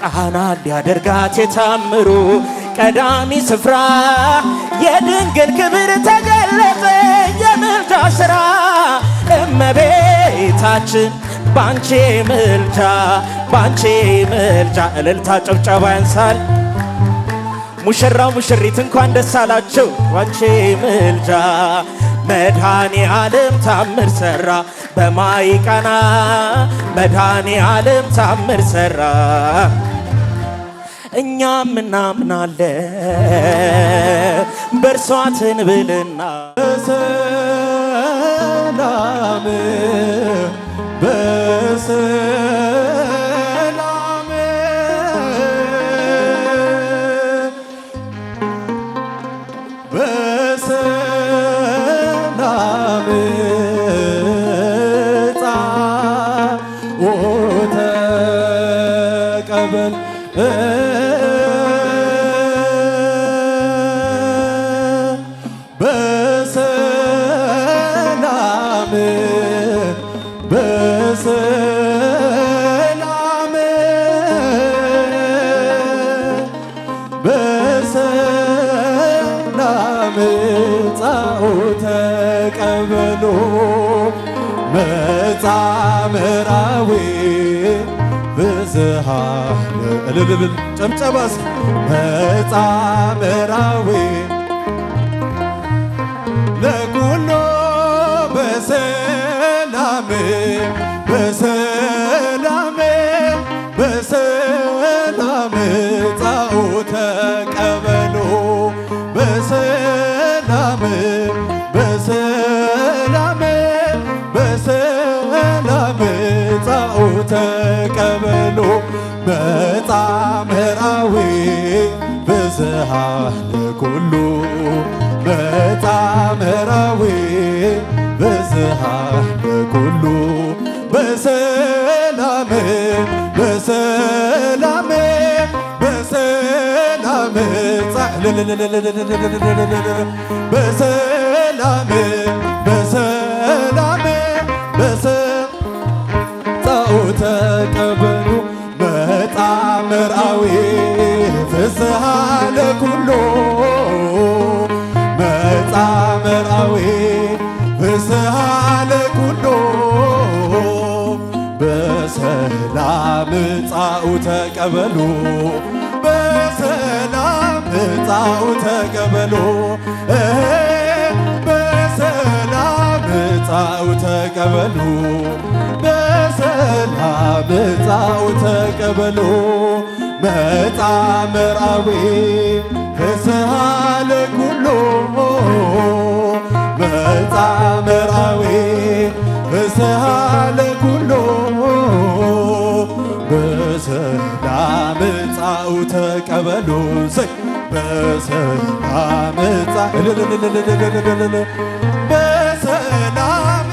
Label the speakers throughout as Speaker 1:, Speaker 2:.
Speaker 1: ቃና ሊያደርጋት የታምሩ ቀዳሚ ስፍራ የድንግል ክብር ተገለጠ የምልጃ ሥራ እመቤታችን ባንቺ ምልጃ ባንቺ ምልጃ እልልታ ጭብጨባ ያንሳል። ሙሽራው ሙሽሪት እንኳን ደስ አላቸው ባንቺ ምልጃ መድኃኔ ዓለም ታምር ሠራ በማይ ቃና መድኃኔ ዓለም ታምር ሠራ እኛም እናምናለን በእርሷ ትንብልና በሰላም በሰላም በሰላም ተቀበል በሰላም በሰላም በሰላም ተቀበሉ መጻምራዊ ብዝሃ እልልል ጨብጨባስ መጻምራዊ ለኩሎ በሰላም በሰላም በሰላም ጻኡ ተቀበሉ በሰላም በሰላም በሰላም ጻኡ ተቀበሉ መጻምራዊ ብዝሃ ለኩሉ መጻምራዊ ብዝሃ ለኩሉ በሰላም በሰላም በሰላም በሰላም በሰላም ጻኡ ተቀበሉ መጻምራዊ ፍስሃ ለኩሉ መጻምራዊ ፍስሃ ለኩሉ በሰላም ጻኡ ተቀበሉ በሰላም ጻኡ ተቀበሉ በሰላም ጻኡ ተቀበሉ በሰላም ጻኡ ተቀበሉ መጻምራዊ ፍስሃ ለኩሉ መጻምራዊ ፍስሃ ለኩሉ በሰላም ጻኡ ተቀበሉ በሰላም በሰላም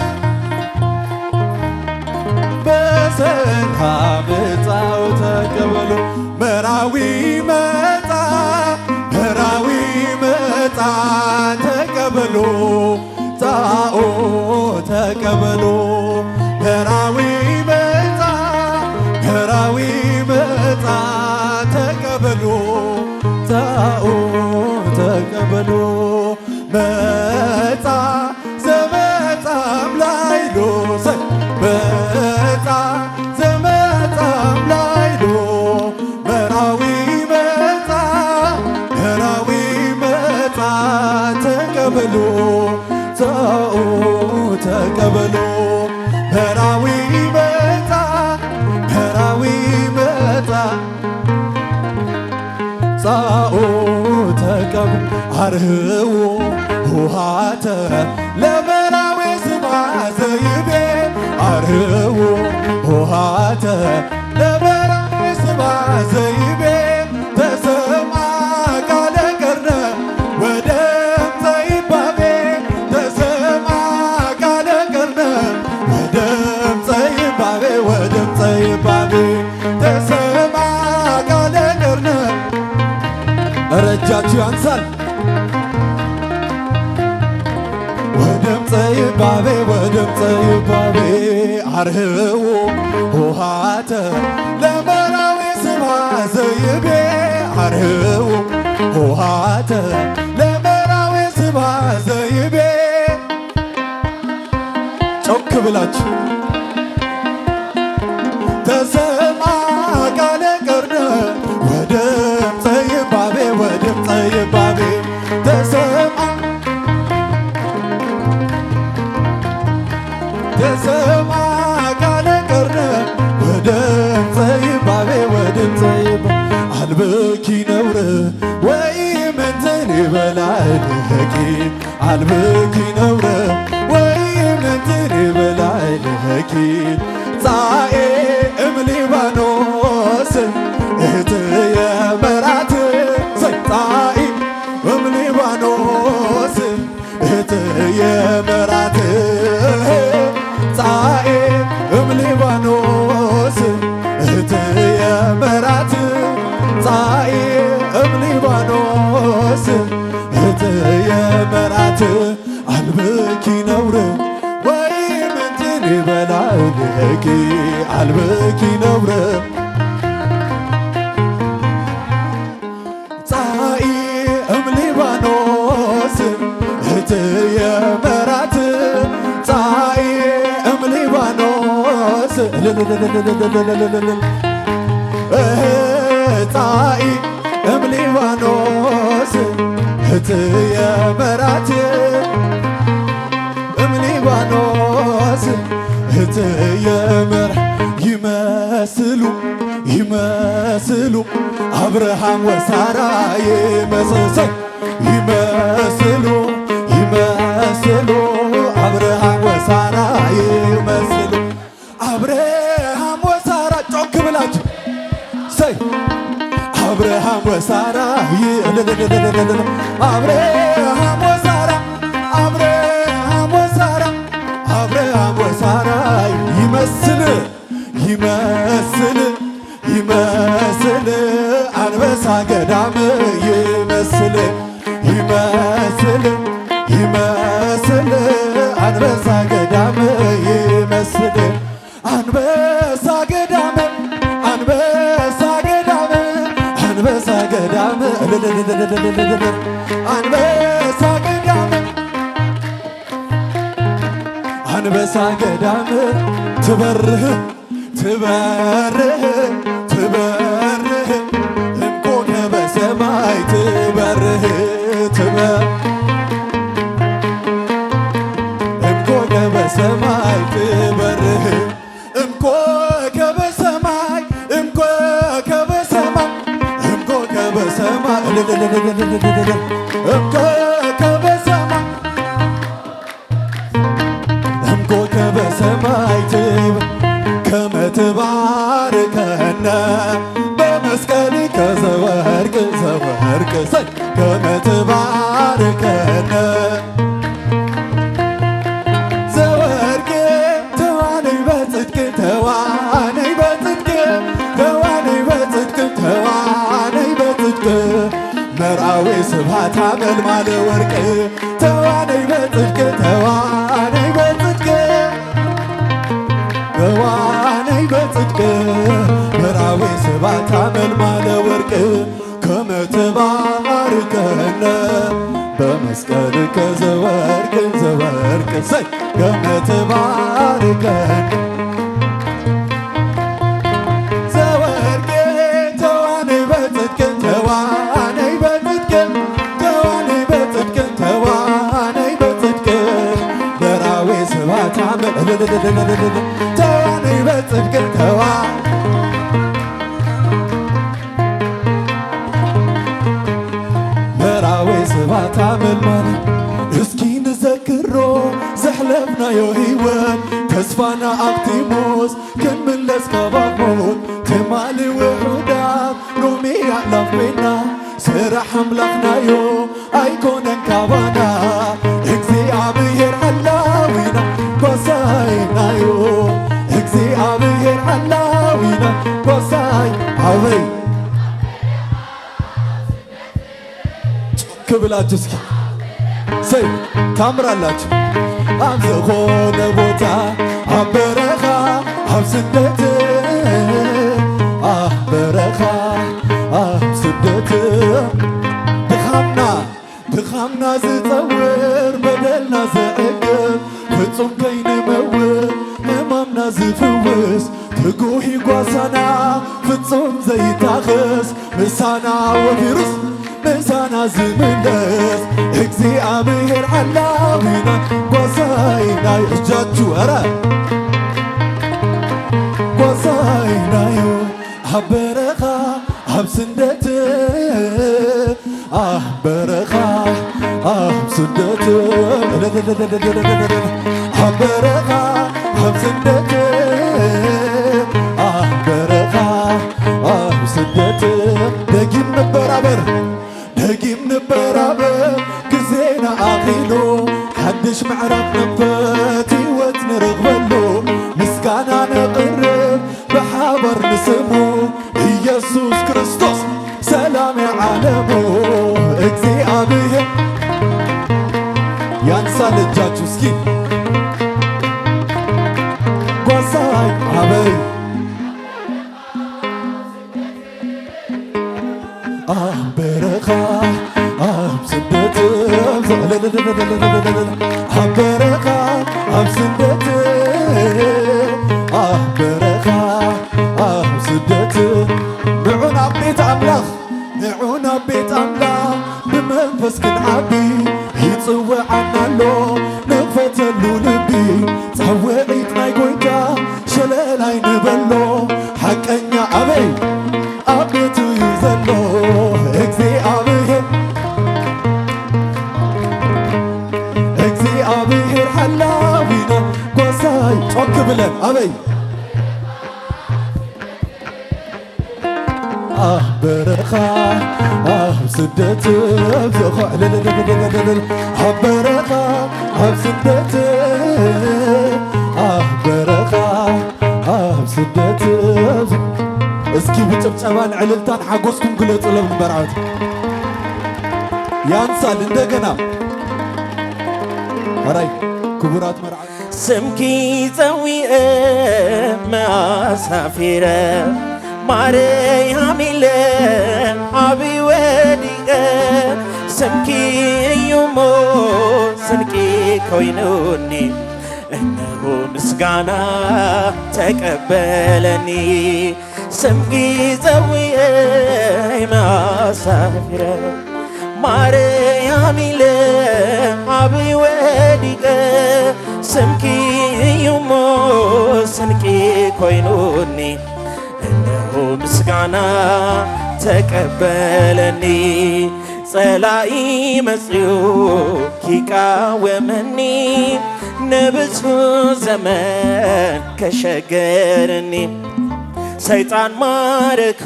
Speaker 1: በሰላም ጻኡ ተቀበሉ መራዊ መጣ መራዊ መጣ ተቀበሉ ጻኡ ተቀበሉ መራዊ መጣ መራዊ መጣ ተቀበሉ ጻኡ ተቀበሉ መጣ ዘመጣም ላይሎ መጣ ዘመጣም ላይሎ መራዊ መጣ መራዊ መጣ ተቀበሉ ጻኡ ተቀበሉ መራዊ መጣ መራዊ መጣ ጻኡ ተቀበሉ አርህዉ ውሃተ ለመራዊ ስማ ዘይቤ አርህዉ ውሃተ ለመራዊ ስማ ዘይቤ ተሰማ ቃለ ቀርነ ወደም ዘይባቤ ተሰማ ቃለ ቀርነ ወደም ዘይባቤ ወደም ዘይባቤ ተሰማ ቃለ ቀርነ እረጃችሁ ያንሳል ወደም ዘይባቤ ወደም ዘይባቤ አርህዉ ውሃተ ለመራዊ ስማ ውሃተ ለመራዊ ስብሐት ዘይቤ ጮክ ብላችሁ ተሰማ ቃለ ቀርነ ወድምፀ ይባቤ ወድምፀ ይባቤ ተሰማ ቃለ ቀርነ ወድምፀ ይባቤ ወድምፀ ይባቤ አልብኪ ነውር ወይምንትን ይበላልህቂ አልብኪ ነውር ወይምንትን ይበላልህቂ ጻኤ እምሊባኖስ እህትየ መራት ጻኤ እምሊባኖስ እህትየ መራት ጻኤ እምሊባኖስ እህትየ መራት ጻኤ እምሊባኖስ እህትየ መራት አልብኪ ነውር ወይምንትን ይበላልህቂ አልብኪ ነውር ጻኢ እምሊባኖስ እህትየ መራት ጻኢ እምሊባኖስ ጻኢ እምሊባኖስ እህትየ መራት እምሊባኖስ እህትየ መራት ይመስሉ አብርሃም ወሳራ ይመስሉ አብርሃም ወሳራ ይመስሉ አብርሃም ወሳራ ጮክ ብላችሁ ሰይ አብርሃም ወሳራ አብርሃም ወሳራ አብርሃም ወሳራ ይመስል አንበሳ ገዳም ይመስል አንበሳ ገዳም ይመስል አንበሳ ገዳም አንበሳ ገዳም አንበሳ ገዳም አንበሳ ገዳም አንበሳ ገዳም ትበርህ እንቆነ በሰማይ ትበርህ እንቆነ በሰማይ ትበርህ እንቆከ በሰማይ እንቆከ በሰማይ እንቆከ በሰማይ እንቆከ በሰማይ እንቆከ በሰማይ ከመ ትባርከነ በመስቀልከ ዘወርቅ ከመ ትባርከነ ዘወርቅ ተዋነይ በጽድቅ ተዋነይ በጽድቅ መርአዊ ስብሐት አመልማለ ወርቅ ተዋነይ በጽድቅ ተዋነይ በጽድቅ መርአዊ ስብሐት አመልማለ ወርቅ ከመ ትባርከነ በመስቀልከ ዘወርቅ ከመ ትባርከነ ዘወርቅ ተዋነይ በጽድቅ መርአዊ ስብሐት ተዋነይ በጽድቅ መርአዊ ስብሐት አመልማለ እስኪ ንዘክሮ ዘሕለፍናዮ ህይወት ተስፋና አክቲሞስ ክንምለስ ካብ ሞት ትማሊ ውሑዳት ሎሚ ኣላፍና ስራሕ ኣምላኽናዮ ኣይኮነን ካባና እግዚአብሔር ዓላዊና ጓሳይናዮ እግዚአብሔር ዓላዊና ጓሳይ አበይ ክብላችሁ እስኪ ሰይ ታምራላችሁ ኣብ ዝኾነ ቦታ ኣብ በረኻ ኣብ ስደት ኣብ በረኻ ኣብ ስደት ድኻምና ሕማምና ዝፀውር በደልና ዘዕግብ ፍጹም ከይንመውር ሕማምና ዝፍውስ ትጉህ ይጓሳና ፍጹም ዘይታኽስ ምሳና ወፊሩስ ምሳና ዝምለስ እግዚአብሔር ዓላዊና ጓሳይናይ እጃችሁ ኧረ ጓሳይናዮ ኣብ በረኻ ኣብ ስደት ኣብ በረኻ ኣብ ስደት ኣብ በረኻ ኣብ ስደት ኣብ በረኻ ኣብ ስደት ደጊም ንበራበር ደጊም ንበራበር ግዜና ኣኺሉ ሓድሽ ምዕራፍ ንክፈት ህይወት ንረኽበሉ ምስጋና ነቕርብ ብሓባር ንስሙ ኢየሱስ ክርስቶስ ሰላም የዓለሙ እግዚአብሔር ያንሳል እጃችሁ እስኪ ጓሳይ አበይ ኣብ በረኻ ኣብ ስደት ኣብ በረኻ ኣብ ስደት ኣብ በረኻ ኣብ ስደት ንዑን ኣብ ቤት ኣምላኽ ንዑን ኣብ ቤት ኣምላኽ ብመንፈስ ክንዓቢ ይፅውዓናሎ ንኽፈተሉ ልቢ ፃውዒት ናይ ጎይታ ሸለላይ ንበሎ ሓቀኛ ኣበይ ኣብ ቤቱ እዩ ዘሎ እግዚአብሔር እግዚአብሔር ሓላዊና ጓሳይ ጮክ ብለን ኣበይ ኣብ በረኻ ኣብ ስደት ኣብ በረኻ ኣብ ስደት ኣብ በረኻ ኣብ ስደት እስኪ ብጭብጨባን ዕልልታን ሓጎስኩም ግለጹሎም በርዓት ያንሳል እንደገና ኣራይ ክቡራት መርዓት
Speaker 2: ስምኪ ፀዊአ መኣሳፊረ ማርያም ኢለ ዓብዪ ወዲቀ ስምኪ እዩሞ ስንቂ ኮይኑኒ እነሆ ምስጋና ተቀበለኒ ስምኪ ፀዊአ መኣሳፊረ ማርያም ኢለ ዓብዪ ወዲቀ ስምኪ እዩሞ ስንቂ ኮይኑኒ እነሆ ምስጋና ተቀበለኒ ጸላኢ መጽኡ ኪቃወመኒ ንብዙ ዘመን ከሸገረኒ ሰይጣን ማረኮ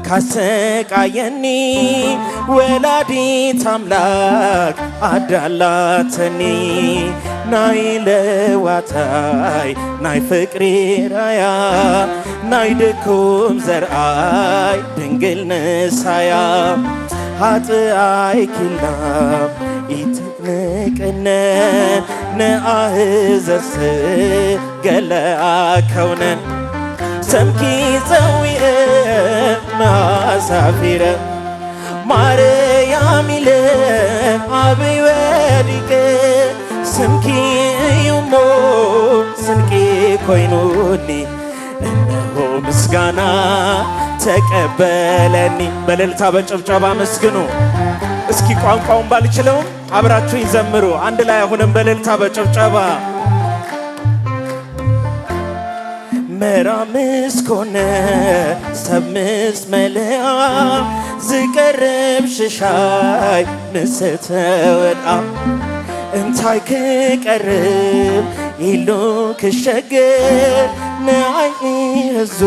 Speaker 2: ካሰቃየኒ ወላዲት አምላክ አዳላተኒ ናይ ለዋታይ ናይ ፍቅሪ ራያ ናይ ድኩም ዘርአይ ድንግል ንሳያ ሃጥኣይ ኪላ ኢትንቅነን ንኣህዘዝ ገለኣ ከውነን ሰምኪ ፀዊአ መኣሳፊረ ማርያም ኢለ ዓብዪ ወዲቀ ስምኪ እዩሞ ስንቂ ኮይኑኒ እነሆ ምስጋና ተቀበለኒ በእልልታ በጭብጨባ መስግኑ እስኪ ቋንቋውን ባልችለውም አብራችሁ ይዘምሩ አንድ ላይ አሁንም በእልልታ በጭብጨባ መራምስ ኮነ ሰምስ መልአ ዝቀርብ ሽሻይ ምስተወድአ እንታይ ክቀርብ ኢሉ ክሸግር ንዓይ ህዙ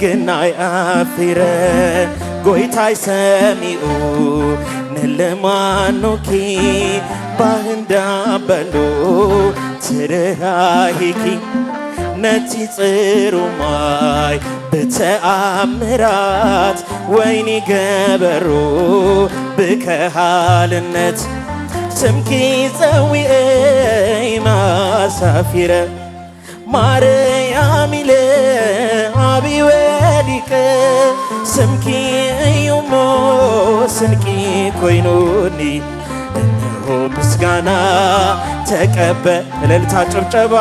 Speaker 2: ግናይ ኣፊረ ጎይታይ ሰሚኡ ንልማኑኪ ባህንዳበሉ ትርሃሂኪ ነቲ ጽሩማይ ብተኣምራት ወይኒ ገበሩ ብከሃልነት ስምኪ ፀዊአይ መኣሳፊረ ማርያም ኢለ ዓብዪ ወዲቀ ስምኪ እዩሞ ስንቂ ኮይኑኒ እነሆ ምስጋና ተቀበል እልልታ ጭብጨባ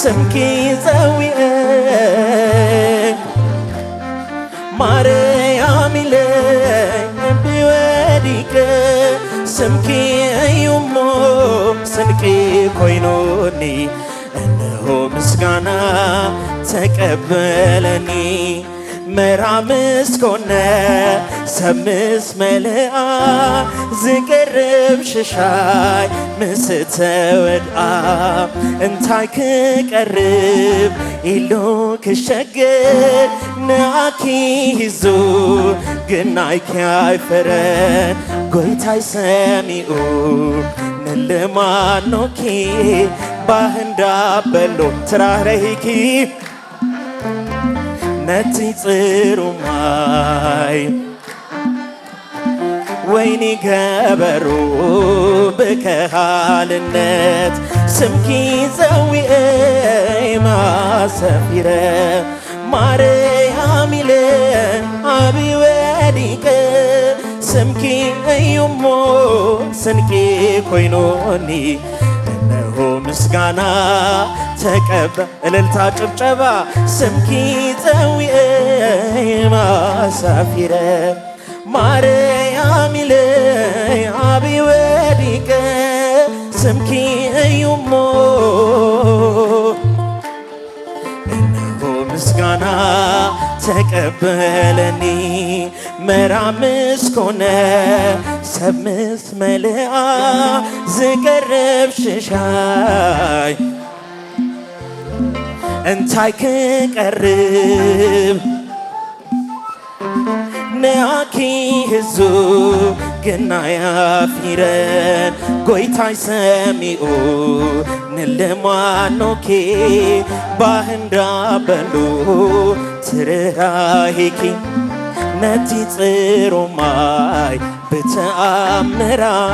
Speaker 2: ስምኪ ዘዊአ ማርያም ኢለይ ቢወዲቀ ስምኪ እዩሞ ስንቂ ኮይኑኒ እነሆ ምስጋና ተቀበለኒ መራምስ ኮነ ሰምስ መልአ ዝቀርብ ሽሻይ ምስተወድአ እንታይ ክቀርብ ኢሉ ክሸግር ንኣኪ ሂዙ ግናይኪ ኣይፈረን ጎይታይ ሰሚኡ ንልማኖኪ ባህንዳበሎ ትራረሂኪ ነቲ ጽሩማይ ወይኒ ገበሩ ብከሃልነት ስምኪ ዘዊአ ማሰፊረ ማርያም ኢለይ አቢ ወዲቀ ስምኪ እዩሞ ስንቂ ኮይኑኒ እነሆ ምስጋና ተቀበል እልልታ ጭብጨባ ስምኪ ዘዊአ ማሳፊረ ማርያም ኢለይ አቢ ወዲቀ ስምኪ እዩሞ እነሆ ምስጋና ተቀበለኒ መራምስ ኮነ ሰምስ መልአ ዝቀርብ ሽሻይ እንታይ ክቀርብ ንኣኪ ህዙ ግናያፊረን ጎይታይ ሰሚኡ ንልማኖኪ ባህንዳበሉ ትርራሂኪ ነቲ ጽሩማይ ብተኣምራት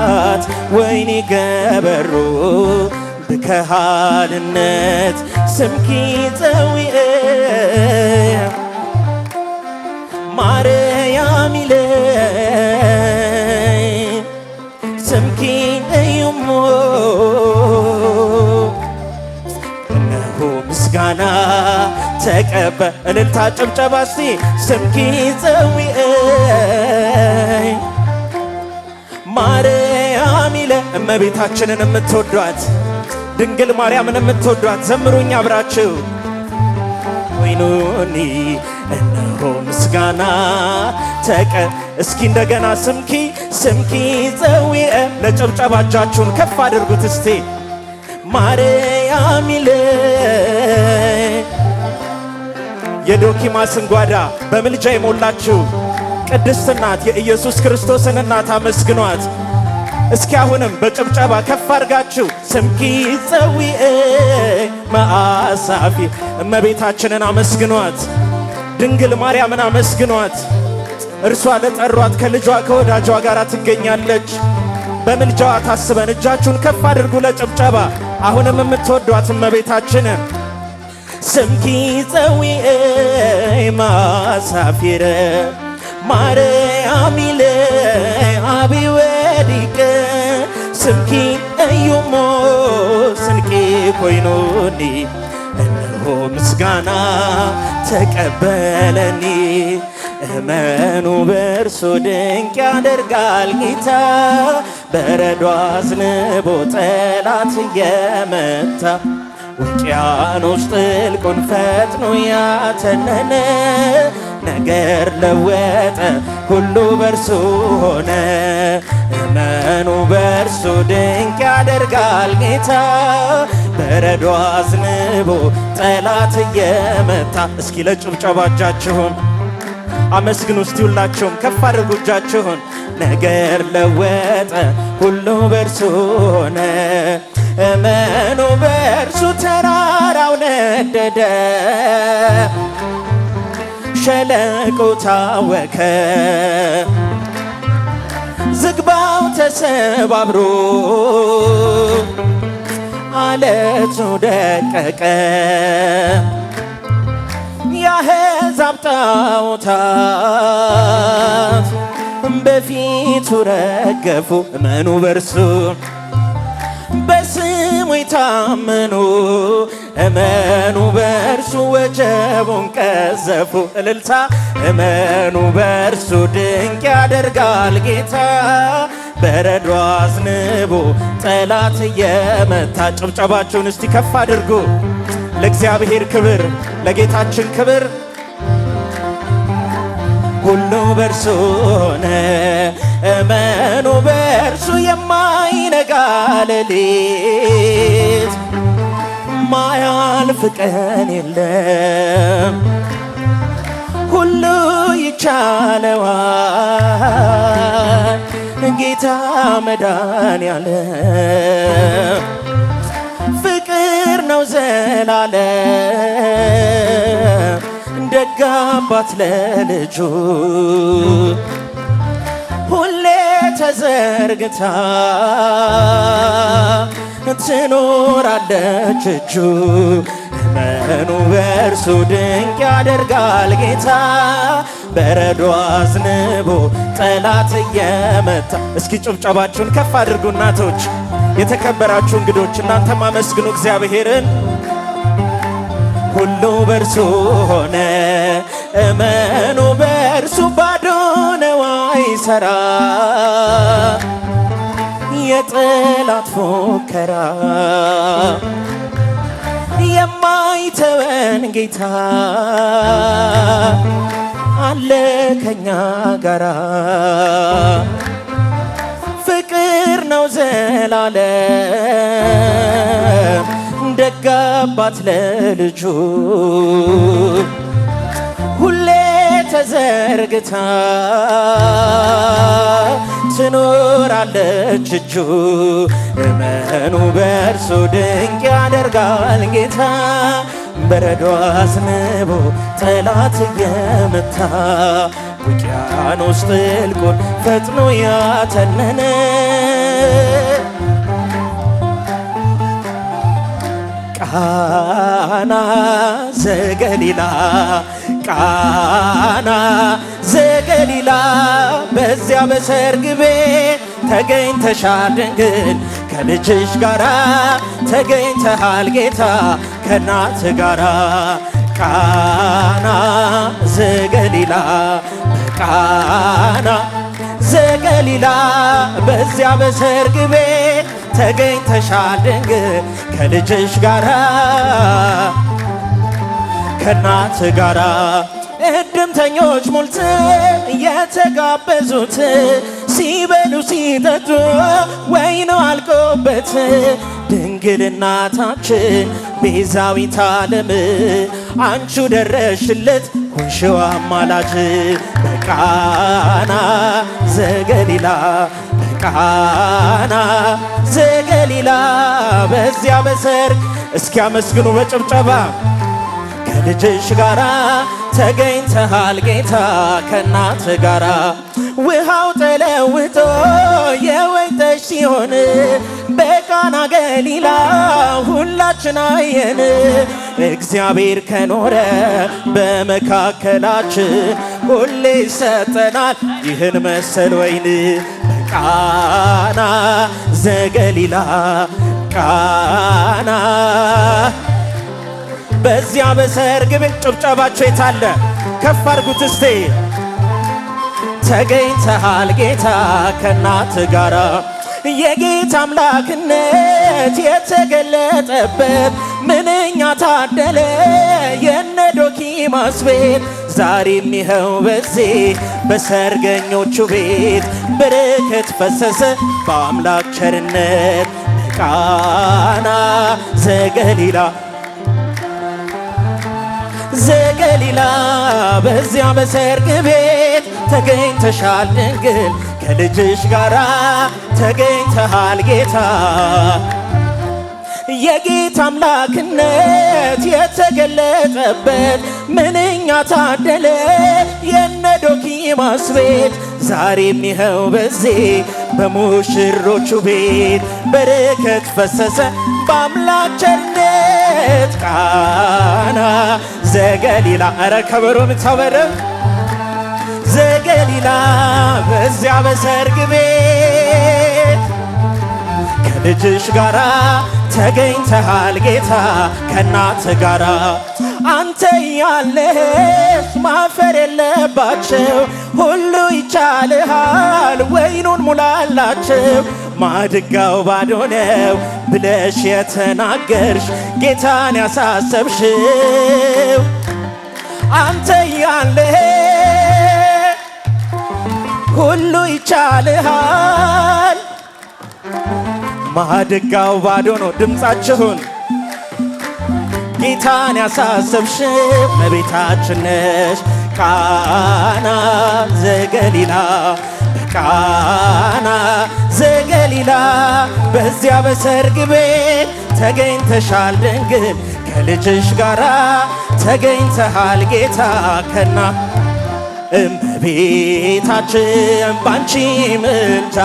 Speaker 2: ወይኒ ገበሩ ብከሃልነት ስምኪ ዘዊአ ማርያም ኢለይ ስምኪ እዩሞ እነሆ ምስጋና ተቀበል እልልታ ጭብጨባ እስቲ ስምኪ ዘዊአ ማርያም ኢለይ እመቤታችንን የምትወዷት ድንግል ማርያምን የምትወዷት ዘምሩኝ አብራችሁ ኮይኑኒ እነሆ ምስጋና እስኪ እንደገና ስምኪ ዘዊአ ለጭብጨባ እጃችሁን ከፍ አድርጉት እስቲ ማርያም ኢለይ የዶኪማስን ጓዳ በምልጃ የሞላችሁ ቅድስት እናት የኢየሱስ ክርስቶስን እናት አመስግኗት እስኪ አሁንም በጭብጨባ ከፍ አድርጋችሁ ስምኪ ዘዊአ ማአሳፊ እመቤታችንን አመስግኗት ድንግል ማርያምን አመስግኗት እርሷ ለጠሯት ከልጇ ከወዳጇ ጋር ትገኛለች በምልጃዋ ታስበን እጃችሁን ከፍ አድርጉ ለጭብጨባ አሁንም የምትወዷት እመቤታችንን ስምኪ ዘዊአ ማሳፊረ ማርያም ኢለይ አቢ ወዲቀ ስምኪ እዩሞ ስንቂ ኮይኑኒ እነሆ ምስጋና ተቀበለኒ እመኑ በእርሱ ድንቅ ያደርጋል ጌታ በረዶ አዝንቦ ጠላት እየመታ ውቅያኖስ ጥልቁን ፈጥኖ ያተነነ ነገር ለወጠ ሁሉ በርሱ ሆነ እመኑ በርሱ ድንቅ ያደርጋል ጌታ በረዶ አዝንቦ ጠላት እየመታ እስኪ ለጭብጨባ እጃችሁን አመስግኑ እስቲ ሁላችሁም ከፍ አድርጉ እጃችሁን ነገር ለወጠ ሁሉ በርሱ ሆነ እመኑ በርሱ ተራራው ነደደ ሸለቆ ታወከ ዝግባው ተሰባብሮ አለቱ ደቀቀ የአሕዛብ ጣዖታት በፊቱ ረገፉ እመኑ በርሱ በስሙ የታመኑ እመኑ በርሱ ወጀቡን ቀዘፉ እልልታ እመኑ በርሱ ድንቅ ያደርጋል ጌታ በረዶ አዝንቦ ጠላት እየመታ ጭብጨባችሁን እስቲ ከፍ አድርጉ ለእግዚአብሔር ክብር ለጌታችን ክብር ሁሉ በርሱ ሆነ እመኑ በርሱ የማይነጋ ሌሊት ማያልፍ ቀን የለም ሁሉ ይቻለዋል ጌታ መድኃኔዓለም ፍቅር ነው ዘላለም ደግ አባት ለልጁ ሁሌ ተዘርግታ ትኖራለች እጁ እመኑ በርሱ ድንቅ ያደርጋል ጌታ በረዶ አዝንቦ ጠላት እየመታ እስኪ ጭብጨባችሁን ከፍ አድርጉ እናቶች የተከበራችሁ እንግዶች እናንተም አመስግኑ እግዚአብሔርን ሁሉ በርሱ ሆነ እመኑ በርሱ ባዶ ነው አይሰራ የጠላት ፉከራ የማይተወን ጌታ አለ ከኛ ጋራ ፍቅር ነው ዘላለም ደግ አባት ለልጁ ሁሌ ተዘርግታ ትኖራለች እጁ እመኑ በርሱ ድንቅ ያደርጋል ጌታ በረዶ አዝንቦ ጠላት እየመታ ውቅያኖስ ጥልቁን ፈጥኖ ያተነነ ቃና ዘገሊላ ቃና ዘገሊላ በዚያ በሰርግ ቤት ተገኝተሻል ድንግል ከልጅሽ ጋራ ተገኝተሃል ጌታ ከናት ጋራ ቃና ዘገሊላ ቃና ዘገሊላ በዚያ በሰርግ ቤት ተገኝተሻል ድንግል ከልጅሽ ጋራ ከናት ጋራ እድምተኞች ሞልት የተጋበዙት ሲበሉ ሲጠጡ ወይኑ አልቆበት ድንግል እናታችን ቤዛዊት ዓለም አንቺ ደረሽለት ሆንሽው አማላጅ በቃና ዘገሊላ ቃና ዘገሊላ በዚያ በሰርግ እስኪ አመስግኑ በጭብጨባ ከልጅሽ ጋራ ተገኝተሃል ጌታ ከናት ጋራ ውሃው ተለውጦ የወይን ጠጅ ሲሆን በቃና ገሊላ ሁላችን አየን እግዚአብሔር ከኖረ በመካከላችን ሁሌ ይሰጠናል ይህን መሰል ወይን ቃና ዘገሊላ ቃና በዚያ በሰርግ ቤት ጭብጨባቸው የታለ ከፍ አድርጉት እስቴ ተገኝተሃል ጌታ ከናት ጋራ የጌታ አምላክነት የተገለጠበት ምንኛ ታደለ የነ ዶኪማስ ቤት ዛሬም ይኸው በዚህ በሰርገኞቹ ቤት በረከት ፈሰሰ በአምላክ ቸርነት ቃና ዘገሊላ ዘገሊላ በዚያ በሰርግ ቤት ተገኝተሻል ድንግል ከልጅሽ ጋራ ተገኝተሃል ጌታ የጌታ አምላክነት የተገለጠበት ምንኛ ታደለ የነ ዶኪማስ ቤት ዛሬም ይኸው በዚህ በሙሽሮቹ ቤት በረከት ፈሰሰ በአምላክ ቸርነት ቃና ዘገሊላ ኧረ ከበሮ ምታበረ ዘገሊላ በዚያ በሰርግ ቤት ከልጅሽ ጋራ ተገኝተሃል ጌታ ከእናት ጋራ አንተ ያለህ ማፈር የለባቸው ሁሉ ይቻልሃል ወይኑን ሙላላቸው ማድጋው ባዶ ነው ብለሽ የተናገርሽ ጌታን ያሳሰብሽው አንተ ያለህ ሁሉ ይቻልሃል ማድጋው ባዶ ነው ድምፃችሁን ጌታን ያሳሰብሽ እመቤታችን ነሽ ቃና ዘገሊላ ቃና ዘገሊላ በዚያ በሰርግ ቤት ተገኝተሻል ድንግል ከልጅሽ ጋራ ተገኝተሃል ጌታ ከና እመቤታችን ባንቺ ምልጃ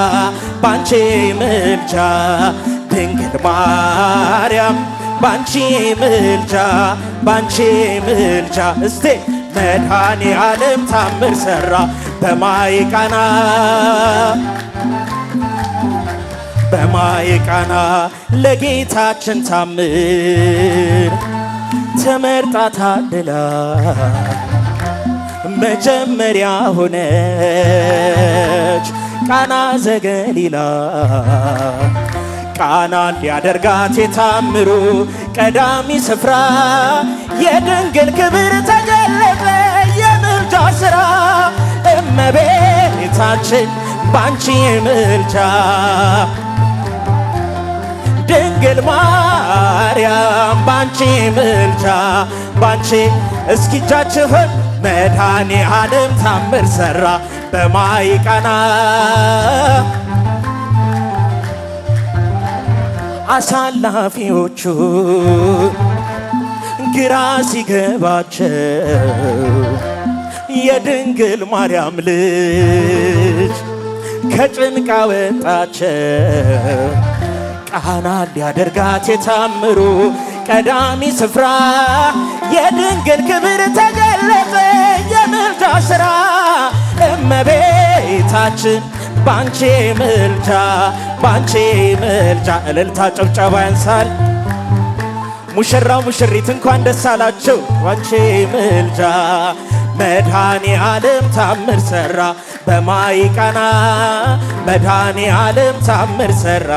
Speaker 2: ባንቺ ምልጃ ድንግል ማርያም ባንቺ ምልጃ ባንቺ ምልጃ እስቴ መድኃኔ ዓለም ታምር ሠራ በማየ ቃና በማየ ቃና ለጌታችን ታምር ተመርጣ ታድላ መጀመሪያ ሆነች ቃና ዘገሊላ ቃና ሊያደርጋት የታምሩ ቀዳሚ ስፍራ የድንግል ክብር ተገለጠ የምልጃ ሥራ እመቤታችን ባንቺ ምልጃ ድንግል ማርያም ባንቺ ምልጃ ባንቺ እስኪ እጃችሁን መድኃኔ ዓለም ታምር ሠራ በማየ ቃና አሳላፊዎቹ ግራ ሲገባቸው የድንግል ማርያም ልጅ ከጭንቃ ወጣቸው ቃና ሊያደርጋት የታምሩ ቀዳሚ ስፍራ የድንግል ክብር ተገለጠ የምልጃ ሥራ እመቤታችን ባንቺ ምልጃ ባንቺ ምልጃ እልልታ ጭብጨባ ያንሳል ሙሽራው ሙሽሪት እንኳን ደስ አላችሁ ባንቺ ምልጃ መድኃኔ ዓለም ታምር ሠራ በማየ ቃና መድኃኔ ዓለም ታምር ሠራ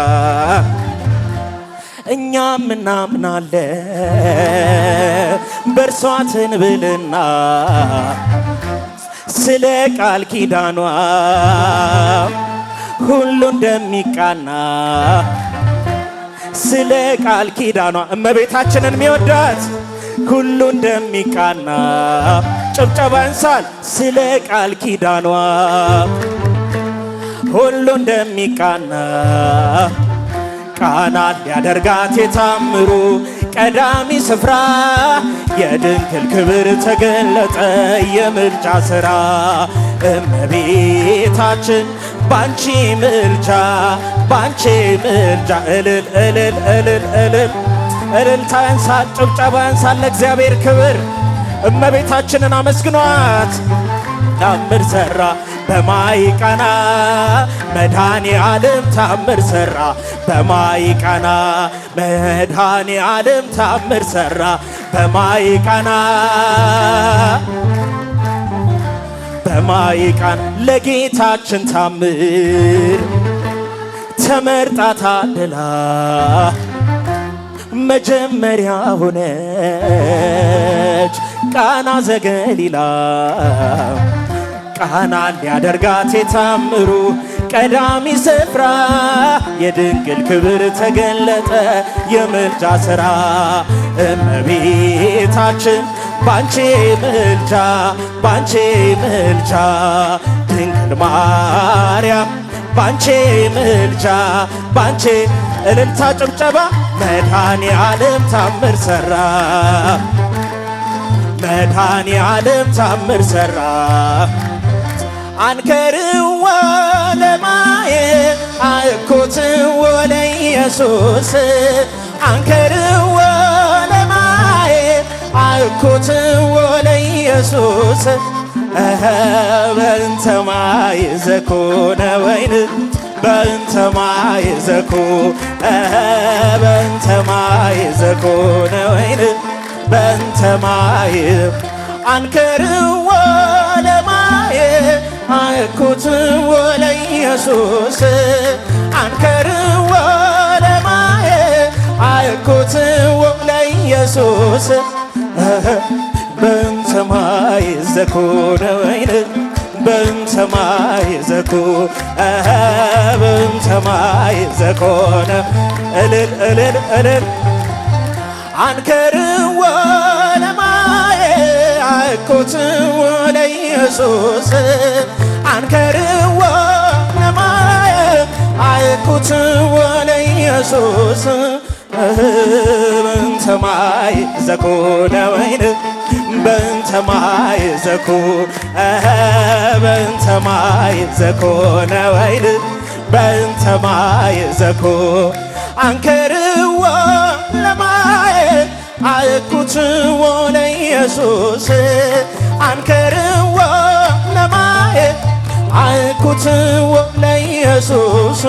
Speaker 2: እኛም እናምናለን በእርሷ ትንብልና ስለ ቃል ኪዳኗ ሁሉ እንደሚቃና ስለ ቃል ኪዳኗ እመቤታችንን የሚወዳት ሁሉ እንደሚቃና ጭብጨባ ያንሳል ስለ ቃል ኪዳኗ ሁሉ እንደሚቃና ቃና ሊያደርጋት የታምሩ ቀዳሚ ስፍራ የድንግል ክብር ተገለጠ የምልጃ ሥራ እመቤታችን ባንቺ ምልጃ ባንቺ ምልጃ እልል እልል እልል እልል እልልታ ያንሳል ጭብጨባ ያንሳል ለእግዚአብሔር ክብር እመቤታችንን አመስግኗት ታምር ሠራ በማየ ቃና መድኃኔ ዓለም ታምር ሠራ በማየ ቃና መድኃኔ ዓለም ታምር ሠራ በማየ ቃና በማየ ቃና ለጌታችን ታምር ተመርጣ ታድላ መጀመሪያ ሆነች ቃና ዘገሊላ ቃና ሊያደርጋት የታምሩ ቀዳሚ ስፍራ የድንግል ክብር ተገለጠ የምልጃ ሥራ እመቤታችን ባንቺ ምልጃ ባንቺ ምልጃ ድንግል ማርያም ባንቺ ምልጃ ባንቺ እልልታ ጭብጨባ መድኃኔ ዓለም ታምር ሠራ መድኃኔ ዓለም ታምር ሠራ አንከርዎ ለማየት አእኮትዎ ለኢየሱስ አንከርዎ ለማየት አእኮትዎ ለኢየሱስ በእንተ ማይ ዘኮነ ወይን በእንተ ማይ ዘኮ በእንተ ማይ ዘኮነ ወይን በእንተ ማይ አንከርዎ ለማየ አየኩትዎ ለኢየሱስ አንከርዎ ለማየ አየኩትዎ ለኢየሱስ በእንተ ማይ ዘኮነ ወይን በእንተ ማይ ዘኮ በእንተ ማይ ዘኮነ እልል እልል እልል አንከርዎ ለማየ አየኩትዎ ለኢየሱስ አንከርዎ ለማየ አየኩትዎ ለኢየሱስ በእንተ ማይ ዘኮነ ወይን በእንተ ማይ ዘኮ በእንተ ማይ ዘኮነ ወይን በእንተ ማይ ዘኮ አንከርዎ ለማየ አየኩትዎ ለኢየሱስ አንከርዎ ለማየ አየኩትዎ ለኢየሱስ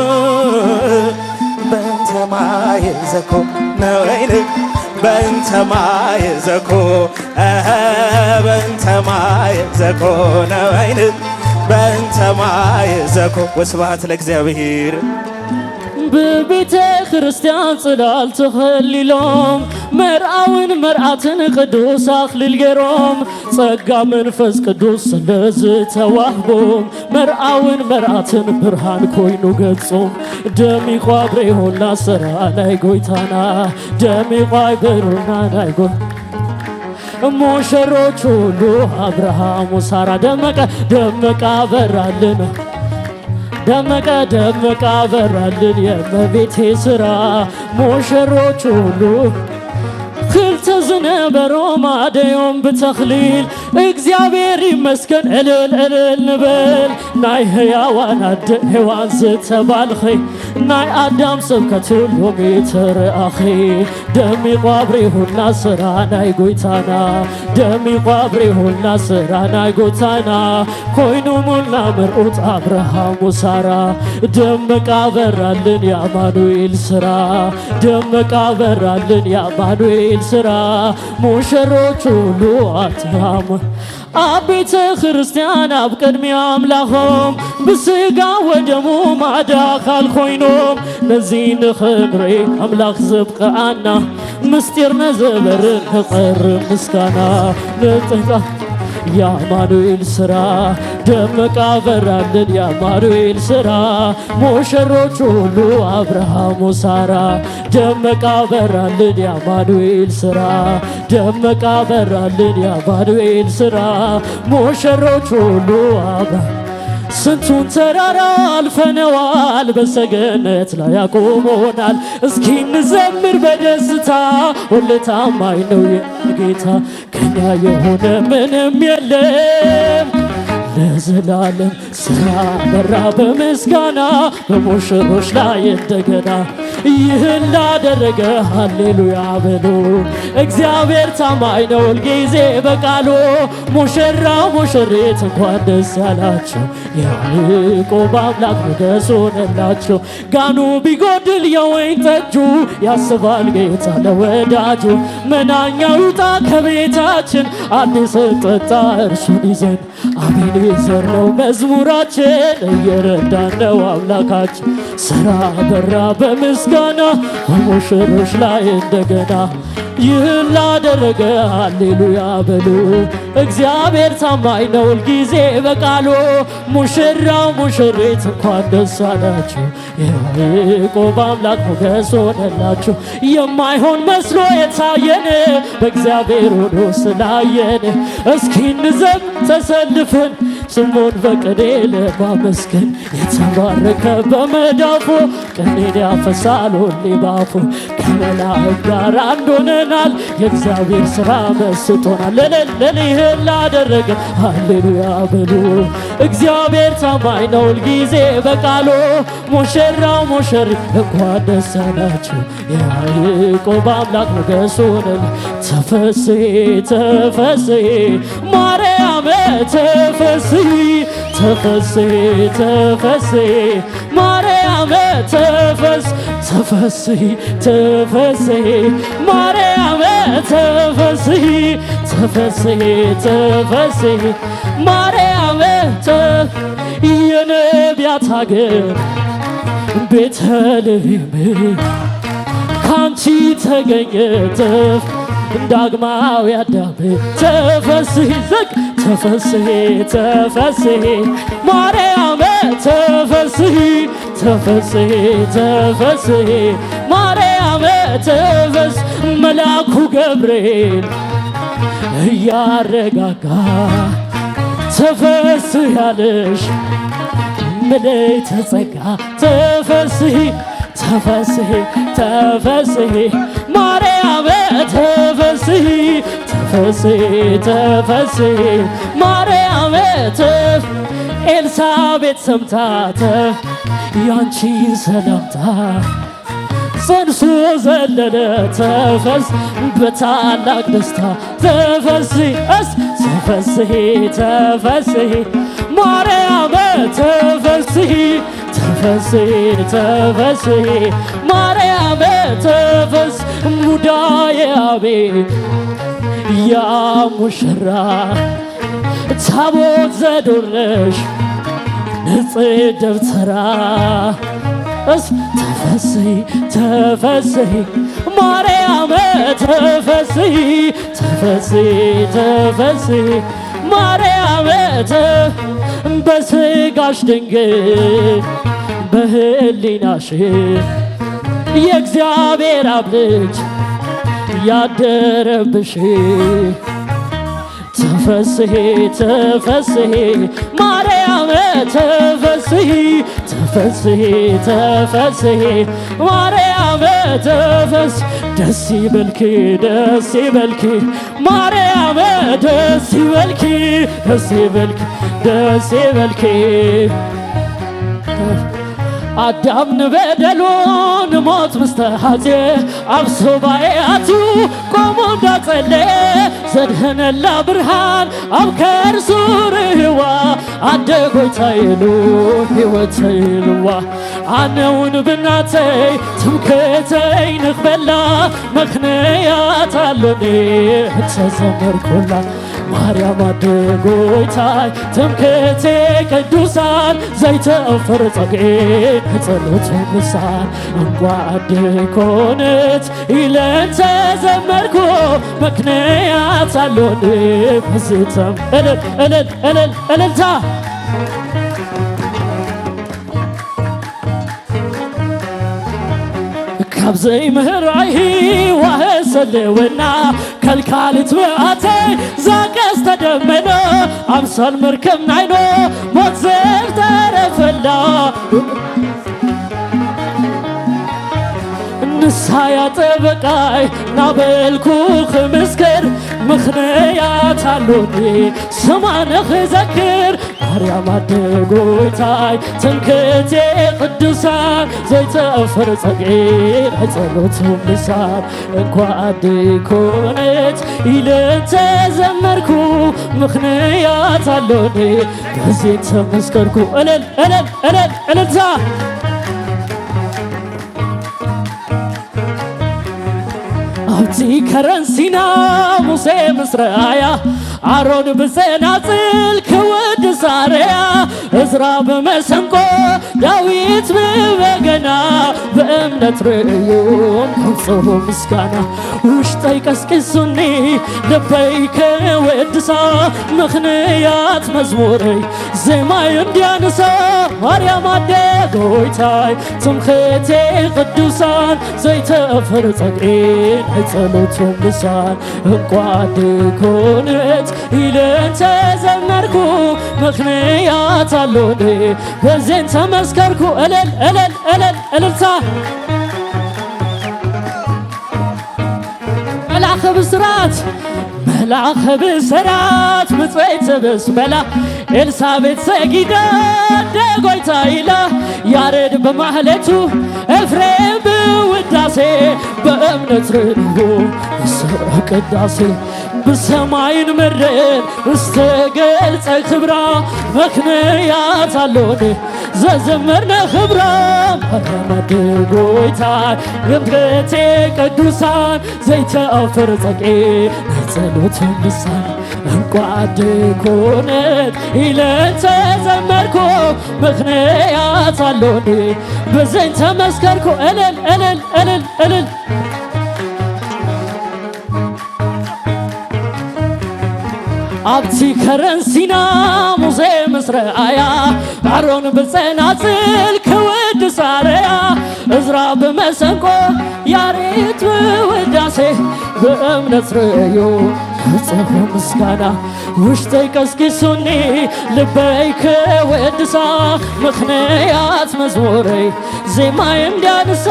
Speaker 2: በእንተ ማይ ዘኮነ ወይን በእንተ ማይ ዘኮ በእንተ ማይ ዘኮነ ወይን በእንተ ማይ ዘኮ ወስብሐት ለእግዚአብሔር።
Speaker 3: በቤተ ክርስቲያን ጽላል ተኸሊሎም መርዓውን መርዓትን ቅዱስ አክሊል ገይሮም ጸጋ መንፈስ ቅዱስ ስለዝ ተዋህቦም መርዓውን መርዓትን ብርሃን ኮይኑ ገጾም ደሚቋ ብሬሆና ሰራ ናይ ጎይታና ደሚቋ ብሩና ናይ ጎይ ሙሽሮች ሁሉ አብርሃም ወሳራ ደመቀ ደመቀ በራልን ደመቀ ደመቀ በራልን የእመቤቴ ሥራ ሙሽሮች ሁሉ ክልተ ዝነበሮም አደዮም ብተኽሊል እግዚአብሔር ይመስገን እልል እልል ንበል ናይ ሕያዋን ኣደ ሔዋን ዝተባልኺ ናይ ኣዳም ስብከት ሎሚ ተረኣኺ ደሚቋ ብሬሁና ስራ ናይ ጎይታና ደሚቋ ብሬሁና ስራ ናይ ጎይታና ኮይኑ ሙልና ምርዑት አብርሃም ወሳራ ደመቃ በራልን የአማኑኤል ሥራ ደመቃ በራልን የአማኑኤል ሥራ ሙሽሮች ሁሉ አትራሙ አቤተ ክርስቲያን አብ ቅድሚያ አምላኾም ብስጋ ወደሙ ማዳ አካል ኮይኖም ነዚ ንኽንርኢ አምላኽ ዘብቅዓና ምስጢር ነዘበርን ንቐርብ ምስጋና ንጥንቃ የአማኑኤል ሥራ ደመቃ በራልን የአማኑኤል ሥራ ሙሽሮች ሁሉ አብርሃም ወሳራ ደመቃ በራልን የአማኑኤል ሥራ ደመቃ በራልን የአማኑኤል ሥራ ሙሽሮች ሁሉ አብርሃም ስንቱን ተራራ አልፈነዋል በሰገነት ላይ ያቆመናል እስኪ እንዘምር በደስታ ሁሌ ታማኝ ነው የጌታ ከኛ የሆነ ምንም የለም ለዘላለም ሥራ በራ በምስጋና በሙሽሮች ላይ እንደገና ይህን ላደረገ ሃሌሉያ በሉ እግዚአብሔር ታማኝ ነው ሁልጊዜ በቃሉ ሙሽራ ሙሽሪት እንኳን ደስ ያላቸው የያዕቆብ አምላክ ሞገስ ሆነላቸው ጋኑ ቢጎድል የወይን ጠጁ ያስባል ጌታ ለወዳጁ መናኛው ይውጣ ከቤታችን አዲስ እንጠጣ እርሱን ይዘን አቤኔዘር ነው መዝሙራችን እየረዳን ነው አምላካችን ሥራ በራ በምስጋና በሙሽሮች ላይ እንደገና ይህን ላደረገ ሃሌሉያ በሉ እግዚአብሔር ታማኝ ነው ሁልጊዜ በቃሉ ሙሽራው ሙሽሪት እንኳን ደስ አላችሁ የያዕቆብ አምላክ ሞገስ ሆነላችሁ የማይሆን መስሎ የታየን በእግዚአብሔር ሆኖ ስላየን እስኪ እንዘምር ተሰልፈን ስሙን በቅኔ ለማመስገን የተባረከ በመዳፉ ቅኔን ያፈሳል ሁሌ ባፉ ከመላእክት ጋር አንድ ሆነን ተመስግነናል። የእግዚአብሔር ሥራ መስጦናል። ለልይህን ላደረገ ሃሌሉያ በሉ። እግዚአብሔር ታማኝ ነው ሁልጊዜ በቃሉ። ሙሽራው ሙሽሪ እንኳን ደስ አላችሁ የያዕቆብ አምላክ ሞገሱ ሆነል። ተፈሥሒ ተፈሥሒ ማርያም ተፈሥሒ ተፈሥሒ ተፈሥሒ ማርያም ተፈሥሒ ተፈሥሒ ማርያም ተፈሥሒ ተፈሥሒ ተፈሥሒ ማርያም የነቢያት አገር ቤተልሔም ካንቺ ተገኘ ዳግማዊ አዳም ተፈሥሒ ዘግ ተፈሥሒ ተፈሥሒ ማርያም ተፈሥሒ ተፈሥሒ ተፈሥሒ ማርያም መልአኩ ገብርኤል እያረጋጋ ተፈሥሒ ያለሽ ምልዕተ ጸጋ ተፈሥሒ ተፈሥሒ ተፈሥሒ ማርያም ተፈሥሒ ተፈሥሒ ተፈሥሒ ማርያም ኤልሳቤጥ ሰምታ ያንቺን ሰላምታ ጸንሶ ዘለለ በታላቅ ደስታ ተፈሥሒ ተፈሥሒ ተፈሥሒ ማርያም ተፈሥሒ ተፈሥሒ ተፈሥሒ ማርያም ሙዳየ አቤት ያ ሙሽራ ታቦት ዘዶርነሽ ንጽሕ ደብተራ ተፈሥሒ ተፈሥሒ ማርያም ተፈሥሒ ተፈሥሒ ተፈሥሒ ማርያም በሥጋሽ ድንግል በሕሊናሽ የእግዚአብሔር አብ ልጅ ያደረብሽ ተፈሥሒ ተፈሥሒ ማርያም ተፈሥሒ ተፈሥሒ ተፈሥሒ ማርያም ደስ ይበልኪ ደስ ይበልኪ ማርያም ደስ ይበልኪ ደስ ይበልኪ ደስ ይበልኪ አዳም ንበደሉን ሞት ምስተሃዜ አብሶ ባያቱ ቆሞ እንዳጸለየ ዘድህነላ ብርሃን ኣብ ከርሱ ርህዋ አደጎይታይሉ ሕይወት ይልዋ አነውን ብናተይ ትምክህተይ ንኽበላ ምኽንያት አለኒ ተዘመርኩላ ማርያም አደጎይታይ ትምክህቴ ቅዱሳን ዘይተአፈር ጸግኤን ጸሎት ምሳን እንኳ አደኮነት ኢለን ተዘመርኩ ምክንያት አለኒ በዝተም እልልታ ካብዘይ ምህራይ ዋህሰልውና ከልካልት መዓተይ ዛቀስተ ደመና አምሳል መርከብ ናይኖ ሞት ዘልተረፈላ ንሳያ ጠበቃይ ናበልኩ ክምስክር ምኽንያት አሉኒ ስማነ ክዘክር ማርያም አደጎይታይ ትምክህቴ ቅዱሳን ዘይተአፈር ጸግኤን ጸሎቱ ምሳን እንኳ አደኮነት ኢለን ተዘመርኩ ምኽንያት አሉኒ በዚህ ተመስከርኩ እልልታ ኣብቲ ከረንሲና ሙሴ ምስረአያ አሮን ብጸናጽል ክወድስ አርያ እዝራ በመሰንቆ ዳዊት በበገና በእምነት ርእዮም ከውፅሁ ምስጋና ውሽጠይ ቀስቅሱኒ ልበይ ከወድሳ ምኽንያት መዝሙረይ ዜማይ እንዲያንሳ ማርያም አደጎይታይ ትምክህቴ ቅዱሳን ዘይተአፈር ጸግኤን ጸሎቱ ምሳን እንኳ አደኮነት ኢለን ተዘመርኩ ምኽንያት አለኒ በዜን ተመስከርኩ እልልታ መልአከ ብስራት መልአከ ብስራት ምጽዋዕት ብስመላ ኤልሳቤጥ ሰጊዳ ደጎይታ ኢላ ያሬድ በማህሌቱ ኤፍሬም በውዳሴ በእምነት ርቦ ይሰራ ቅዳሴ በሰማይን ምድርን እስተገልጸ ክብራ ምክንያት አሎን ዘዘመርነ ክብራ ማርያም አደጎይታ ግምገቴ ቅዱሳን ዘይተአፈር ጸቄ ጸሎት ልሳን እንቋድ ኮነት ኢለን ተዘመርኮ ምክንያት አሎን በዘኝ ተመስከርኮ እልል እልል እልል እልል አብቲ ከረንሲና ሙሴ ምስረአያ አሮን በጸናጽል ከወድስ አርያ እዝራ በመሰንቆ ያሬድ በውዳሴ በእምነት ርዮ ከጸፈ ምስጋና ውሽጠይ ቀስቂሱኒ ልበይ ከወድሳ ምክንያት መዝሙረይ ዜማይ እንዲያንሳ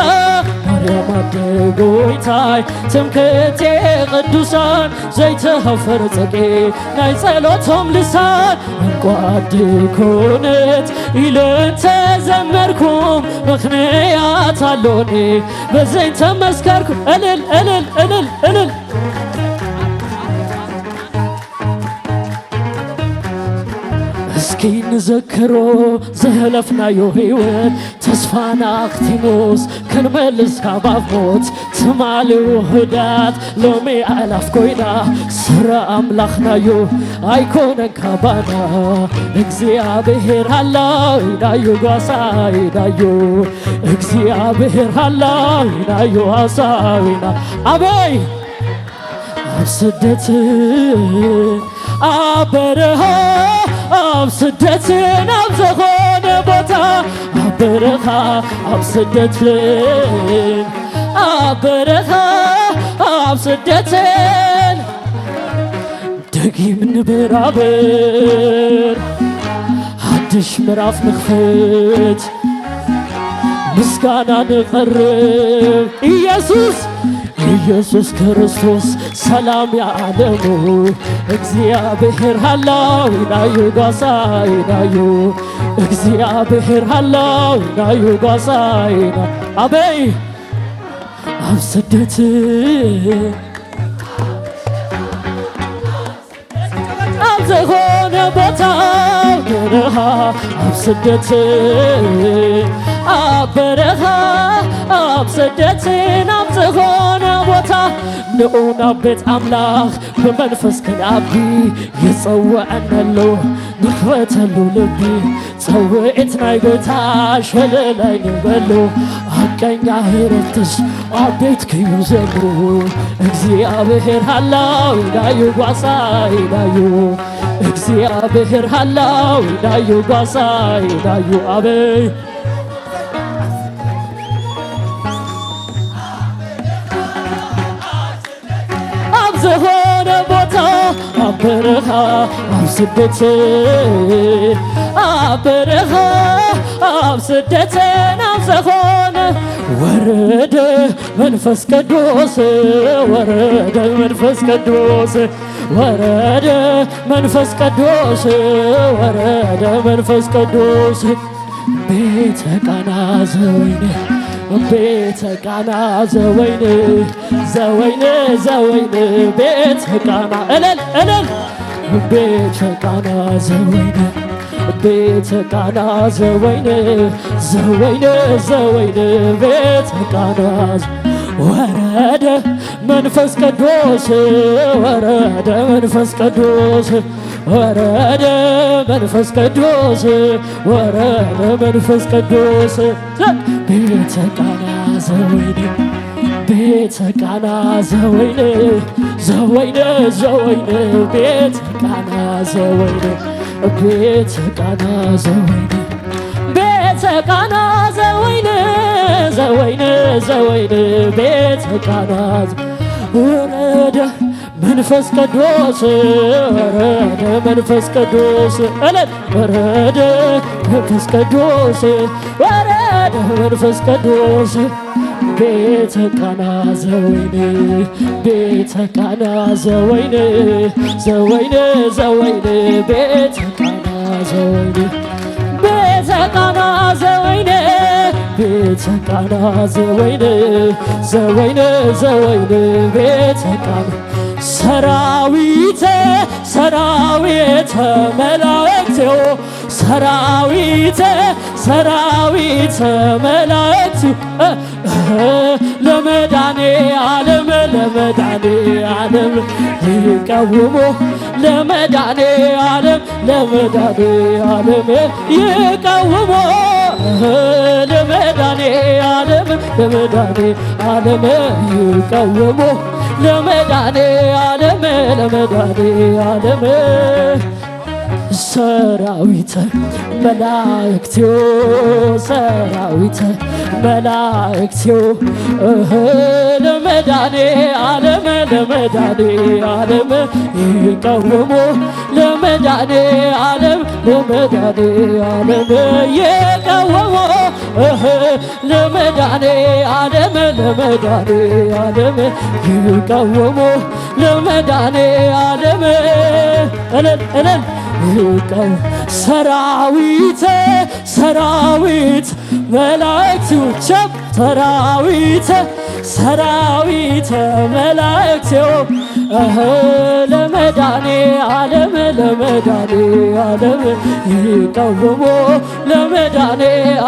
Speaker 3: ማርያም አደጎይታይ ትምክህቴ ቅዱሳን ዘይተኸፈር ጸቄ ናይ ጸሎቶም ልሳን እንቋድ ኮነት ኢለን ተዘመርኩም ምክንያት አሎኒ በዘይ ተመስከርኩም እልል እልል እልል እልል እስኪ ንዘክሮ ዘህለፍናዮ ሕይወት ተስፋና አክቲሞስ ክንመልስ ካባፎት ትማልው ህዳት ሎሚ አላፍ ኮይና ስራ አምላኽናዮ አይኮነን ካባና እግዚአብሔር ሃላው ኢናዮ ጓሳይ ኢናዮ እግዚአብሔር ሃላው ኢናዮ ሃሳዊና አበይ አብስደት አበረሃ አብ ስደትን አብ ዘኾነ ቦታ አበረኻ አብ ስደትን አበረኻ አብ ስደትን ደጊም ንብራበር ሓድሽ ምዕራፍ ንኽፍት ምስጋና ንቐርብ ኢየሱስ ክርስቶስ ሰላም የዓለሙ እግዚአብሔር ሃላው ኢናዩ ጓሳይ ኢናዩ እግዚአብሔር ሃላው ኢናዩ ጓሳይ አበይ አብ ስደት አብ ዘኾነ ቦታ በረኻ አብ ስደት አብ በረኻ አብ ስደትን አብ ዘኾነ ቦታ ንኡና ቤት አምላኽ ብመንፈስ ክንዓቢ ይጸውዐነሎ ንኽበተሉ ልቢ ጸውዒት ናይ ጌታ ሸለላይ ንበሎ ሓቀኛ ህረትስ ኣብ ቤት ክዩ ዘምሩ እግዚአብሔር ሃላው ኢናዩ ጓሳይ ኢናዩ እግዚአብሔር ሃላው ኢናዩ ጓሳይ ኢናዩ አበይ ዘኾነ ቦታ አበረኻ አብ ስደትን አበረኻ አብ ስደትን አብ ዘኾነ ወረደ መንፈስ ቅዱስ ወረደ መንፈስ ቅዱስ ወረደ መንፈስ ቅዱስ ወረደ መንፈስ ቅዱስ ቤተ ቃና ዘወይነ ቤተ ቃና ዘወይን ዘወይን ዘወይን ቤተ ቃና እልል እልል ቤተ ቃና ዘወይን ቤተ ቃና ዘወይን ዘወይን ዘወይን ቤተ ቃና ወረደ መንፈስ ቅዱስ ወረደ መንፈስ ቅዱስ ወረደ መንፈስ ቅዱስ ወረደ መንፈስ ቅዱስ ቤተ ቃና ዘወይን ቤተ ቃና ዘወይን ዘወይን ዘወይን ቤተ ቃና ዘወይን ቤተ ቃና ዘወይን ቤተ ቃና ዘወይን ዘወይን ዘወይን ቤተ ቃና ወረደ መንፈስ ቅዱስ ወረደ መንፈስ ቅዱስ እለት ወረደ መንፈስ ቅዱስ ወረደ መንፈስ ቅዱስ ቤተ ቃና ዘወይን ቤተ ቃና ዘወይን ዘወይን ዘወይን ቤተ ቃና ዘወይን ቤተ ቃና ዘወይን ቤተ ቃና ዘወይን ዘወይን ዘወይን ቤተ ቃና ሰራዊተ ሰራዊተ መላእክት ሰራዊተ ሰራዊተ መላእክት ለመዳኔ ዓለም ለመዳኔ ዓለም ይቀውሙ ለመዳኔ ዓለም ለመዳኔ ዓለም ይቀውሙ ለመዳኔ ዓለም ለመዳኔ ዓለም ይቀውሙ ለመዳኔ ዓለም ለመዳኔ ዓለም ሰራዊተ መላእክት ሰራዊተ መላእክት ለመዳኔ ዓለም ለመዳኔ ዓለም ይቀውሙ ለመዳኔ ዓለም ለመዳኔ ዓለም ይቀውሙ ለመዳኔ ዓለም ለመዳኔ ዓለም ይቀውሙ ለመዳኔ ዓለም እልል ይቀው ሰራዊተ ሰራዊት መላእክት ቸብ ሰራዊተ ሰራዊተ መላእክት ለመዳኔ ዓለም ለመዳኔ ዓለም ይቀውሙ ለመዳኔ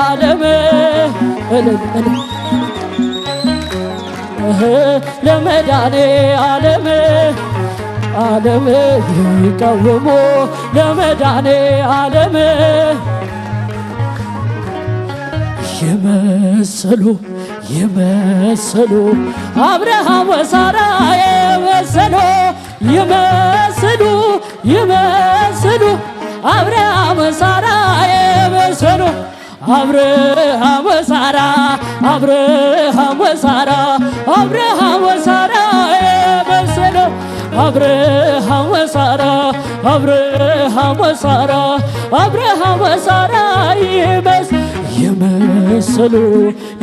Speaker 3: ዓለም ለመዳኔ ዓለም ዓለም ይቀውሙ ለመዳኔ ዓለም የመሰሉ የመሰሉ አብርሃም ወሳራ የመሰሉ የመሰሉ የመሰሉ አብርሃም ወሳራ የመሰሉ አብርሃም ወሳራ አብርሃም ወሳራ አብርሃም ወሳራ የመሰሉ አብርሃም ወሳራ አብርሃም ወሳራ አብርሃም ወሳራ ይመስሉ ይመስሉ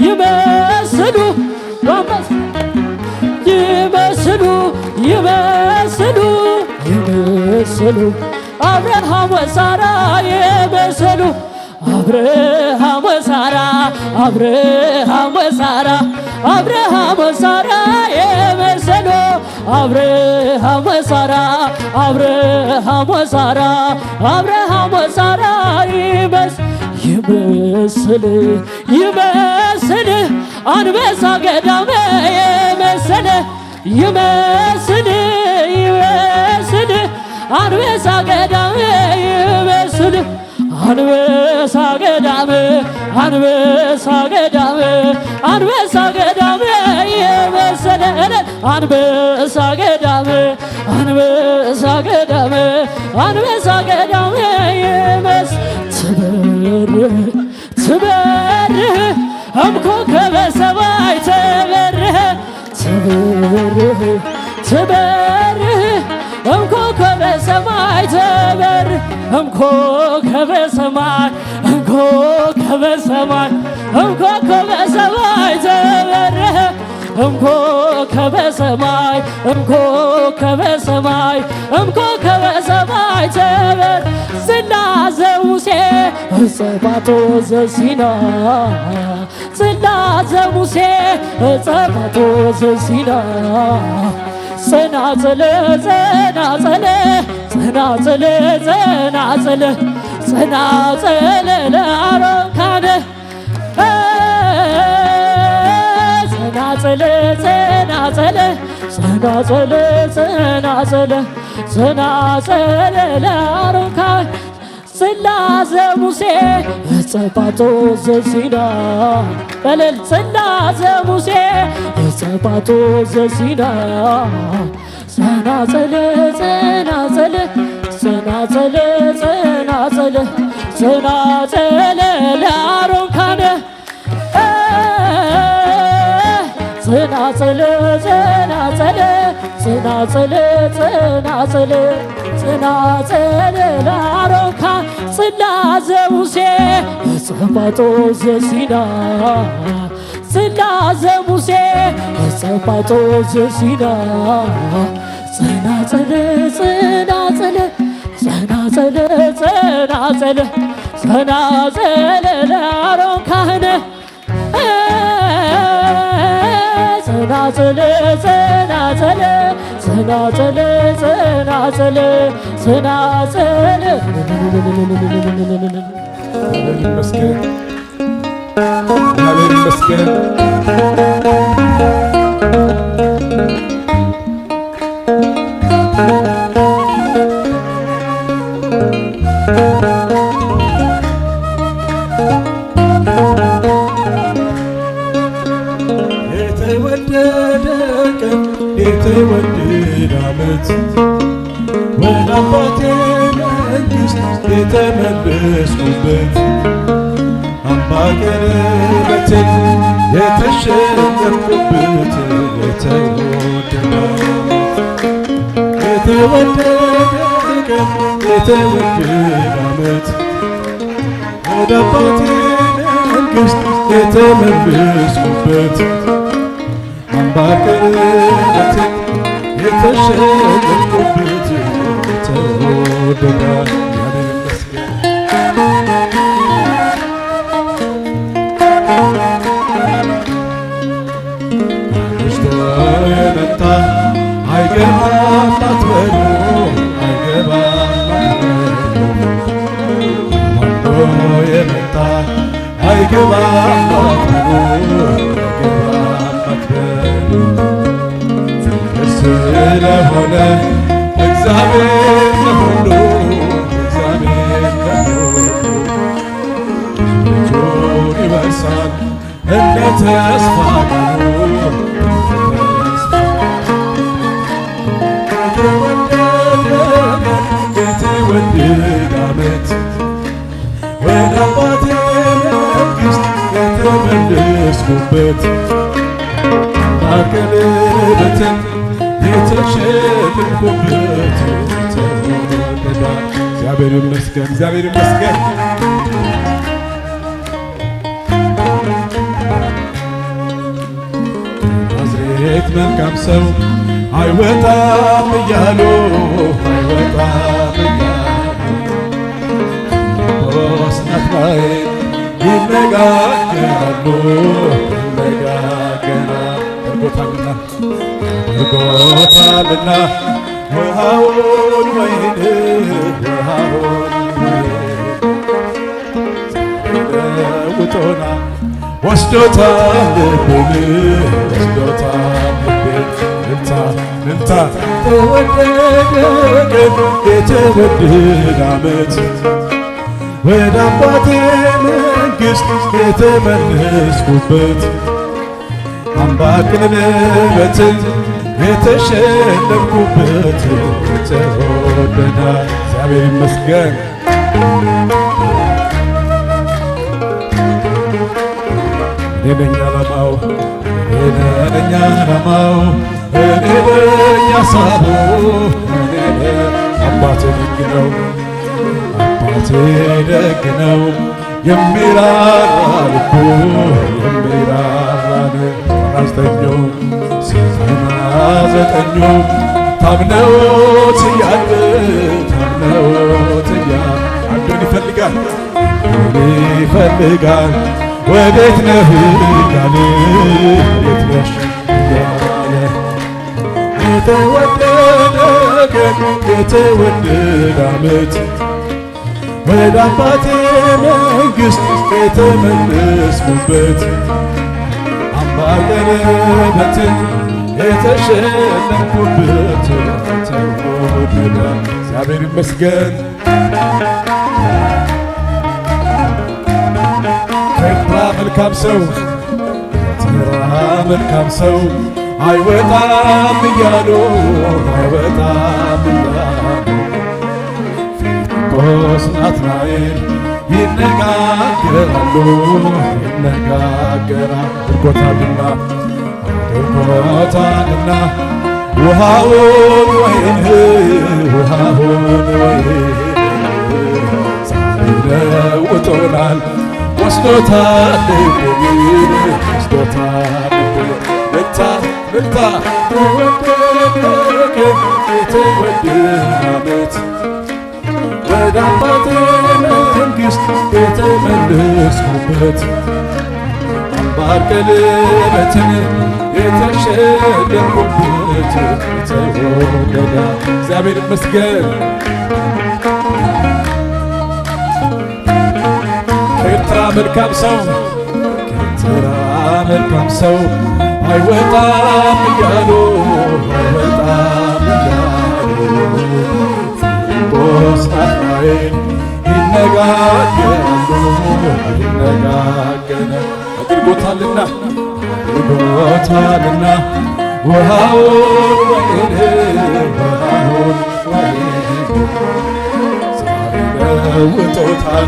Speaker 3: ይመስሉ ይመስሉ ይመስሉ አብርሃም ወሳራ ይመስሉ አብርሃም ወሳራ አብርሃም ወሳራ አብርሃም ወሳራ የመሰሉ አብርሃም ወሳራ አብርሃም ወሳራ አብርሃም ወሳራ ይመስል ይመስል አንበሳ ገዳም የመሰለ ይመስል ይመስል አንበሳ ገዳም ይመስል አንበሳ ገዳም አንበሳ ገዳም አንበሳ ገዳም የመሰለ አንበሳ ገዳም አንበሳ ገዳም አንበሳ ገዳም የመስ ትበርህ ትበርህ እምኮከበ ሰማይ ትበርህ ትበርህ ትበርህ እምኮከበ ሰማይ ትበርህ እምኮከበ ሰማይ እምኮከበ ሰማይ እምኮከበ ሰማይ ትበርህ እምኮከበ ሰማይ እምኮከበ ሰማይ እምኮከበ ሰማይ ትበርህ ጽላተ ሙሴ እጸባቶ ዘሲና ጽላተ ሙሴ እጸባቶ ዘሲና ጸናጽል ጸናጽል ጸናጽል ጸናጽል ጸናጽል ለአሮን ካህን ጸናጽል ጸናጽል ጸናጽል ጸናጽል ጸናጽል ለአሮን ካህን ጽላተ ሙሴ እጸባቶ ዘሲና በልል ጽላተ ሙሴ እጸባቶ ዘሲና ጸናጽል ጸናጽል ጸናጽል ጸናጽል ጸናጽል ለአሮን ካህን ጸናጽል ጸናጽል ጸናጽል ጸናጽል ጸናጽል ለአሮን ካህን ጽላተ ሙሴ እጸባቶ ዘሲና ስላዘ ሙሴ ጸባጦስ ሲና ጸናጽል ጸናጽል ጸናጽል ጸናጽል ጸናጽል ለአሮን ካህን ጸናጽል ጸናጽል ጸናጽል ጸናጽል ጸናጽል
Speaker 1: ይመስገን እግዚአብሔር ይመስገን። የተወደደ ቀን የተወደደ ዓመት ወደ አባቴ መንግሥት የተመለስኩበት አምባገነንነትን የተሸነፍኩበት የተወደደ ቀን የተወደደ ዓመት ወደ አባቴ መንግሥት የተመለስኩበት አምባገነንነትን የተሸነፍኩበት የተወደደ የመጣ አይገባም አትበሉ አይገባም አትበሉ የመጣ አይገባም አትበሉ አይገባም አትበሉ ስለሆነ እግዚአብሔር ለሁሉ እግዚአብሔር ለሁሉ ልጁን ይወርሳል እንደ ተስፋ ቃሉ የተወደደ ዓመት ወደ አባቴ መንግሥት የተመለስኩበት አምባገነንነትን የተሸነፍኩበት የተወደደ እግዚአብሔር ይመስገን እግዚአብሔር ይመስገን። ናዝሬት መልካም ሰው አይወጣም እያሉ አይወጣም እያሉ ናትናኤል ይነጋገራሉ እርጎታልና ውሃውን ወይን ለውጦናል ወስዶታል ልቤን ወስዶታል ልቤን እልልታ ተወደደ ቀን የተወደደ ዓመት ወደ አባቴ መንግሥት የተመለስኩበት አምባገነንነትን የተሸነፍኩበት የተወደደ እግዚአብሔር ይመስገን። እኔ ነኝ ዓላማው እኔ ነኝ ዓላማው እኔ ነኝ ሐሳቡ እኔ ነኝ አባቴ ደግ ነው አባቴ ደግ ነው የሚራራ ልቡ የሚራራ ነው። አስተኛው ዘጠኙ ታምነውት እያለ አንዱን ይፈልጋል ወዴት ነህ እያለ ወዴት ነሽ እያለ የተወደደ ቀን የተወደደ ዓመት ወደ አባቴ መንግሥት የተመለስኩበት አምባገነንነትን የተሸነፍኩበት ተወደደ እግዚአብሔር ይመስገን። ተራ መልካም ሰው ተራ መልካም ሰው አይወጣም እያሉ አይወጣም እያሉ ፊልጶስ ናትናኤል ይነጋገራሉ አድርጎታልና ውሃውን ወይን ለውጦናል ወስዶታል ልቤን ወስዶታል ልቤን መታ መታ ተወደቀ የተወደደ ዓመት ወደ አባቴ መንግሥት የተመለስኩበት አምባር ቀለበትን የተሸለምኩበት የተወደደ እግዚአብሔር ይመስገን። ከኤርትራ መልካም ሰው ከኤርትራ መልካም ሰው አይወጣም እያሉ አይወጣም እያሉ ቦስናዬን ይነጋገራሉ ይነጋገራሉ አድርጎታልና አድርጎታልና ውሃውን ወይን ውሃውን ወይን ዛሬ ለውጦታል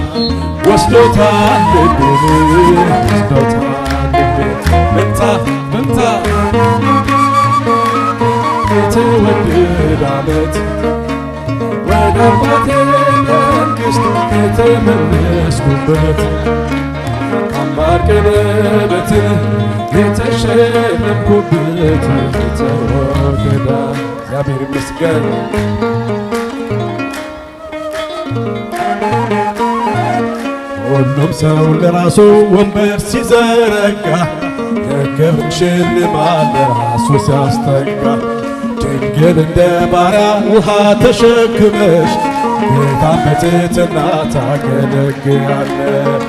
Speaker 1: ወስዶታል ልቤን ወስዶታል ልቤን መታ መታ የተወደደ ዓመት ወደ አባቴ መንግሥት የተመለስኩበት አምባር ቀለበትን የተሸለምኩበት የተወደደ እግዚአብሔር ይመስገን። ሁሉም ሰው ለራሱ ወንበር ሲዘረጋ የክብር ሽልማት ለራሱ ሲያስጠጋ ድንግል እንደ ባሪያ ውሃ ተሸክመሽ ጌታን በትሕትና ታገለግያለሽ።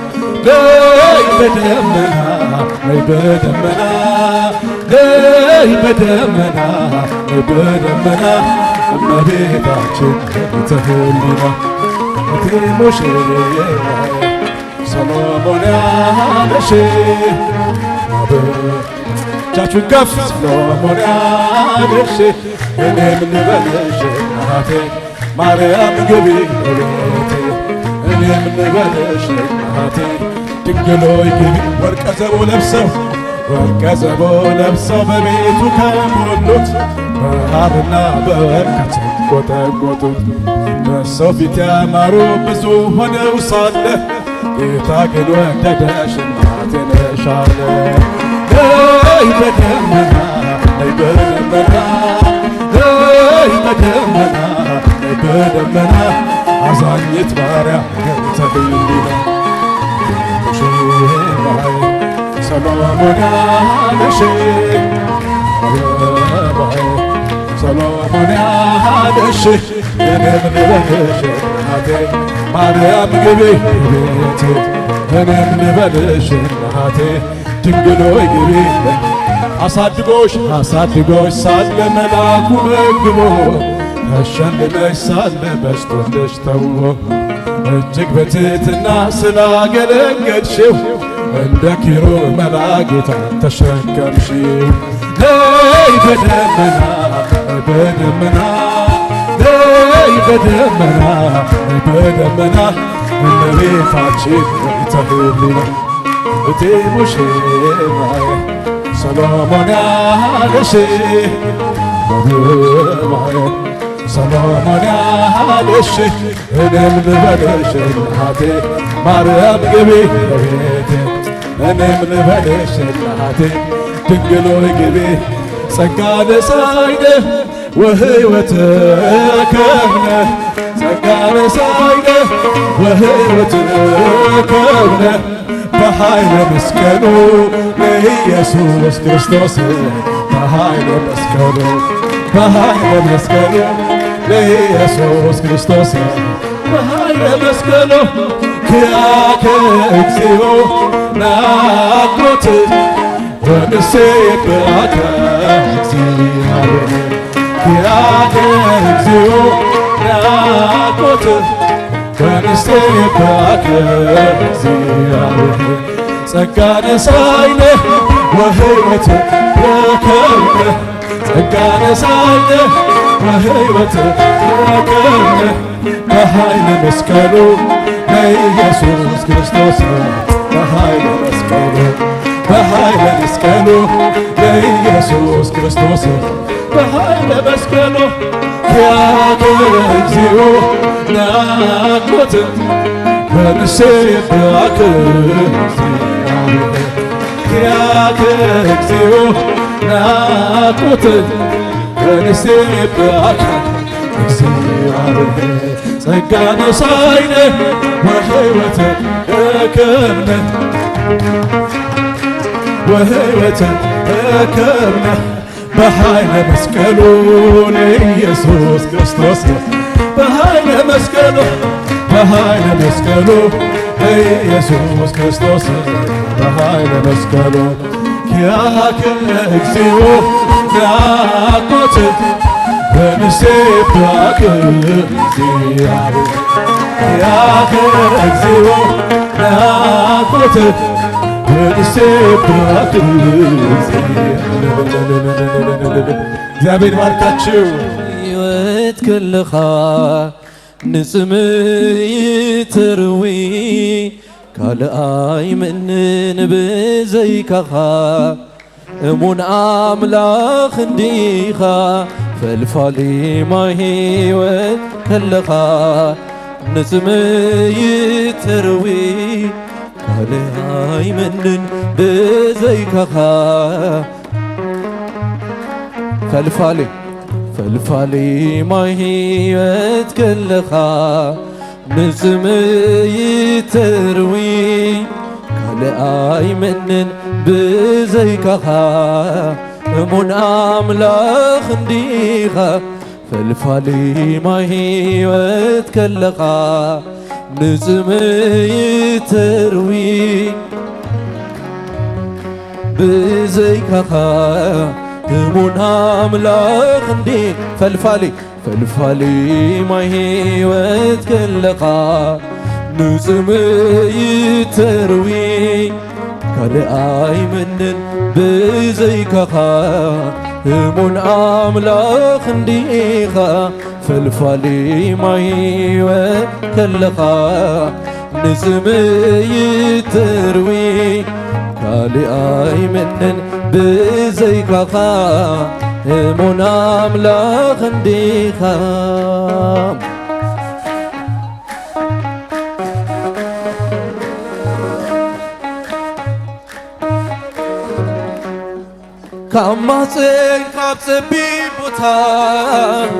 Speaker 1: ነይ በደመና ነይ በደመና ነይ በደመና ነይ በደመና እመቤታችን ተህሊና እቴ ሙሽራዬ ሰሎሞን ያለሽ እጃችሁን ከፍ ሰሎሞን ያለሽ እኔም ልበልሽ እናቴ ማርያም ግቢ በቤቴ እኔም ልበልሽ እናቴ ድንግል ሆይ ግቢ ወርቀ ዘቦ ለብሰው ወርቀ ዘቦ ለብሰው በቤቱ ከሞሉት በሐርና በወርቅ ከተንቆጠቆጡት በሰው ፊት ያማሩ ብዙ ሆነው ሳለ ጌታ ግን ወደደሽ እናቴ ነሽ አለ። ነይ በደመና ነይ በደመና ነይ በደመና ነይ በደመና አዛኝት ማርያም ተህሊና ሙሽራዬ ሰሎሞን ያለሽ አበባዬ ሰሎሞን ያለሽ እኔም ልበልሽ እናቴ ማርያም ግቢ ቤቴ እኔም ልበልሽ እናቴ ድንግል ሆይ ግቢ አሳድጎሽ ሳለ መልአኩ መግቦ ተሸልመሽ ሳለ በስቶልሽ ተውቦ እጅግ በትሕትና ስላገለገልሽው እንደ ኪሩብ መልአክ ጌታን ተሸከምሽው። ነይ በደመና ነይ በደመና ነይ በደመና ነይ በደመና እመቤታችን ተህሊና እቴ ሙሽራዬ ሰሎሞን ያለሽ አበባዬ ሰሎሞን ያለሽ እኔም ልበልሽ እናቴ ማርያም ግቢ በቤቴ እኔም ልበልሽ እናቴ ድንግል ሆይ ግቢ ጸጋ ነሣኢነ ወሕይወት ከብነ ጸጋ ነሣኢነ ወሕይወት ከብነ በኃይለ መስቀሉ ለኢየሱስ ክርስቶስ በኃይለ መስቀሉ በኃይለ መስቀሉ ለኢየሱስ ክርስቶስ በኃይለ መስቀሉ ኪያከ እግዚኦ ናግሮት ወንሴብሐከ እግዚአብሔር ኪያከ እግዚኦ ናግሮት ወንሴብሐከ እግዚአብሔር ጸጋ ነሣኢነ ወሕይወት ረከብነ ጸጋ ነሣኢነ ወሕይወት ረከብነ በኃይለ መስቀሉ ለኢየሱስ ክርስቶስ በኃይለ መስቀሉ በኃይለ መስቀሉ ለኢየሱስ ክርስቶስ በኃይለ መስቀሉ ኪያከ እግዚኦ ናግሮት በንሴብያክ ያክ እግዚኦ ናቁት በንሴብያክ እግዚአብሔር ጸጋን ሳይነ ወሕይወት እከብነ ወሕይወት እከብነ በኃይለ መስቀሉ ለኢየሱስ ክርስቶስ በኃይለ መስቀሉ በኃይለ መስቀሉ ለኢየሱስ ክርስቶስ በኃይለ መስቀሉ ኪያከ እግዚኦ ናቆት በንሴብያክ እግዚአብሔር ኪያከ እግዚኦ ናቆት በንሴብያክ እግዚአብሔር ባርካችሁ
Speaker 4: ሕይወት ክልኻ ንጽምይት ርዊ ካልኣይ ምንን ብዘይካኻ እሙን ኣምላኽ እንዲኻ ፈልፋሊ ማይ ሕይወት ከለኻ ንጽምይት ርዊ ካልኣይ ምንን ብዘይካኻ ፈልፋሊ ማይ ሕይወት ከለኻ ንጽምይት ርዊ ካልኣይ ምንን ብዘይካኻ እሙን ኣምላኽ እንዲኻ ፈልፋሊ ማይ ሕይወት ከለኻ ንጽምይት ርዊ ብዘይካኻ እሙን ኣምላኽ እንዲ ፈልፋሊ ማይ ሕይወት ከለኻ ንጽምይት ርዊ ካልኣይ ምንን ብዘይካኻ እሙን ኣምላኽ እንዲኻ ፈልፋሊ ማይ ሕይወት ከለኻ ንጽምይት ርዊ ካልኣይ ምንን ብዘይካኻ እሙን ኣምላኽ እንዲኻ ካብ ማፀን ካብ ፀቢብ ቦታ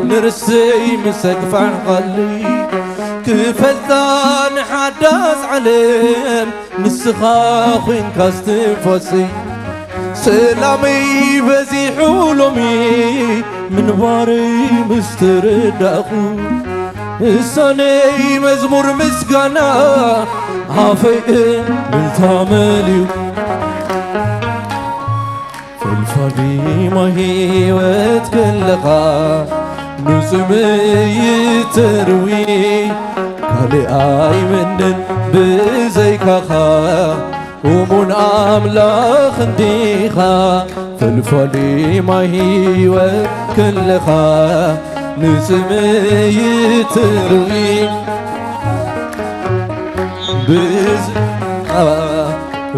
Speaker 4: ንርሰይ ምሰግፋዕኻሊ ክፈልታ ንሓዳስ ዓለም ንስኻ ኾንካ እስትንፋሲ ሰላመይ በዚሑ ሎሚ ምንባረይ ምስ ተረዳእኹ እሳነይ መዝሙር ምስጋና ኣፈይ እልልታ መሊኡ ፈልፋሊ ማይ ሕይወት ከለኻ ንጽምይት ርዊ ካልኣይ ምንን ብዘይካኻ እሙን ኣምላኽ እንዲኻ ፈልፋሊ ማይ ሕይወት ከለኻ ንጽምይት ርዊ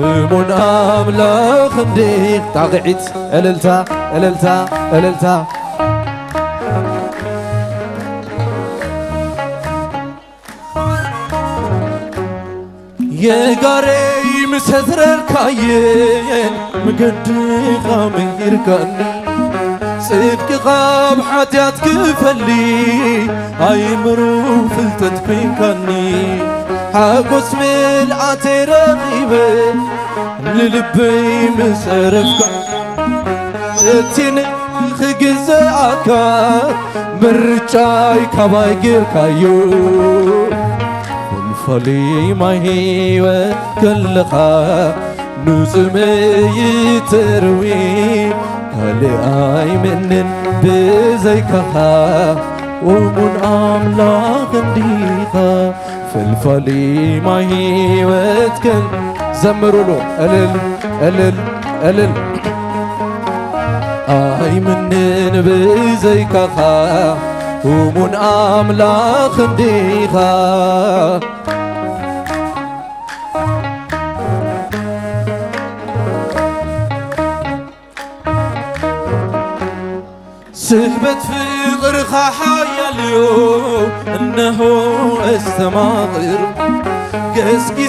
Speaker 4: እሙን ኣምላኽ እንዲኻ ታቕዒት እልልታ የጋረይ ምሰትረርካየን ምገድኻ መሂርካኒ ጽድቅኻ ብሓትያት ክፈሊ ኣይምሩ ፍልጠት ኮይንካኒ ሓጎስ ምልኣተይ ረኺበ ንልበይ ምስ ዕረፍካ እቲ ንኽግዝኣካ ምርጫይ ካባይ ጌርካዮ ፈልፋሊ ማይ ሕይወት ከለኻ ንጽምይት ርዊ ካልኣይ ምንን ብዘይካኻ እሙን ኣምላኽ እንዲኻ ፈልፋሊ ማይ ሕይወት ዘምሩሉ እልል ኣይምንን ብዘይካኻ እሙን ኣምላኽ እንዲኻ ስሕበት ፍቕርኻ ሓይ ياليو إنه استماغر قسكي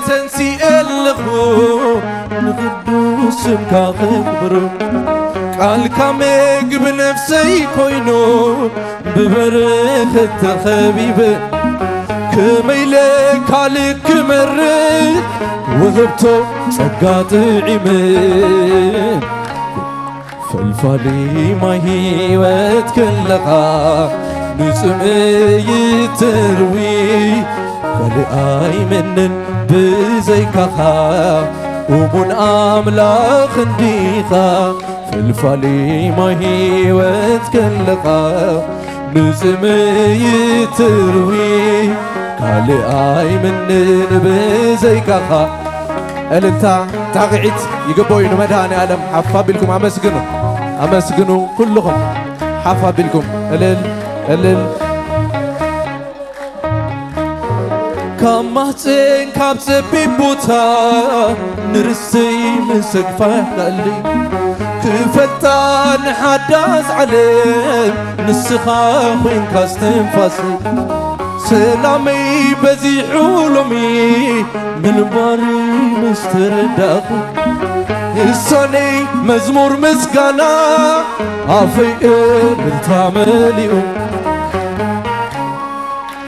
Speaker 4: تنسي اللخو نقدوس كاخبر قال كاميق بنفسي كوينو ببرخ الخبيب كميلك عليك مرد وهبتو صقات عمين فالفالي ما هيوت كلها نسمي تروي قال آي منن بزيكها ومن أملاخ نديخا فالفالي ما هيوت كلها نسمي تروي قال آي منن بزيكها ألتا تاقعت يقبوين مداني عالم حفا بالكم أمسقنوا كلكم حفا بالكم ألل كاماتين كابس بيبوتا نرسي مسقفة قلي كفتان حداس عليم نسخا خوين كاستن فاسي سلامي بزي علومي من باري مسترداخو السوني مزمور مسقانا عافي بالتعمليو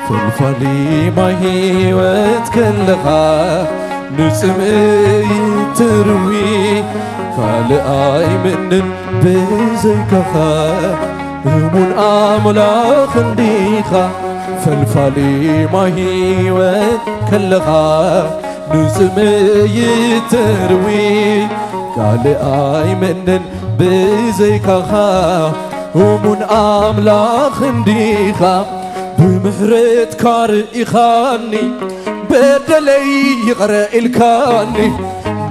Speaker 4: فالفالي ما هي واتكلها نسمي تروي قال آي منن بزيكها همون آملاخ نديخا فالفالي ما هي وكلها نسمي تروي قال آي منن بزيكها ومن أملاخ نديخا بمحرت كار إخاني بدلي يغرق الكاني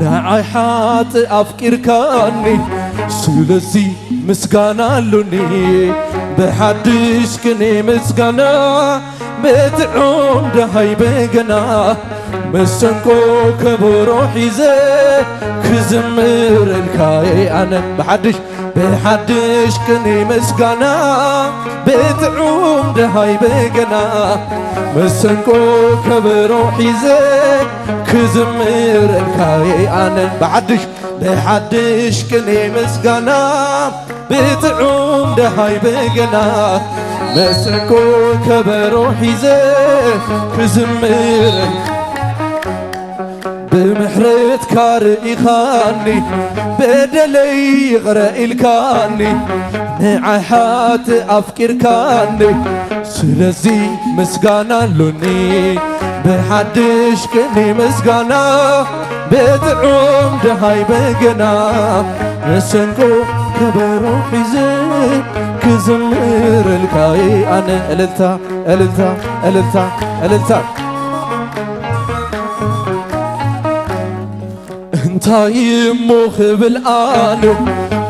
Speaker 4: نعي حات أفكر كاني سلسي مسكانا لوني بحدش كني مسكانا بتعون دهي بقنا مسنكو كبروحي زي كزمر الكاي أنا بحدش كني مسكانا بتعوم دهي بقنا مسنكو كبروحي زي كزمر الكاي أنا بحدش كني مسكانا بتعوم دهي بقنا مسنكو كبروحي زي كزمر بمحرت كار إخاني بدلي يغرق الكاني نعحات أفكر كاني سلزي مسقانا لوني بحدش كني مسقانا بتعوم دهي بقنا نسنقو كبروحي زي كزمير الكاي أنا أللتا انتاي مخبل آنو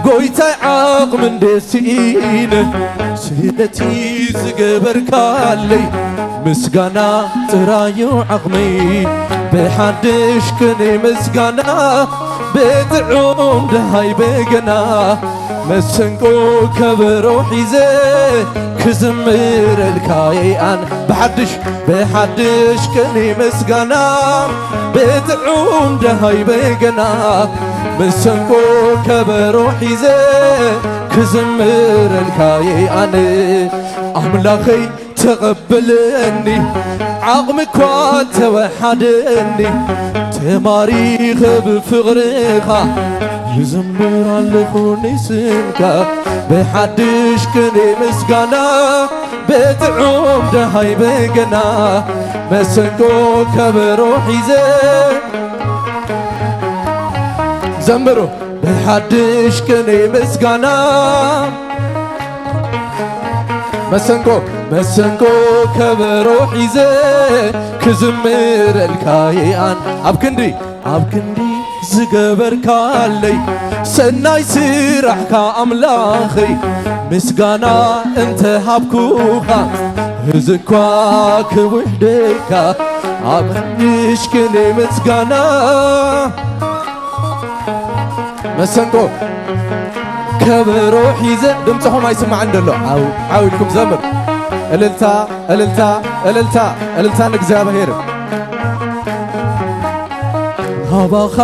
Speaker 4: قويتا عاق من دسين سيدتي زقبر كالي مسقانا ترايو عقمي بحدش كني مسقانا بتعوم دهي بقنا مسنقو كبروحي زي كزمير الكاي أنا بحدش كني مسقانا بتعوم دهي بقنا مسنقو كبروحي زي كزمير الكاي أنا أملاخي تقبلني عقمك وتوحدني تماريخ بفغريخا يزمر على سنكا بحدش كني مسقانا بتعوم دهي بقنا مسنكو كبروحي زي زمرو بحدش كني مسقانا مسنكو كبروحي زي كزمر الكايان أبكندي زقبر كالي سناي سيرحكا أملاخي مسقانا انت هابكوها هزكواك وحديكا عبنيش كني مسقانا مسنكو ከበሮ ሒዘ ድምፅኹም ኣይስማዕን ደሎ ዓዊልኩም ዘምር እልልታ እልልታ እልልታ እልልታ ንእግዚአብሔር ሃባኻ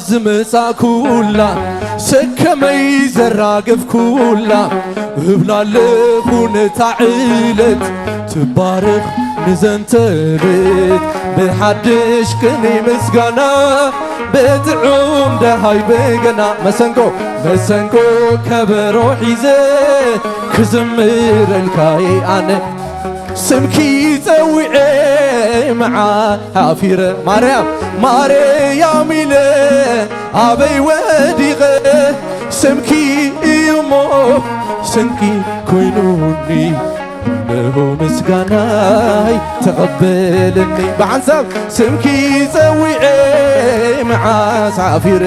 Speaker 4: ዝመጻእ ኩላ ሰከመይ ዘራግፍ ኩላ እብላለኹ ነታ ዕለት ትባርኽ ንዘንተርት ብሓድሽ ቅኔ ምስጋና በጥዑም ደሃይ በገና መሰንቆ ከበሮ ሒዘ ክዝምረልካየ ኣነ ስምኪ ፀዊዐ መዓ ሓፊረ ማርያም ኢለ ኣበይ ወዲቐ ስምኪ እዩሞ ስንቂ ኮይኑኒ ነሆ ምስጋናይ ተቐበለኒ ብሓንሳብ ስምኪ ፀዊዐ መዓስ ሓፊረ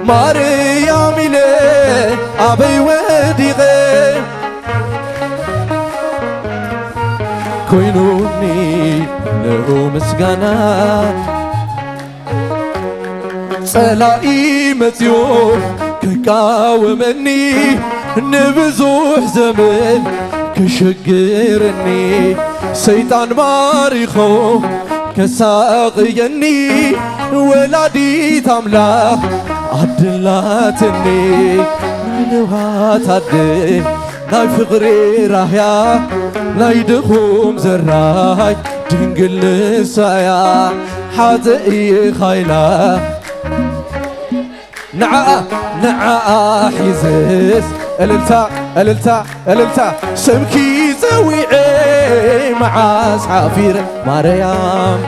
Speaker 4: ማርያም ኢለ ኣበይ ወዲቐ ኮይኑኒ ነሆ ምስጋና ጸላኢ መጺኦ ክቃወመኒ ንብዙሕ ዘመን ክሽግረኒ ሰይጣን ማሪኾ ከሳቕየኒ ወላዲት ኣምላኽ ዓድላትኒ ንልውሃት ኣደ ናይ ፍቕሪ ራህያ ናይ ድኹም ዘራይ ድንግል ንሳያ ሓዘእየ ኻይላ ንዓኣ ሒዝስ እልልታ ስምኪ ፀዊዐ መዓስ ሓፊረ ማርያም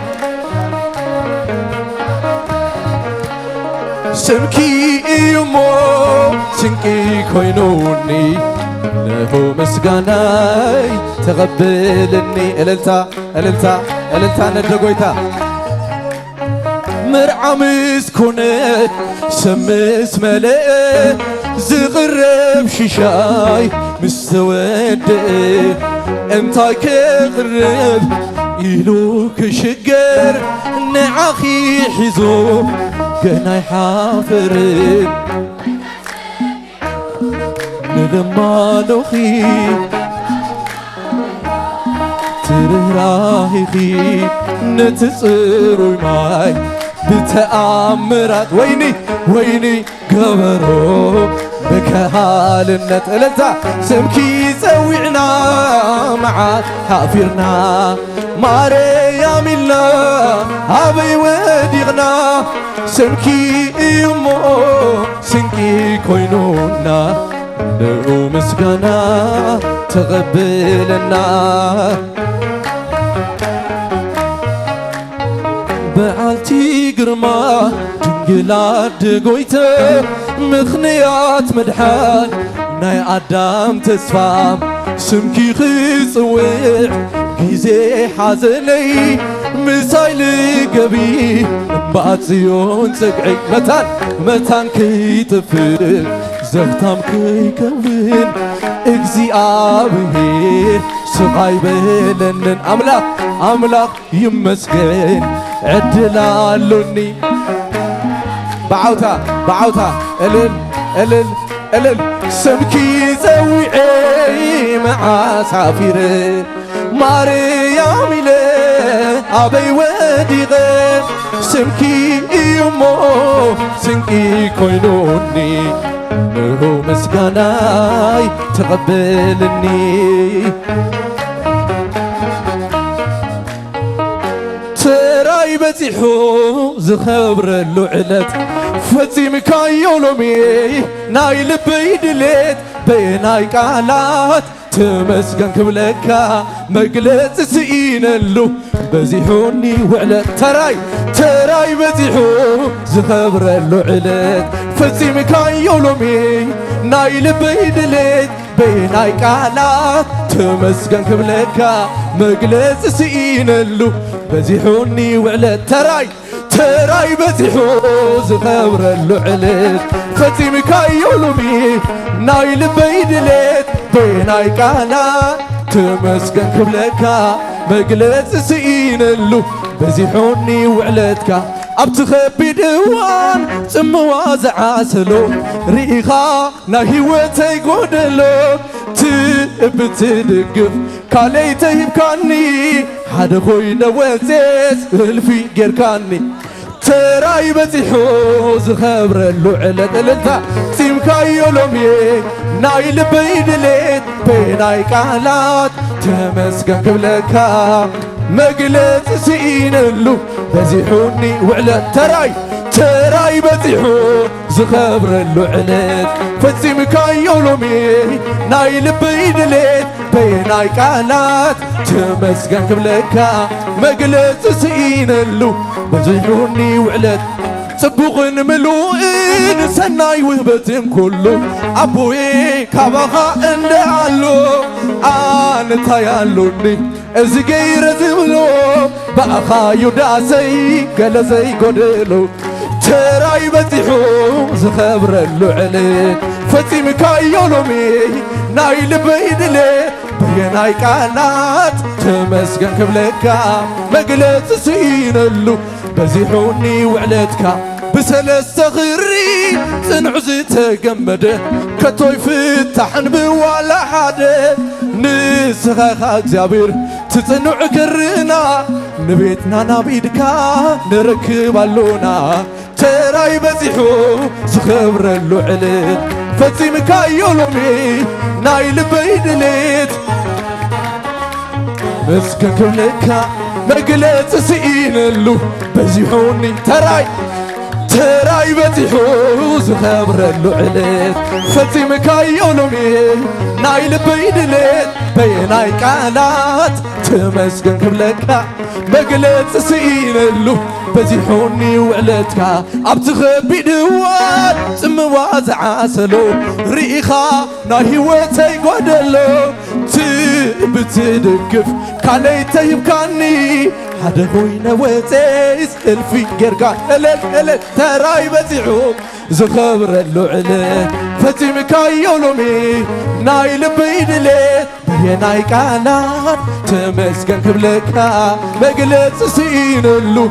Speaker 4: ስምኪ እዩሞ ስንቂ ኮይኑኒ ነሆ ምስጋናይ ተቐበለኒ እልልታ ነደጎይታ ምርዓ ምስ ኮነት ሰምስ መለአ ዝቕረብ ሽሻይ ምስ ተወድአ እንታይ ከቕርብ ኢሉ ክሽገር ንዓኺ ሒዞ ገናይ ሓፈርን ንለማኖኺ ትርህራኺኺ ነቲ ጽሩይ ማይ ብተኣምራት ወይኒ ገበሮ ብከሃልነት እልልታ ስምኪ ፀዊዕና መዓት ሓፊርና ማርያም ኢልና ኣበይ ወዲቕና ስምኪ እዩሞ ስንቂ ኮይኑና ንኡ ምስጋና ተቐበለና በዓልቲ ግርማ ድንግል ኣደጎይተ ምኽንያት መድሓን ናይ ኣዳም ተስፋ ስምኪ ክጽውዕ ጊዜ ሓዘነይ ምሳይ ልገቢ እምባ ጽዮን ጽግዒ መታን ከይጥፍእ ዘግታም ከይከውን እግዚአብሔር ስቓይ በለንን አምላክ ይመስገን ዕድላሉኒ በዓውታ እልል ስምኪ ፀዊዐ መዓስ ሓፊረ ማርያም ኢለ ኣበይ ወዲቐ ስምኪ እዩሞ ስንቂ ኮይኑኒ ንሁ ምስጋናይ ተቐበልኒ ተራይ በፂሑ ዝኸብረሉ ዕለት ፈጺምካዮ ሎሚ ናይ ልበይ ድሌት በናይ ቃላት ተመስገን ክብለካ መግለጽ ስኢነሉ በዚሑኒ ውዕለት ተራይ በፂሑ ዝኸብረሉ ዕለት ፈጺምካዮ ሎሚ ናይ ልበይ ድሌት በናይ ቃላት ተመስገን ክብለካ መግለጽ ስኢነሉ በዚሑኒ ውዕለት ተራይ በፂሑ ዝኸብረሉ ዕለት ፈጺምካዮ ሎሚ ናይ ልበይ ድሌት በናይ ቃላት ተመስገን ክብለካ መግለጽ ስኢነሉ በዚሑኒ ውዕለትካ أبتخبي دوان سموا زعاسلو ريخا نهيوتي قدلو تبتدقف كالي تهبكاني حد خوينا وزيز الفي قركاني تراي بتحو زخبر اللعلة دلتا سيمكاي يولومي نايل بيد ليت بيناي كالات تمسكن قبلكا مقلت سين اللو بزيحوني وعلى تراي بزيحو زخبر اللعلة فسيمكاي يولومي نايل بيد ليت بيناي كالات تمسكن قبلكا مقلت سين اللو بزيحوني وعلت صبغن ملوئن سناي وهبتن كله أبوي كابخا اندعالو آنتا يالوني ازغير زملو بأخا يداسي قلزي قدلو تراي بتحو زخبر اللعلي فتيم كايولومي نايل بيدلي بيناي كالات تمسكن كبلكا مقلت سينلو بزيحوني وعلتكا بسلسة غري تنعزي تقمده كتوي فتحن بوالا حدا نسخة اكزابير تتنع كرنا نبيتنا نبيدكا نركب اللونا تراي بزيحو زخبر اللعلت فتيمكا يولومي نايل بيدليت مسكن كبلكا مقلت سئينلو بزيحوني تراي بتحو زخبر اللعلت فتيمكا يولومي نايل بيدلت بيناي كالات تمسكن كبلكا مقلت سئينلو بزيحوني وعلتكا أبتخبي دوان سموا زعاسلو ريخا ناهيوتي قدلو بتدقف كالي تيبكاني حدا خوينا وزيز الفي قرقان الال تراي بزيحو زخبر اللعلة فتيمكا يولومي نايل بيدلي بيناي كالات تمسكن كبلكا مقلت سينلو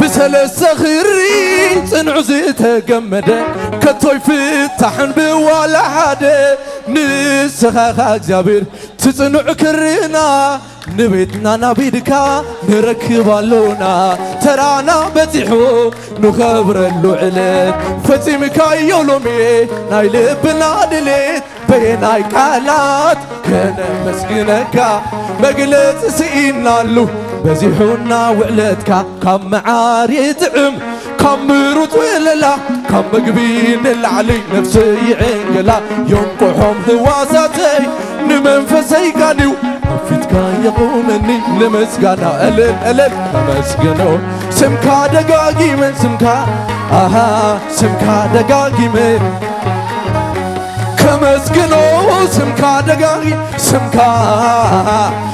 Speaker 4: بسلسة خيري تنعزي تقمده كتوي فتحن بوالا حدا نسخة اكزابير تتنع كرنا نبيتنا نبيدكا نركب اللونا ترانا بتحو نخبر اللعلة فتيمكا يولومي نايل بنادلت بيناي كالات كان مسكنكا مقلت سئينالو بزيحونا وعلتكا كم معاري طعم كم مروت وللا كم مقبين العلي نفسي عنقلا ينقحهم هواساتي نمنفسي كانيو فيتكا يقومني لمسكانا الل مسكنو سمكا دقاقي من سمكا سمكا دقاقي من كمسكنو سمكا دقاقي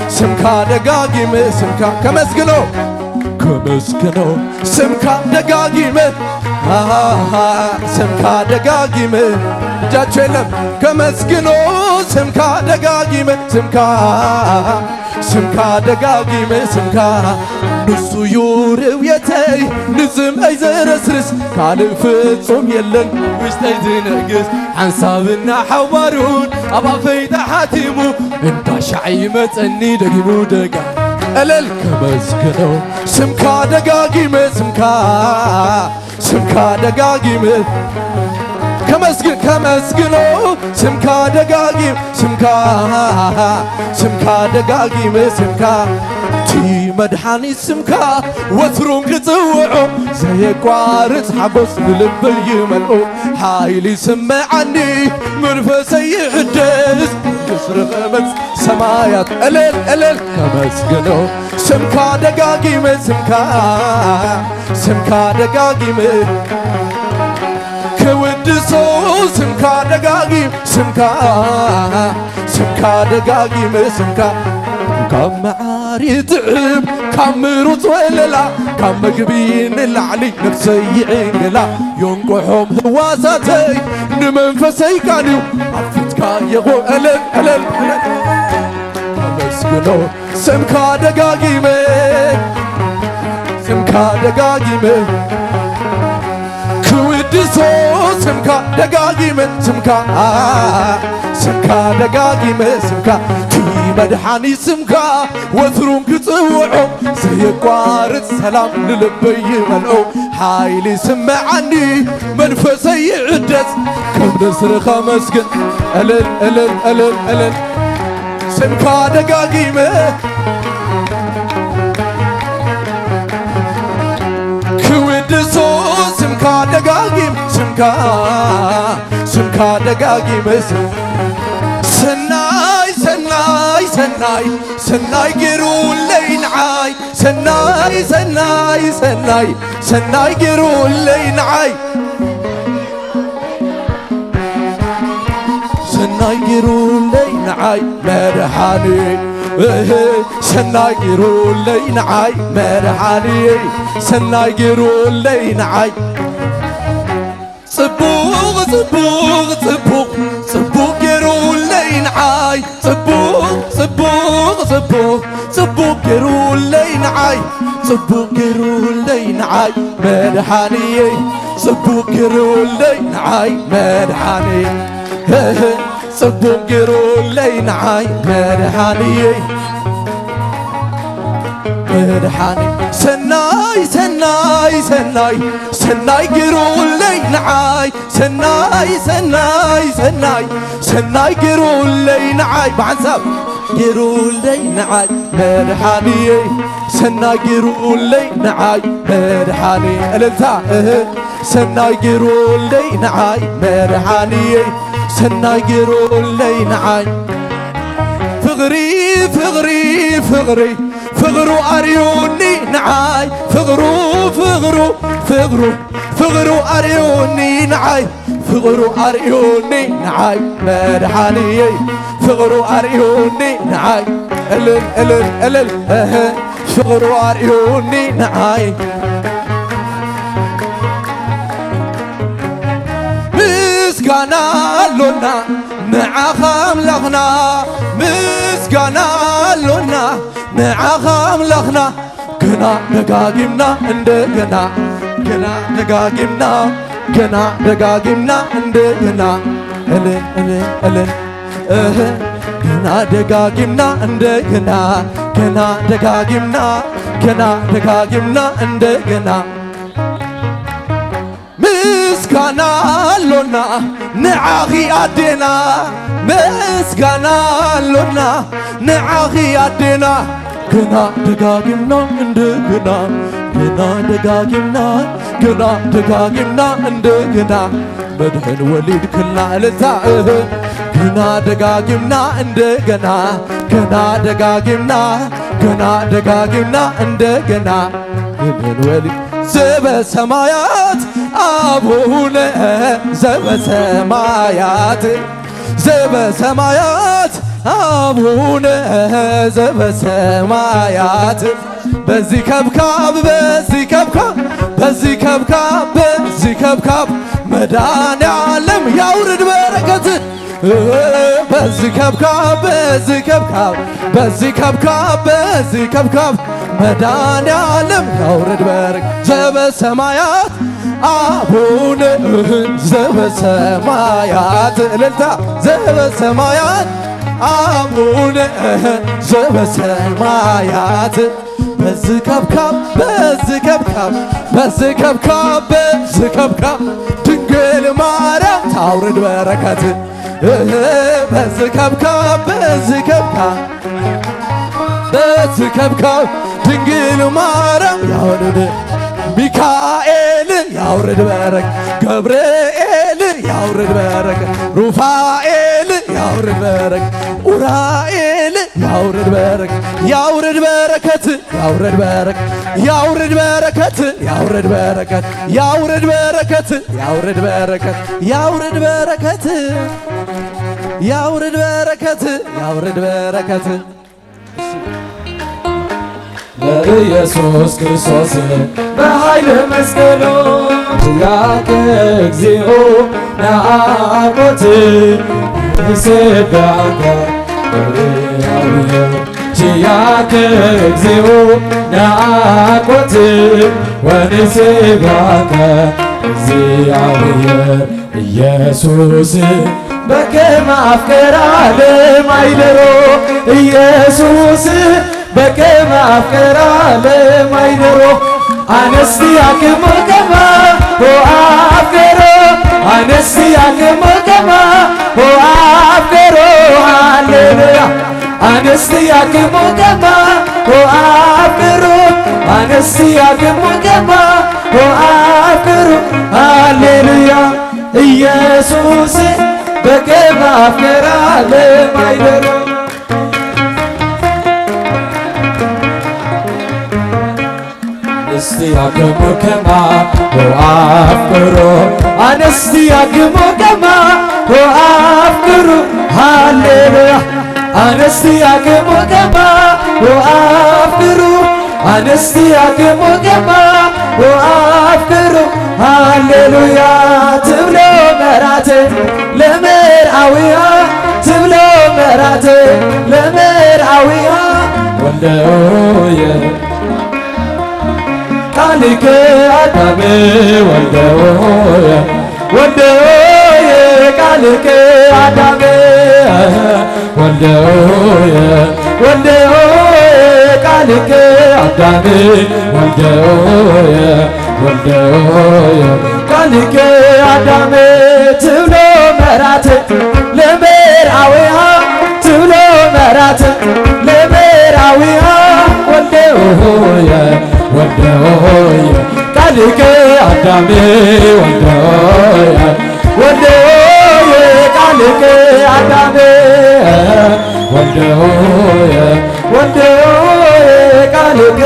Speaker 4: سمكا دقاقي من سمكا كمسكنو سمكا دقاقي من سمكا دقاقي من جاتشلم كمسكنو سمكا دقاقي من سمكا دقاقي من سمكا نسو يوريتي نزم اي زرسرس كان فتصوم يلن وشتي زنقس حنسابنا حوارون ابا فيدا حاتمو انت شعي متني دقيمو دقا الل كمسكنو سمكا دقاقي من سمكا دقاقي من كمسكنو سمكا دقاقي سمكا دقاقي من سمكا تي مدحاني سمكا وترون كتوعو زي قارس حبس للب يملئو حايلي سمعني منفسي يحدث كسر غمت سمايات الل كمسكنو سمكا دقاقي من سمكا دقاقي من كودسو سمكا دقاقي سمكا دقاقي من سمكا كم معاري تعب كم مروت وللا كم مقبين العلي نفسي عنقلا ينقحهم هواساتي نمنفسي كانيو عفتكا يغو الل مسكنو سمكا دقاقي من ስምካ ደጋጊመ ክውድሶ ስምካ ደጋጊመ ስምካ ደጋጊመ ስምካ መድኃኒ ስምካ ወትሩን ክጽውዖ ዘየቋርጽ ሰላም ልልበይ ይመልኦ ሓይሊ ስመዓኒ መንፈሰይ ይዕደስ ከም ንስርኻ መስግን እልል እልል እልል እልል ስምካ ደጋጊመ ክውድሶ ስምካ ደጋጊም ስምካ ደጋጊመ ሰናይ ሰናይ ሰናይ ሰናይ ጌሩለይ ንዓይ ሰናይ ሰናይ ሰናይ ሰናይ ጌሩለይ ንዓይ ሰናይ ጌሩለይ ንዓይ መድኃኒ ሰናይ ጌሩለይ ንዓይ መድኃኒ ሰናይ ጌሩለይ ንዓይ ጽቡቕ ጽቡቕ ጽቡቕ ጽቡቕ ጌሩለይ ንዓይ ጽቡቕ ጽቡቕ ጽቡቕ ጽቡቕ ጌሩለይ ንዓይ ጽቡቕ ጌሩለይ ንዓይ መድኃኒየይ ጽቡቕ ጌሩለይ ንዓይ መድኃኒየይ ጽቡቕ ጌሩለይ ንዓይ መድኃኒየይ መድኃኒ ሰናይ ሰናይ ሰናይ ሰናይ ጌሩለይ ንዓይ ሰናይ ሰናይ ሰናይ ሰናይ ጌሩለይ ንዓይ ብሓንሳብ ጌሩለይ ንዓይ መድኃኒየይ ሰናይ ጌሩለይ ንዓይ መድኃኒ እልልታ ሰናይ ጌሩለይ ንዓይ መድኃኒየይ ሰናይ ጌሩለይ ንዓይ ፍቕሪ ፍቕሪ ፍቕሪ ፍቕሩ ኣርዩኒ ንዓይ ፍቕሩ ፍቕሩ ፍቕሩ ፍቕሩ ኣርዩኒ ንዓይ ፍቕሩ ኣርዩኒ ንዓይ መድኃኒየይ ፍቕሩ ኣርዩኒ ንዓይ እልል እልል እልል ፍቕሩ ኣርዩኒ ንዓይ ምስጋና ኣሎና ንዓኻ ኣምላኽና ምስጋና ኣሎና ንዓኻ ኣምላኽና ገና ደጋጊምና እንደገና ገና ደጋጊምና ገና ደጋጊምና እንደገና እልል እልል እልል ገና ደጋጊምና እንደገና ገና ደጋጊምና ገና ደጋጊምና እንደገና ምስጋና ኣሎና ንዓኺ ኣዴና ምስጋና ኣሎና ንዓኺ ኣዴና ገና ደጋጊምና እንደገና ገና ደጋጊምና ገና ደጋጊምና እንደገና መድህን ወሊድ ክልና እልልታ ገና ደጋጊምና እንደገና ገና ደጋጊምና ገና ደጋጊምና እንደገና መድህን ወሊድ ዘበሰማያት አቡነ ዘበሰማያት ዘበሰማያት አቡነ ዘበሰማያት በዚህ ከብካብ በዚህ ከብካብ በዚህ ከብካብ በዚህ ከብካብ መድኃኔዓለም ያውርድ በረከት በዚህ ከብካብ በዚህ ከብካብ በዚህ ከብካብ በዚህ ከብካብ መድኃኔዓለም ያውርድ በረከት ዘበሰማያት አቡነ ዘበሰማያት እልልታ ዘበሰማያት አቡነ ዘበሰማያት በዚህ ከብካብ በዚህ ከብካብ በዚህ ከብካብ በዚህ ከብካብ ድንግል ማርያም ታውርድ በረከት በዚህ ከብካብ በዚህ ከብካብ በዚህ ከብካብ ድንግል ማርያም ያውርድ ሚካኤል ያውርድ በረከት ገብርኤል ያውርድ በረከት ሩፋኤል ያውርድ በረከት ኡራኤል ያውርድ በረከት ያውርድ በረከት ያውርድ በረከት ያውርድ በረከት ያውርድ በረከት ያውርድ በረከት ያውርድ በረከት ያውርድ በረከት ያውርድ በረከት ያውርድ በረከት
Speaker 1: በኢየሱስ ክርስቶስ በኃይለ መስቀሉ ያከ እግዚኦ ናአቆት ይሴባካ
Speaker 4: ኪያከ እግዚኦ ናቆት ወንስባከ እግዚአብሔር ኢየሱስ በከመ አፍቀራ ለማይደሮ ኢየሱስ በከመ አፍቀራ ለማይደሮ አነስቲያክሙ ከመ ወአፍቀሮ አነስቲያክሙ ከመ ወአፍቀሮ ሃሌሉያ አነስቲያክሙ ከመ ወአፍቀሮ አነስቲያክሙ ከመ ወአፍቀሮ ሃሌሉያ ኢየሱስ በከመ አፍቀራ ለማይደሮ አነስቲያክሙ ከመ ወአፍቀሮ አነስቲያክሙ ከመ ወአፍቀሮ ሃሌሉያ አነስቲያክሙ ከመ ወአፍቀሮ አነስቲያክሙ ከመ ወአፍቀሮ ሃሌሉያ ትብሎ መራቴ ለመርዓውያ ትብሎ መራቴ ለመርዓውያ ወልደየ ቃልከ አዳም ወልደየ ወልደየ ቃልከ አዳም ወልደየ ወልደየ ቃልከ አዳም ወልደየ ወልደየ ቃልከ አዳም ትብሎ መራት ለመርዓውያ ትብሎ መራት ለመርዓውያ ወልደየ ወልደየ ቃልከ አዳም ወልደየ ወልደየ ቃልከ አዳም ወልደየ ወልደየ ቃልከ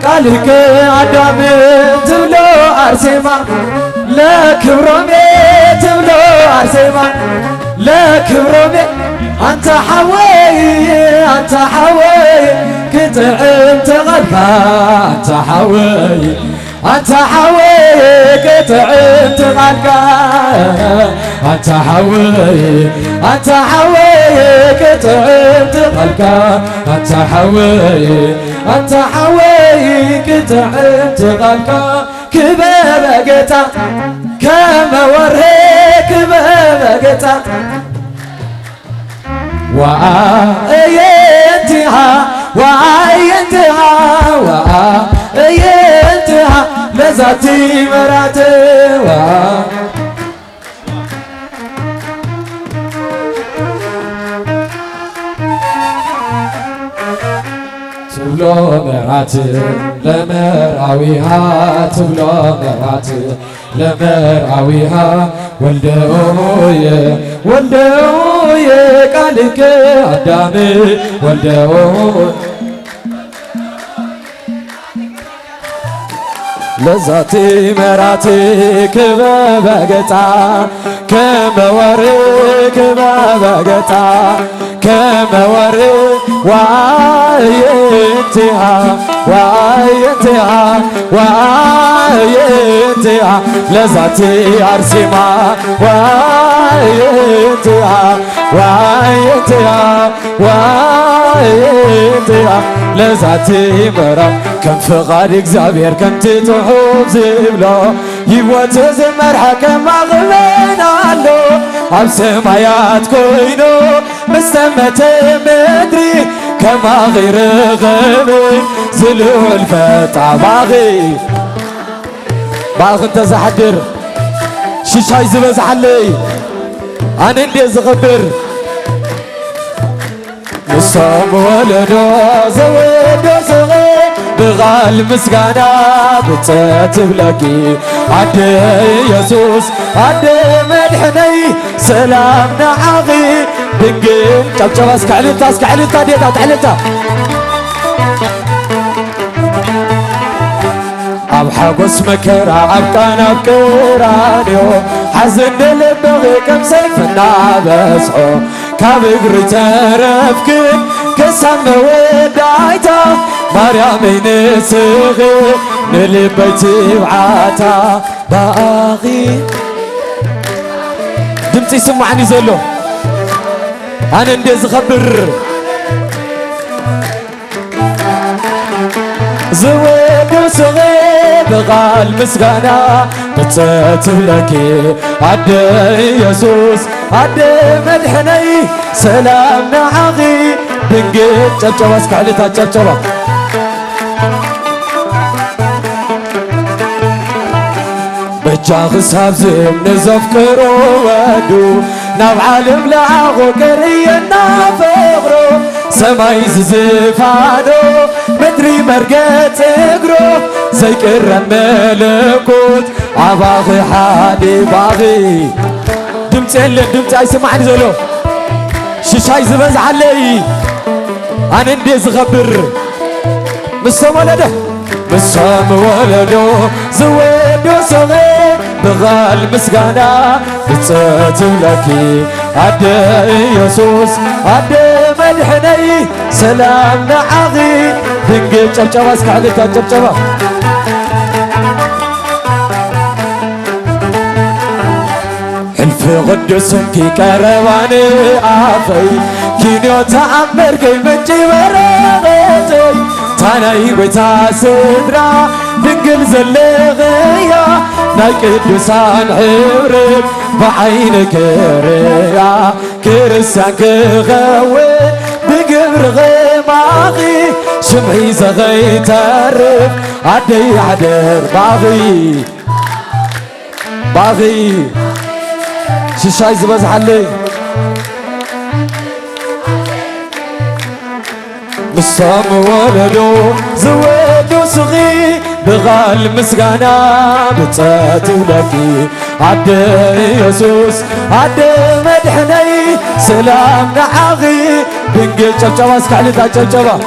Speaker 4: ቃልከ አዳም ትብሎ አርሴማ ለክብሮሜ ትብሎ አርሴማ ለክብሮሜ አንተ ሓወይ አንተ ሓወይ ክትዕም ተቐልካ አንተ ሓወይ አንተ ሓወይ ክትዕም ተቓልካ አንተ ሓወይ አንተ ሓወይ ክትዕም ተቓልካ አንተ ሓወይ አንተ ሓወይ ክትዕም ተቓልካ ክበበ ጌታ ከመ ወርሄ ክበበ ጌታ ወአየንትሃ ወአየንትሃ ወአየንትሃ ለዛቲ መራት ትብሎ መራት ለመርዓዊሃ ትብሎ መራት ለመርዓዊሃ ወልደየ ወልደየ ቃልከ አዳም ወልደየ ለዛቲ መራት ክበበ ጌታ ከመ ወርህ ክበበ ጌታ ከመ ወርህ ወአየንትሃ ወአየንትሃ ወአየንትሃ ለዛቲ አርሴማ ወአየንትሃ ወአየንትሃ ወአየንትሃ ለዛቲ መራት ከም ፍቓድ እግዚአብሔር ከምቲ ትሑት ዝብሎ ይወት ዝመርሐ ከማቕበና ኣሎ ኣብ ሰማያት ኮይኑ ምስተመተ ምድሪ ከማኺ ርኽብ ዝልዑል ፈጣባኺ ባልኺ እንተዘሓድር ሽሻይ ዝበዝሓለይ ኣነ እንዴት ዝኽብር ንሶም ወለዶ ዘወደስኺ ብቓል ምስጋና ብፅት ብለኪ ኣደ ኢየሱስ ኣደ መድሕነይ ሰላም ንዓኺ ድንግል ጨብጨባ እስካዕልልታ እስካዕልልታ ዴታ ትዕልልታ ኣብ ሓጎስ መከራ ኣብ ቃና ኣብ ቀራንዮ ሓዘን ንልብኺ ከም ሰይፊ እናበስሖ ካብ እግሪ ተረፍክን ክሳብ መወዳእታ ማርያመይ ንስኺ ንልበይ ትብዓታ ባኣኺ ድምፂ ይስማዓኒ ዘሎ أنا ندي زخبر زود وصغير بغال مسغانا بتساتلكي عدي يسوس عدي مدحني سلام نعغي بنقيت جبجبا سكعلتا جبجبا بجاغ سابزم نزفكرو ودو ناب عالم لعغو كرينا فغرو سماي زفادو مدري مرقت اقرو زي كرن ملكوت عباغي حالي باغي دمت اللي دمت اي سمعني زلو ششاي زبز علي انا ندي زغبر مسام ولده مسام ولده زويدو صغير بغال مسقانا بتساتلكي عدي يسوس عدي مدحني سلام نعغي دنقل جبجبا سكعلتا جبجبا حلف قدسك كي كرواني عافي كينيو تعمر كي منجي ورغتي تاناي بيتا سدرا دنقل زلغيا ناي قدسان حبرك بعينك ريا كرسان كغوي بقبر غماغي شمعي زغي ترف عدي عدر باغي ششاي زبز علي مصام ولدو زويدو صغي بغال مسقانا بتساتلكي عدي يسوس عدي مدحني سلام نعغي بنقل جبجبا سكعلتا جبجبا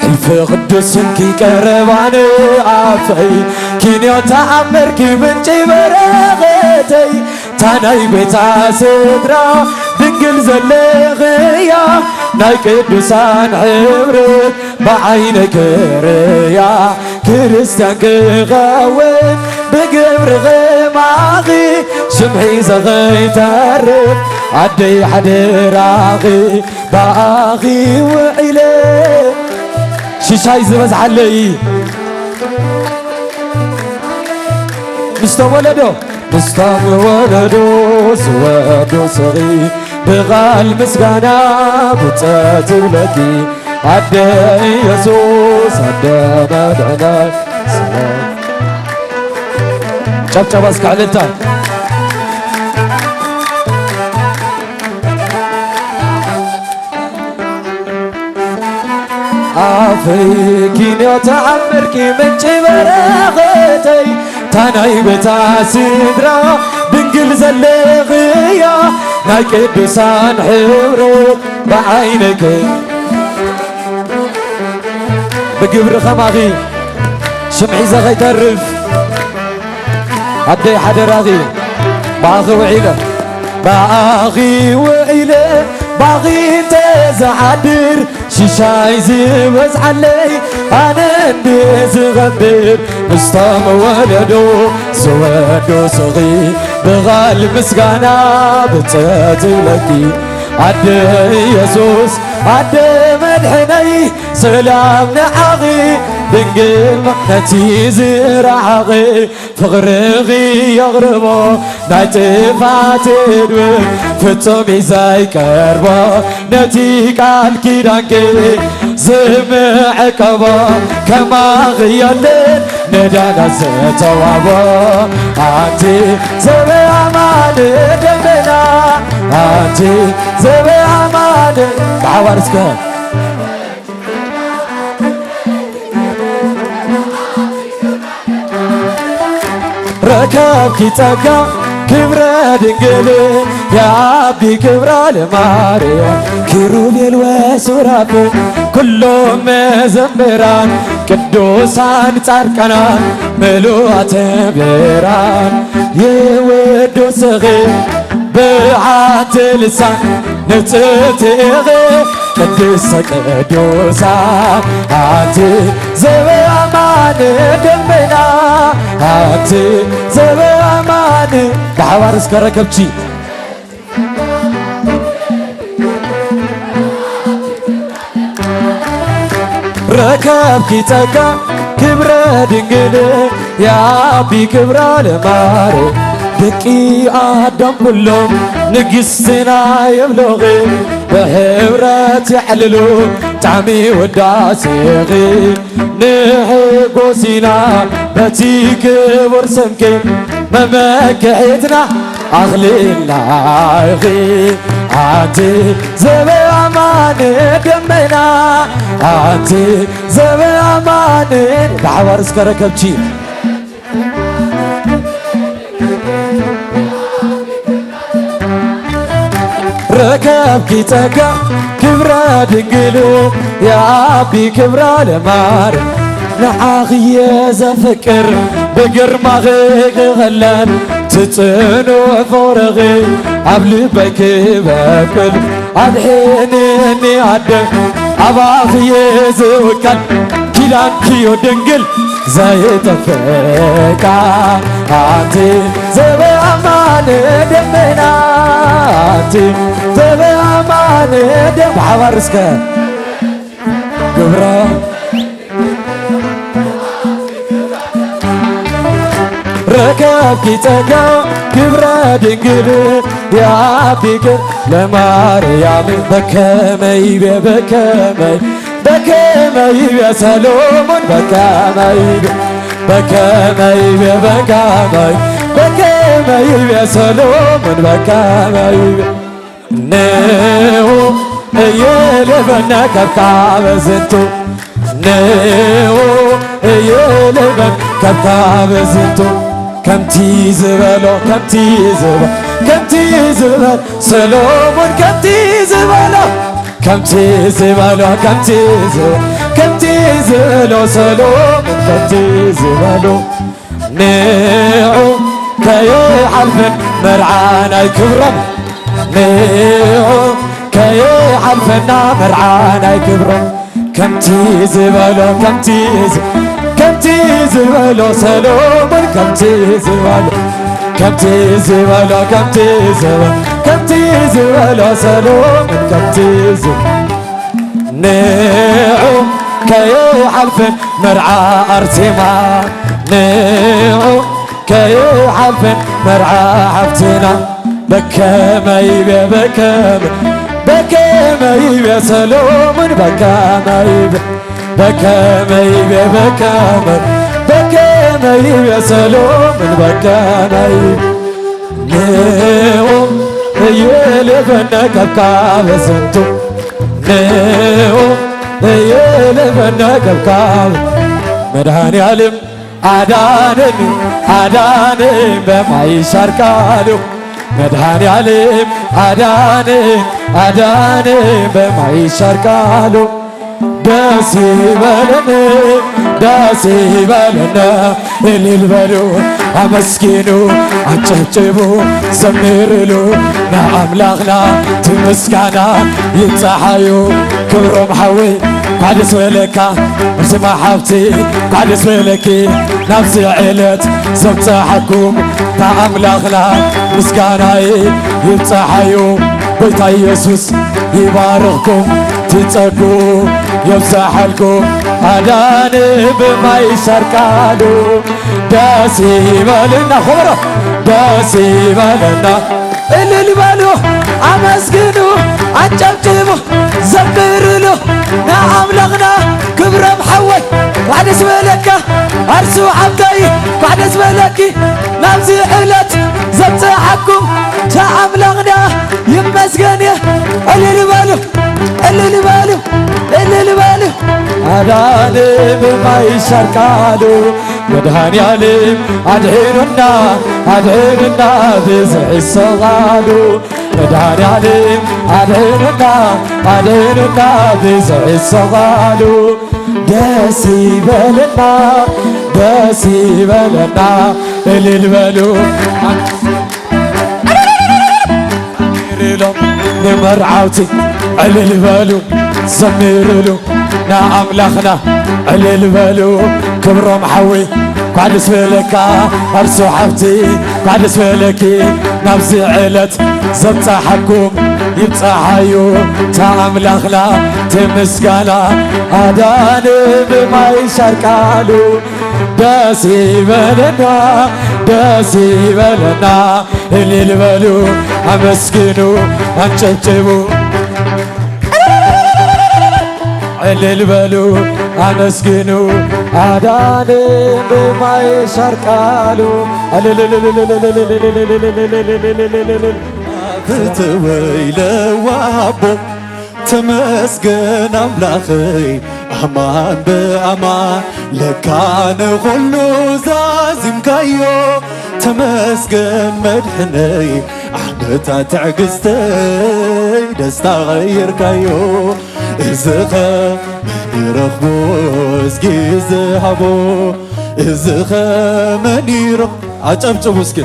Speaker 4: حلف قدسك كي كرباني عافي كينيو تعمر كي منجي برغتي تاناي بيتا سدرا دنقل زلغيا ناي قدسان حبرك بعينك ريا كريستيان كغاوين بقبر غماغي شمعي زغي ترف عدي حدراغي باغي وعلي ششاي زبز علي مستوى ولدو سوادو صغي بغال مسقانا بتساتلكي عدي يسوس عدي مدعنا سلام جبجبا سكعلتا عافيكيني وتعمركي من جبرغتي تاناي بتا سدرا بنقل زلغيا ناي قدسان حبرو بعينك بقبر خماغي شمعي زغي ترف عدي حدراغي باغي وعيله باغي تزعدر ششاي زبز علي انا ندي زغبر مستام ولدو سوادو صغي بغال مسقانا بتساتلكي عدي يسوس عدي مدحني سلام نعغي دنقل مقنتي زرعغي فغرغي يغربو نايتفاتي دوي فتومي زي كربو نتي قال كيدانكي زمعكبو كما غيالين ندانا ستوابو انتي زبي عمان دمنا انتي زبي عمان بعوارسكو ركبكي تقا كبرى دنقلي يا عبدي كبرى لماريا كيروبيل وسرافل كلهم مزمران ቅዱሳን ጻድቃናን ምሉአተ ብርሃን የወዱስኺ ብዓት ልሳን ንጽሕትኺ
Speaker 1: ቅድስተ ቅዱሳን አንተ ዘበአማን ደመና አንተ ዘበአማን ብሓባር እስከ ረከብቺ ረከብኪ ጸጋ ክብረ ድንግል የአቢ ክብራ ለማረ ደቂ አዳም ኩሎም ንግሥትና የብሎኺ ብሕብረት ይዕልሉ ጣዕሚ ውዳሴኺ ንሕጐሲና በቲ ክቡር ስምኪ መመክሒትና ኣኽሊልናኺ አንተ ዘበአማን ደመና አንተ ዘበአማን ብሓባር እስከ ረከብቺ ረከብኪ ጸጋ ክብረ ድንግል የአቢ ክብራ ለማር ንዓኽየ ዘፍቅር ብግርማኺ ክኸለን ትጽንዕ ፍቕርኺ ኣብ ልበይ ክበቅል ኣድሕንኒ ኣደ ኣባኽየ ዝውከል ኪዳንኪዮ ድንግል ዘይጠፍቃ አንተ ዘበአማን ደመና አንተ ዘበአማን ብሓባር እስከ ግብራ ረከብኪ ጸጋ ክብረ ድንግል የአቢ ለማርያም በከመይቤ በከመይቤ ሰሎሞን በከመይቤ ሰሎሞን በከመይቤ ንዑ እየልበነ ከብካበ ዝንቱ ንዑ እየልበን ከብካበ ዝንቱ ከምቲ ዝበሎ ከምቲ ዝበል ሰሎሞን ከምቲ ዝበሎ ሰሎሞን ከምቲ ዝበሎ ንዑ ከይሓልፍን መርዓናይ ክብሮም ንዑ ከይሓልፈና መርዓናይ ክብሮም ከምቲ ዝበሎ ሰሎሞን ከምቲ ዝበሎ ሰሎሞን ከምቲ ንዑ ከይሓልፍን መርዓ ኣርሴማ ንዑ ከይሓልፍን መርዓ ሓፍትና በከመይቤ ሰሎሞን በከመይቤ ሰሎሞን በከመይቤ ንዑ እየልበነ ከብካበ ዝንቱ ንዑ እየልበነ ከብካበ መድኃኔዓለም አዳነኝ በማይሻር ቃሉ መድኃኔዓለም አዳነኝ በማይሻር ቃሉ ደስ ይበለን እልል በሉ አመስግኑ አጨብጭቡ ዘምርሉ ንኣምላኽና ትምስጋና ይፀሓዩ ክብሮም ሓዊ ኳደስ በለካ እርስማ ሓብቲ ኳደስ በለኪ ናብዚ ዕለት ዘብፅሓኩም ንኣምላኽና ምስጋናይ ይፀሓዩ ጎይታ ኢየሱስ ይባርኽኩም ትጸጉ የብዛሐልኩም አዳን በማይሻር ቃሉ ደስ ይበልና ሆሮ ደስ ይበልና እልል በሉ አመስግኑ አጨብጭቡ ዘምሩሉ ንኣምላኽና ክብሮም ሓወይ ኳደስ በለካ ኣርሱ ዓብተይ ኳደስ በለኪ ናብዚ ዕለት ዘብፅሓኩም ተኣምላኽና ይመስገን እልል በሉ እልል በሉ እልል በሉ አዳን በማይሻር ቃሉ መድኃኔዓለም አድኅኑና ብዝዕሰቓሉ መድኃኔዓለም አድኅኑና ብዝዕሰቓሉ ደስ ይበለና እልል በሉ ንመርዓውቲ
Speaker 4: علل بالو زميرلو نا أملاخنا علل بالو كبرم حوي قعد سفلكا أرسو حفتي قعد سفلكي نفسي علت زبطة حكم يبطة حيو تأملاخنا تمسكانا أدان بما يشاركالو داسي بلنا داسي بلنا اللي البلو أمسكنو أنشجبو اللي البلو أمسكنو أدان بما يشاركالو
Speaker 1: فتوي لوابو تمسكن أملاخي أمان بأمان لكان خلو زازم كايو تمسكن مدحني عمتا تعقستي دستا غير كايو إزخا من يرخبو اسكي زهبو إزخا من يرخ عجب مسكن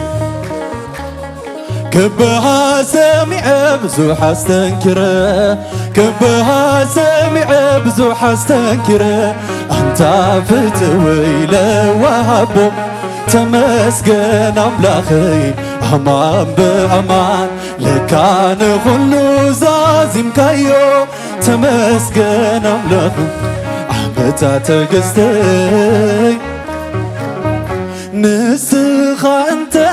Speaker 1: كبها سمع بزوح استنكره كبها سمع بزوح استنكره أنت فتوي لوهبو تمسكن أملاخي أمان بأمان لكان خلو زازم كايو تمسكن أملاخي عمتا تقستي نسخة أنت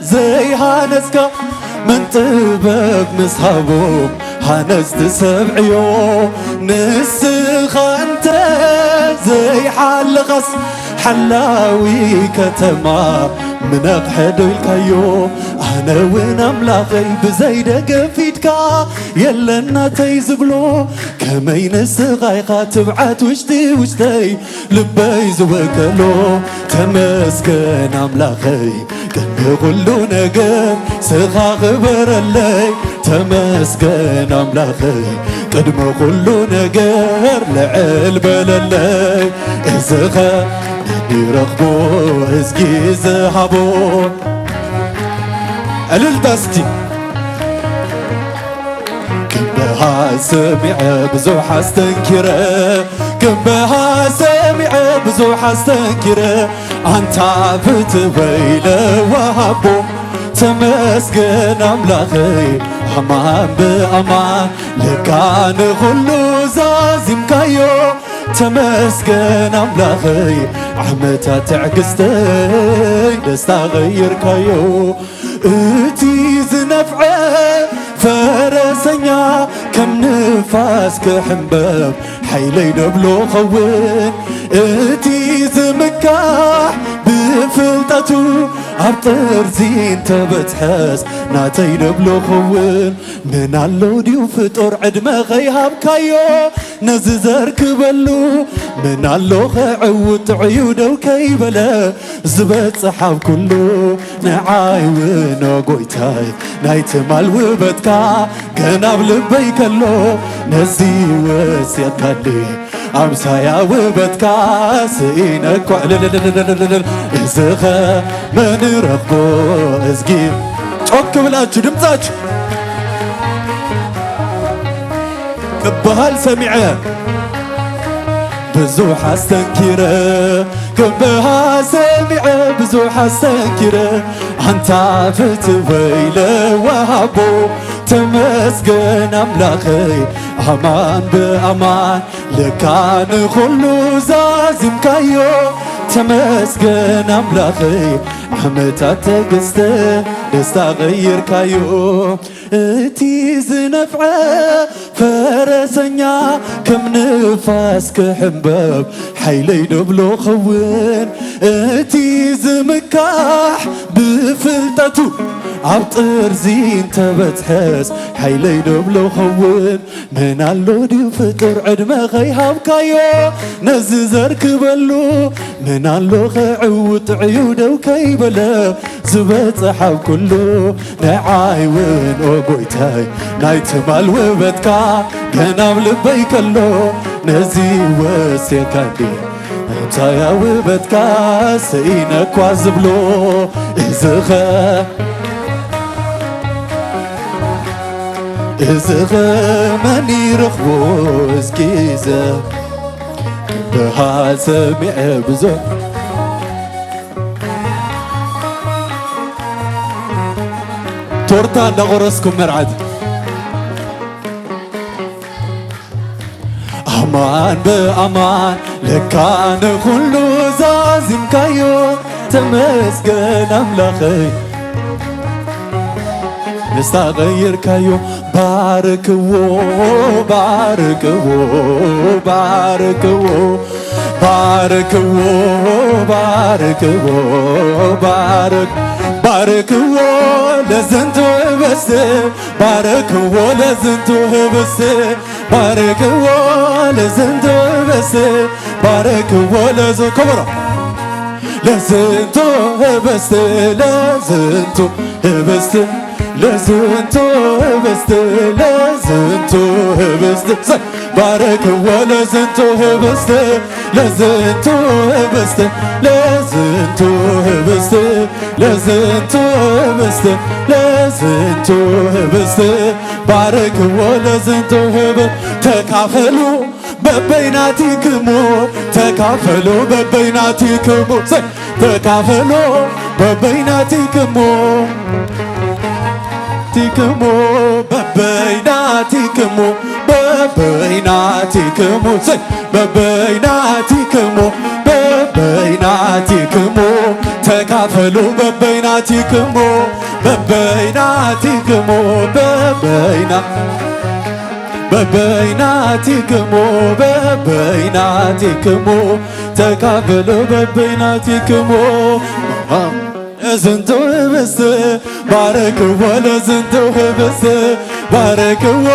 Speaker 1: زي هانسكا من طبك مصحابو هانست سبعيو نسخة أنت زي حال غص حلاوي كتما من أبحد الكيو أنا وين أملاقي بزيدك فيدكا يلنا تيزبلو كمين السغايقة تبعت وشتي لبيز وكلو تمسكن أملاقي كان كله نقم سغا غبر اللي تمسكن أملاقي قدم كله نقر لعلب للي إزغا يرخبو إزكي زهبو الالتستي كبها سمع بزوح استنكره كبها سمع بزوح استنكره أنت فتوي لوهبو تمسكن أملاخي أمان بأمان لكان خلو زازم كايو تمسكن أملاخي عمتا تعقستي دستا غير كايو اتي زنفعه فرسنيا كم نفاس كحنباب حيلي نبلو خوين اتي زمكاح بفلتتو عبطر زين تبتحس ناتي نبلو خوين من اللو ديو فطور عدما غيهاب كايو نززر كبلو من اللو خعوت عيونو كيبلا زبت صحاب كلو نعايون وقويتاي نايت مال وبتكا قناب لبي كلو نزي وسيد كالي أمسايا وبتكا سينك وعلللللللل إزخا من رخبو إزقيم شوك بلاج دمتاج كبهال سمعه بزوح استنكره كبها سمعه بزوح استنكره أنت فتوي لوهبو تمسكن أملاخي أمان بأمان لكان خلو زازم كايو تمسكن أملاخي عمتا تقستي دستا غير كايو اتي زنفعه فرسنيا كم نفاس كحنباب حيلي نبلو خوين اتي زمكاح بفلتتو عبطر زين تبتحس حيلي نبلو خوين من اللو دي فطر عدما غيهاب كايو نززر كبلو من اللو خعوت عيونو كيبلا زبت صحاب كلو نعايون وقويتاي نايت مال وبتكا قناب لبي كلو نزي وسيكاندي امسايا وبتكا سينك وازبلو إزخا እዝኸመኒ ረኽቦ እስኪዘ ብሃሰሚዐ ብዙ ቶርታ እንዳቆረስኩም መርዓት አማን በአማን ለካ ንኹሉ ዛዚምካዮ ተመስገን አምላኸይ ደስታ ቀይርካዮ ባርክዎ ባርክዎ ባርክዎ ባርክዎ ባርክዎ ባርክዎ ለዝንቱ ህብስት ባርክዎ ለዝንቱ ህብስት ባርክዎ ለዝንቱ ህብስት ባርክዎ ከበሮ ለዝንቱ ህብስት ለዝንቱ ህብስት ለዝንቱ ህብስት ለዝንቱ ህብስት ባርክዎ ለዝንቱ ህብስት ለዝንቱ ህብስት ለዝንቱ ህብስት ለዝንቱ ህብስት ለዝንቱ ህብስት ባርክዎ ለዝንቱ ህብስት ተካፈሉ በበይናቲክሙ ተካፈሉ በበይናቲክሙ ተካፈሉ በበይናቲክሙ ቲክሙ በበይናቲክሙ በበይናቲክሙ በበይናቲክሙ በበይናቲክሙ ተካፈሉ በበይናቲክሙ በበይናቲክሙ በበይናቲክሙ በበይናቲክሙ ተካፈሉ በበይናቲክሙ ለዝንቱ ህብስት ባርክዎ ለዝንቱ ህብስት ባርክዎ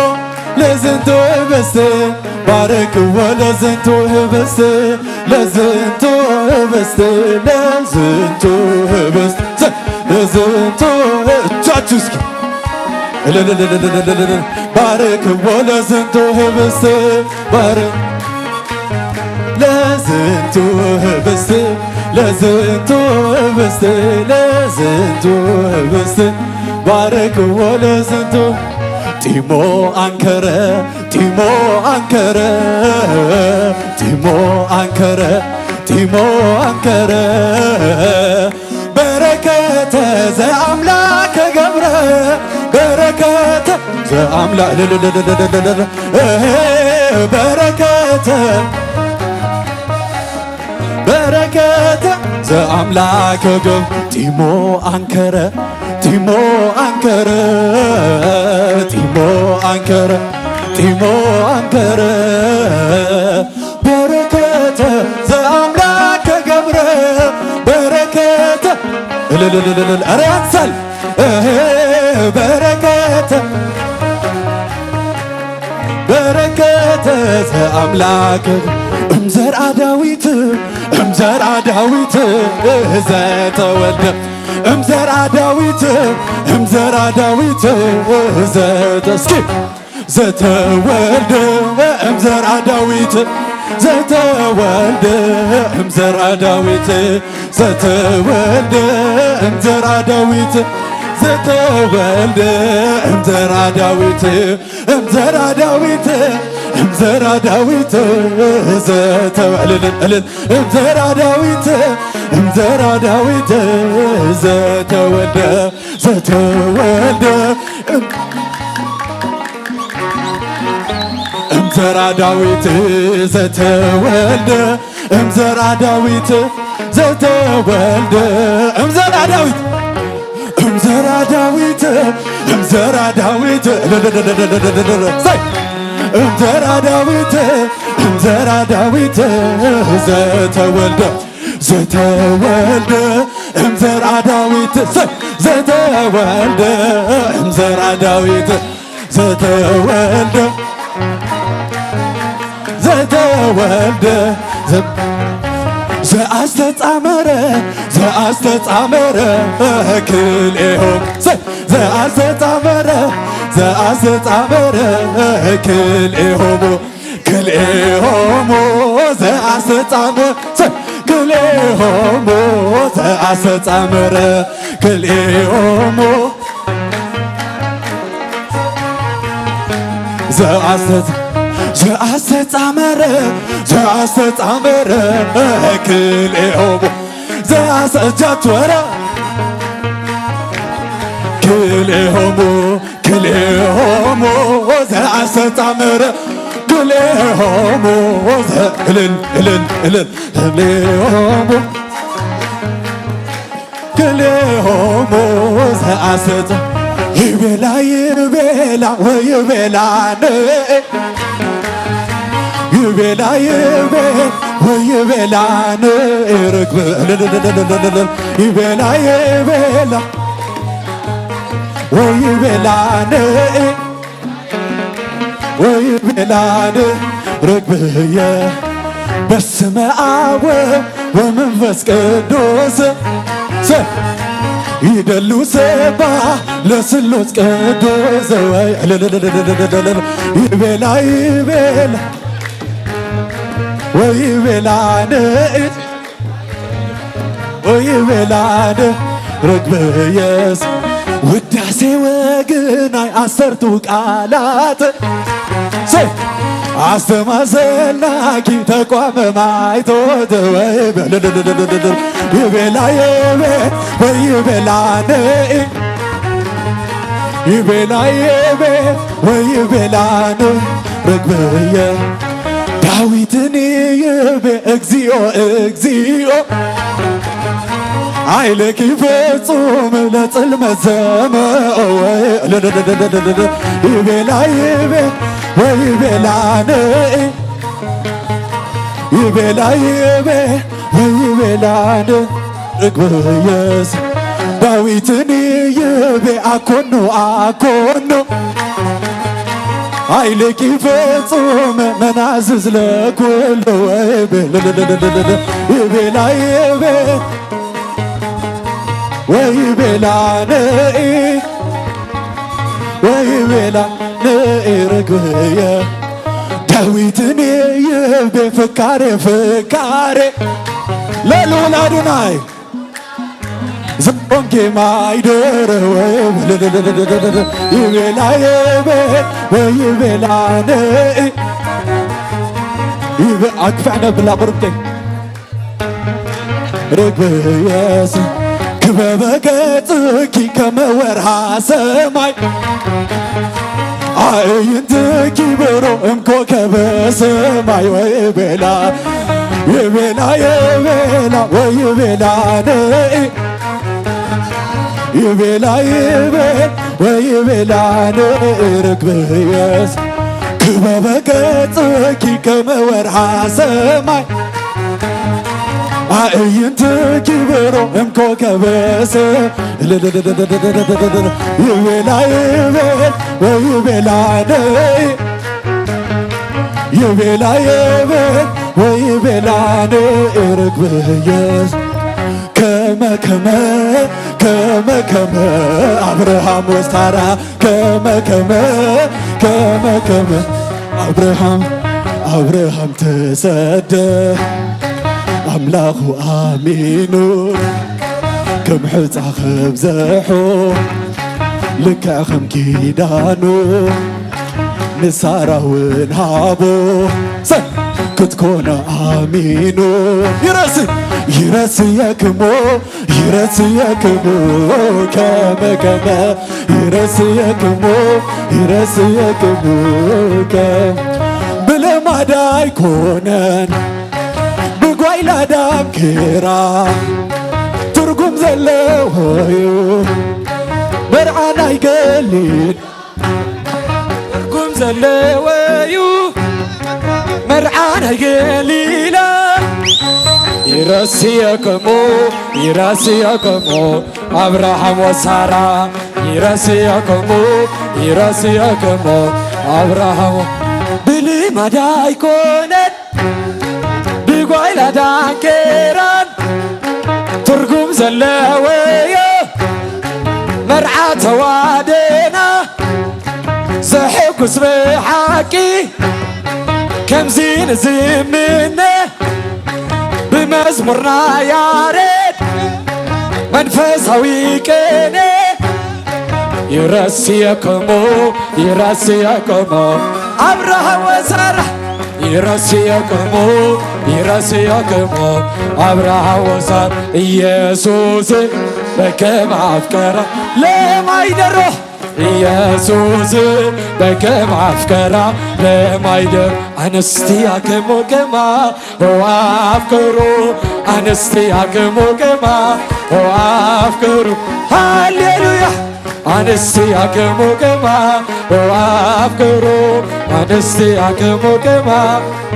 Speaker 1: ለዝንቱ ህብስት ባርክዎ ለዝንቱ ህብስት ለዝንቱ ህብስት ለዝንቱ ህብስት ለዝንቱ እጃችሁ እስኪ ባርክዎ ለዝንቱ ህብስት ለዝንቱ ህብስት ለዝንቱ ህብስት ለዝንቱ ህብስት ባርክዎ ለዝንቱ ጢሞ አንከረ ጢሞ አንከረ ጢሞ አንከረ ጢሞ አንከረ በረከተ ዘአምላከ ገብረ በረከተ ዘአምላክ በረከተ በረከተ ዘአምላከ ገብረ ጢሞ አንከረ ጢሞ አንከረ ጢሞ አንከረ ጢሞ አንከረ በረከተ ዘአምላከ ገብረ በረከተ ኧረ ያንሳል በረከተ በረከተ ዘአምላከ እምዘርአ ዳዊት እምዘርአ ዳዊት ዘተወልደ እምዘርአ ዳዊት እምዘርአ ዳዊት እስኪ ዘተወልደ እምዘርአ ዳዊት ዘተወልደ እምዘርአ ዳዊት ዘተወልደ እምዘርአ ዳዊት ዘተወልደ እምዘርአ ዳዊት እምዘርአ ዳዊት እምዘርአ ዳዊት ዘተወልደ እምዘርአ ዳዊት እምዘርአ ዳዊት ዘተወልደ ዘተወልደ እምዘርአ ዳዊት ዘተወልደ እምዘርአ ዳዊት ዘተወልደ እምዘርአ ዳዊት እምዘርአ ዳዊት እምዘርአ ዳዊት እምዘርአ ዳዊት እምዘርአ ዳዊት ዘተወልደ ዘተወልደ እምዘርአ ዳዊት ዘተወልደ እምዘርአ ዳዊት ዘተወልደ ዘተወልደ ዘአስተጻመረ ዘአስተጻመረ ክልኤሆሙ ዘአስተጻመረ ዘአስተጻመረ ክልኤሆሙ ክልኤሆሙ ዘአስተጻመረ ክልኤሆሙ ዘአስተጻመረ ክልኤሆሙ ዘአስተጻመረ ክልኤሆሙ ዘአሰጃትወረ ክልኤሆሙ ዘአስተጻመረ ክልኤሆሙ ክልኤሆሙ ዘአሰጃ ይቤላ ወይቤላን ይቤላ ወይቤላን ርግብ ይቤላ ወይቤላን ርግብየ በስመ አብ ወመንፈስ ቅዱስ ይደሉ ሰባ ለስሉስ ቅዱስ ይቤላ ወይቤላን ርግብየስ ውዳሴ ወግናይ አሰርቱ ቃላት አስተማሰላኪ ተቋመ ማይቶት ይቤላ ወይቤላን ወይቤላን ርግብየ ዳዊትን ይቤ እግዚኦ ኃይልኪ ፍጹም ለጽልመት ዘመኦ ይቤላ ወይቤላን ወይቤላን ርግብየስ ዳዊትን ይቤ አኮኖ ኃይልኪ ፍጹም መናዝዝ ለኩሉ ይቤላ ወይቤላን ርግብየ ዳዊትን ይቤ ፍካሬ ለልዑል አዶናይ ዘቆንኬ ማይደረ ይቤላ ወይቤላን አክፈዕነ ብላ ቁርብቴ ርግብየስ ክበበ ገጽኪ ከመ ወርሃ ሰማይ አዕይንትኪ ብሮ እምኮከበ ሰማይ ወይቤላ ወይቤላን ወይቤላን ርግብየስ ክበበ ገጽኪ ከመ ወርሃ ሰማይ አዕይንትኪ ብሮ እምኮከበ ይቤላ ወይቤላን ወይቤላን ርግብየስ ከመ አብርሃም ወስታራ ከመ አብርሃም ተሰደ አምላኹ አሚኑ ከም ሕፃ ኸብዘሖ ልክዕ ከም ኪዳኑ ንሳራውን ሃቦ ክትኮነ አሚኑ ይረስየክሞ ከመ ይረስየክሞ ብለማዳ አይኮነን ብጓይላ ዳንኪራ ትርጉም ዘለዎዩ መርዓናይ ገሊል ትርጉም ዘለዎዩ መርዓናይ ገሊላ ይረስየክሙ አብርሃም ወሳራ ይረስየክሙ አብርሃም ብልማዳ አይኮነን ብጓይላ ዳንኪራን ትርጉም ዘለወዮ መርዓ ተዋደና ዘሕጉስ ብሓቂ ከምዚ ንዝምነ ብመዝሙርና ያሬድ መንፈሳዊ ቅኔ ይረስየክሙ
Speaker 4: አብርሃም ወሳራ ይረስየክሙ ይረስየክሙ አብርሃም ወሳራ ኢየሱስ በከመ አፍቀራ ለማይደሮ ኢየሱስ በከመ አፍቀራ ለማይደር አንስቲያክሙ ከማ ወአፍቅሩ አንስቲያክሙ ከማ ወአፍቅሩ ሃሌሉያ አንስቲያክሙ ከማ ወአፍቅሩ አንስቲያክሙ ከማ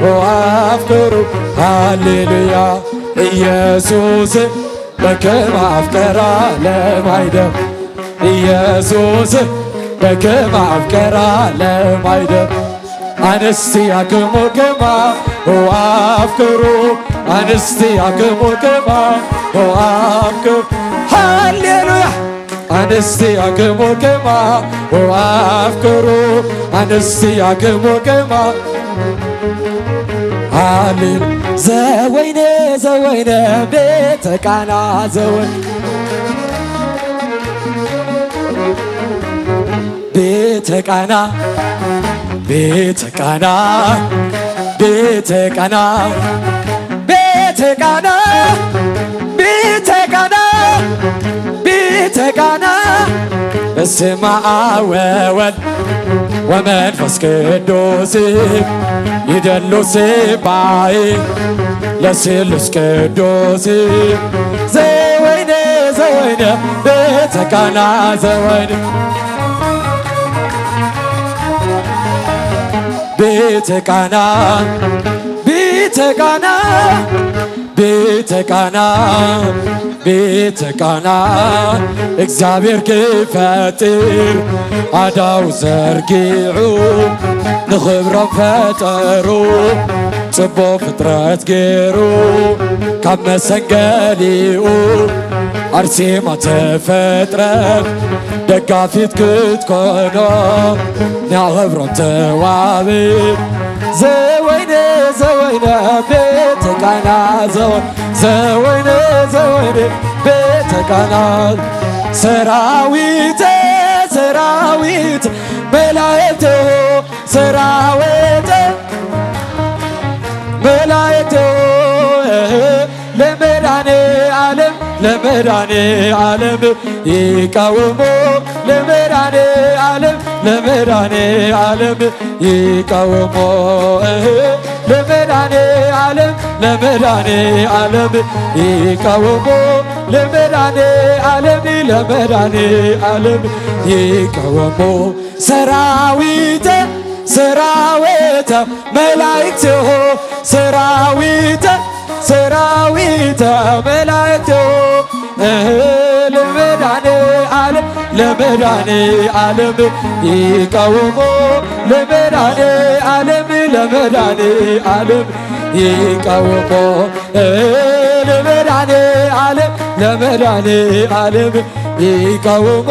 Speaker 4: ወአፍቅሩ ሃሌሉያ ኢየሱስ በከመ አፍቀራ ለማይደር ኢየሱስ በከመ አፍቀራ ለማይደር አንስቲያክሙ ከማ ወአፍቅሩ አንስቲያክሙ ከማ ወአፍቅሩ ሃሌሉያ አንስቲያክሙ ከማ ወአፍቅሩ አንስቲያክሙ ከማ ሃሌሉ ዘወይነ ዘወይነ ቤተ ቃና ዘወይነ ቤተ ቃና ቤተ ቃና ቤተ ቃና ቤተ ቃና ቤተ ቃና ቤተ ቃና በስመ አብ ወወልድ ወመንፈስ ቅዱስ ይደሉ ስባይ ለስሉስ ቅዱስ ዘወይነ ዘወይነ ቤተ ቃና ዘወይነ ቤተ ቃና ቤተ ቃና ቤተ ቃና ቤተ ቃና እግዚአብሔር ክፈጥር አዳው ዘርጊዑ ንኽብሮም ፈጠሩ ጽቦ ፍጥረት ገይሩ ካብ መሰንገሊኡ አርሴማ ተፈጥረት ደጋፊት ክትኮኖ ንኽብሮም ተዋብት ዘወይነ ዘወይነ ቤተ ቃና ዘወይነ ዘወይነ ቤተ ቃና ሰራዊት ሰራዊት መላእክት ሰራዊት መላእክት ለመድኃኔ ዓለም ለመድኃኔ ዓለም ይቃወሙ ለመድኃኔ ዓለም ለመድኃኔ ዓለም ይቃወሙ ለመድኃኔ ዓለም ለመድኃኔ ዓለም ይቃወሙ ለመድኃኔ ዓለም ለመድኃኔ ዓለም ይቃወሙ ሰራዊተ ሰራዊተ መላእክት ሰራዊተ ሰራዊተ መላእክት ለመድኃኔ ዓለም ለመድኃኔ ዓለም ይቃወሙ ለመድኃኔ ዓለም ለመድኃኔ ዓለም ይቃወሙ ለመድኃኔ ዓለም ለመድኃኔ ዓለም ይቃወሙ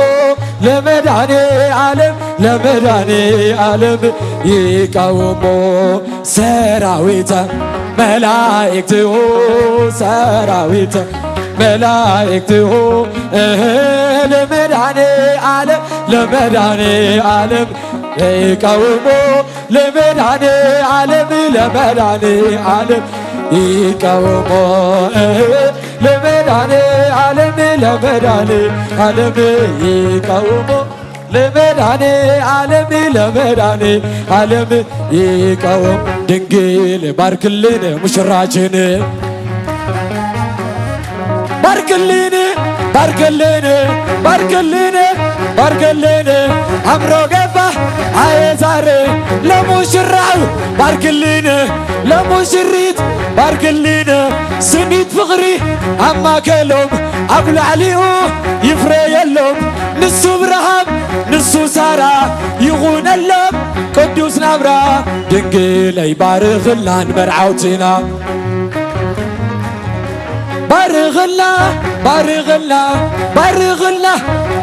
Speaker 4: ለመድኃኔ ዓለም ለመድኃኔ ዓለም ይቃወሙ ሰራዊተ መላእክትሁ ሰራዊተ መላእክትሁ ለመድኃኔ ዓለም ለመድኃኔ ዓለም ይቃወሙ ለመድኃኔ ዓለም ለመድኃኔ ዓለም ይቃወሙ ለመድኃኔ ዓለም ለመድኃኔ ዓለም ይቃወሙ ለመድኃኔ ዓለም ለመድኃኔ ዓለም ይቃወሙ ድንግል ባርክልን ሙሽራችን ባርክልን ባርክልን ባርክልን ባርክልን አምሮ ገባ አየዛር ለሙሽራው ባርክልን ለሙሽሪት ባርክልን ስኒት ፍቕሪ አማከሎም አብላዕሊኡ ይፍረ የሎም ንሱ ብርሃም ንሱ ሳራ ይኹነሎም ቅዱስ ናብራ ድንግለይ ባርኽላን መርዓውትና ባርኽላ ባርኽላ ባርኽላ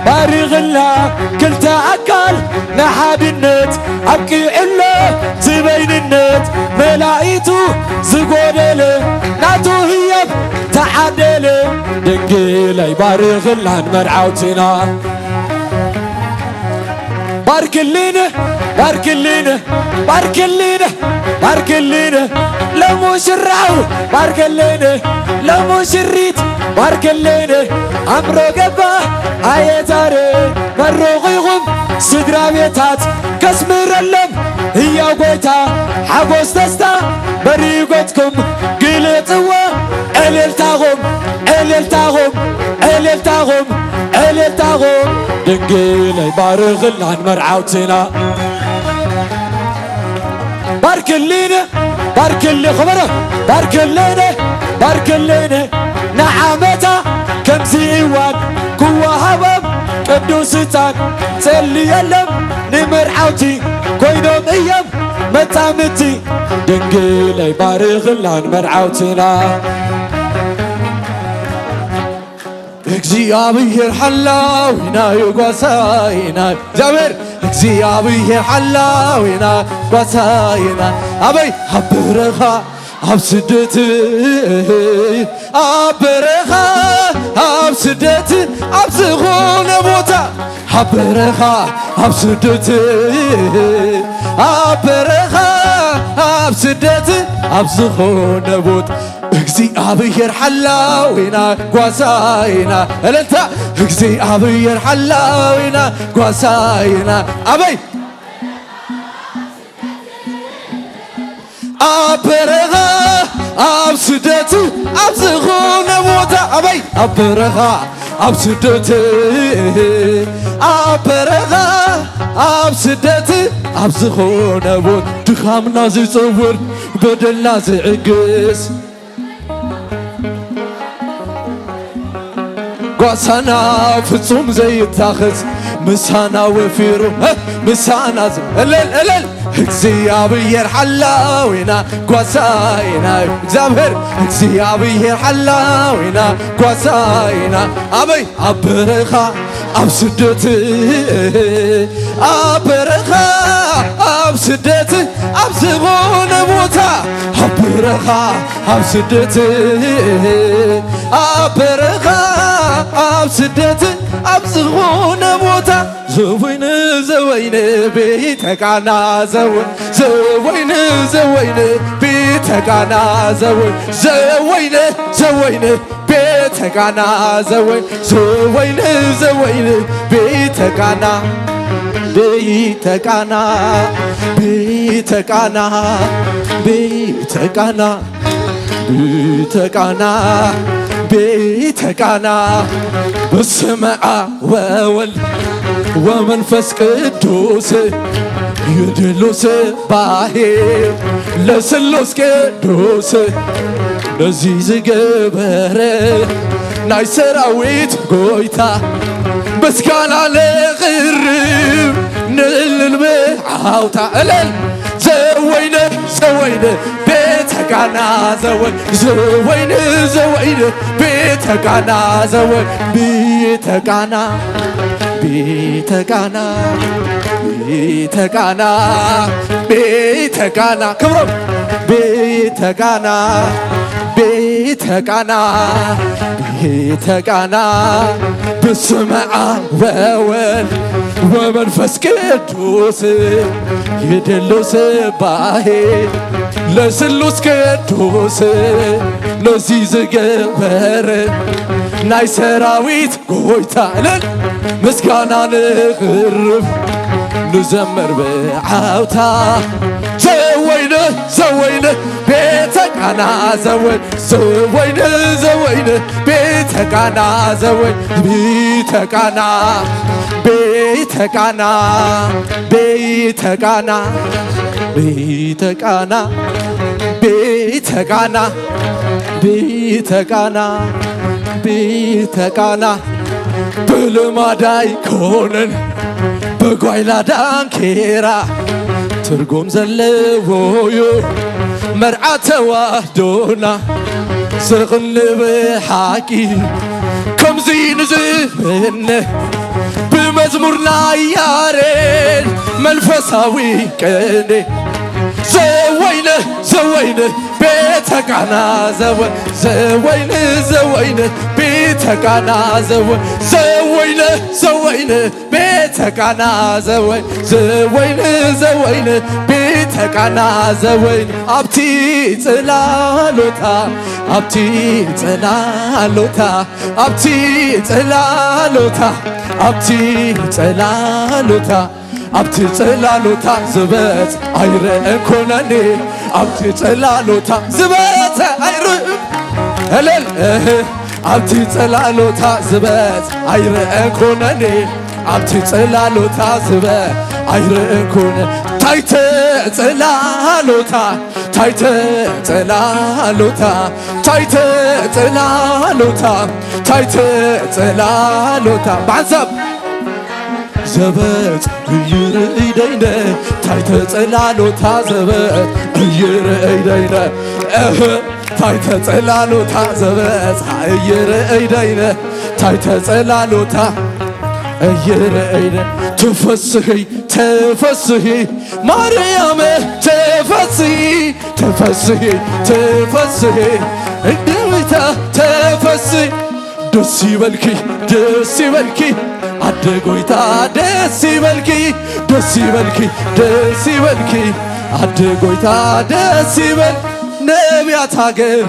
Speaker 4: ባርኽላ ክልተ ኣካል ንሓድነት ኣብቂዕሎ ዝበይንነት መላኢቱ ዝጐደለ ናቱ ህየብ ተዓደለ ድንግለይ ባርኽላን መርዓውትና ባርክልን
Speaker 1: ባርክልን ባርክልን ባርክልን ለሙሽራው ባርክልን ለሙሽሪት ባርክልን አምሮ ገባ አየዛሬ መሮቕ ይኹም ስድራ ቤታት ከስምረለም ሕያው ጐይታ ሓጐስ ደስታ በሪጐትኩም ግልጽዎ እልልታኹም እልልታኹም እልልታኹም እልልታኹም ድንግለይ ባርኽላን መርዓውትና ባርክልን ባርክልን ኸበረ ባርክልን ባርክልን ንዓመታ ከምዚ እዋን ክወሃቦም ቅዱስታን ጸልየለም ንምርዓውቲ ኮይኖም እዮም መጻምድቲ ድንግለይ ባርኽላን መርዓውትና እግዚአብሔር ሓላዊና ጓሳይና እግዚአብሔር እግዚአብሔር ሓላዊና ጓሳይና ኣበይ ኣብ በረኻ ኣብ ስደት ኣብ በረኻ ኣብ ስደት ኣብ ዝኾነ ቦታ ኣብ በረኻ ኣብ ስደት ኣብ በረኻ ኣብ ስደት ኣብ ዝኾነ ቦታ እግዚአብሔር ሓላዊና ጓሳይና እልልታ እግዚአብሔር ሓላዊና ጓሳይና ኣበይ ኣብ በረኻ ኣብ ስደት ኣብ ዝኾነ ቦታ ኣበይ ኣብ በረኻ ኣብ ስደት ኣብ በረኻ ኣብ ስደት ኣብ ዝኾነ ቦታ ድኻምና ዝጽውር በደልና ዝዕግስ ጓሳና ፍጹም ዘይታኸዝ ምሳና ወፊሩ ምሳና እልል እልል እግዚአብሔር ሓላዊና ጓሳይና እግዚአብሔር እግዚአብሔር ሓላዊና ጓሳይና ኣበይ ኣብ በረኻ ኣብ ስደት ኣብ በረኻ ኣብ ስደት ኣብ ዝኾነ ቦታ ኣብ በረኻ ኣብ ስደት ኣብ በረኻ ኣብ ስደት ኣብ ዝኾነ ቦታ ዘወይን ዘወይን ቤተ ቃና ዘወይን ዘወይን ዘወይን ቤተ ቃና ዘወይን ዘወይን ዘወይን ቤተ ቃና ዘወይን ዘወይን ዘወይን ቤተ ቃና ቤተ ቃና ቤተ ቃና ቤተ ቃና ቤተ ቃና ቤተ ቃና በስመ አብ ወወልድ ወመንፈስ ቅዱስ የድሉስ ባሕር ለስሉስ ቅዱስ ለዚህ ዝገበረ ናይ ሰራዊት ጐይታ ምስጋና ለቕርብ ንእልል ብዓውታ እልል ዘወይነ ዘወይነ ቤተ ቃና ዘወይን ዘወይን ዘወይን ቤተ ቃና ዘወይን ቤተ ቃና ቤተ ቃና ቤተ ቃና ቤተ ቃና ክብሮ ቤተ ቃና ቤተ ቃና ቤተ ቃና በስመ አብ ወወልድ ወመንፈስ ቅዱስ የድሉስ ባሕር ለስሉስ ቅዱስ ለዚህ ዝገበረ ናይ ሰራዊት ጐይታ እልል ምስጋና ንቕርብ ንዘምር ብዓውታ ዘወይን ዘወይን ቤተ ቃና ዘወይን ዘወይን ዘወይን ቤተ ቃና ዘወይን ቤተ ቃና ቤተ ቃና ቤተ ቃና ቤተ ቃና ቤተ ቃና ቤተ ቃና ቤተ ቃና ብልማዳይ ኮነን በጓይላ ዳንኬራ ትርጉም ዘለዎዩ መርዓ ተዋህዶና ስቕንብ ሓቂ ከምዚ ንዝምነ ብመዝሙርና ያሬድ መንፈሳዊ ቅኔ ዘወይን ዘወይን ቤተ ቃና ዘወይን ዘወይን ዘወይን ቤተ ቃና ዘወይን ዘወይን ዘወይን ቤተ
Speaker 4: ቤተ ቃና ዘወይን ዘወይን ዘወይን ቤተ ቃና ዘወይን ኣብቲ ጽላሎታ ኣብቲ ጽላሎታ ኣብቲ ጽላሎታ ኣብቲ ጽላሎታ ኣብቲ ጽላሎታ ዝበጽ ኣይርአን ኮነኒ ኣብቲ ጽላሎታ ዝበጽ ኣይርእ እልል ኣብቲ ጽላሎታ ዝበጽ ኣይርአን ኮነኒ ኣብቲ ጽላሎታ ዝበጽ ኣይርአን ኮነ ታይተ ጽላሎታ ታይተ ጽላሎታ ታይተ ጽላሎታ ታይተ ጽላሎታ ባንሳብ ዘበጽ እይርኢደይነ ታይተ ጽላሎታ ዘበጽ እይርኢደይነ ታይተ ጽላሎታ ዘበጽ እይርኢደይነ ታይተ ጽላሎታ እይርኢደ ተፈስሒ ተፈስሒ ማርያም ተፈስሒ ተፈስሒ ተፈስሒ እንደምታ ተፈስሒ ደስ ይበልኪ ደስ ይበልኪ አደ ጎይታ ደስ ይበልኪ ደስ ይበልኪ ደስ ይበልኪ አደ ጎይታ ደስ ይበል ነቢያት አገር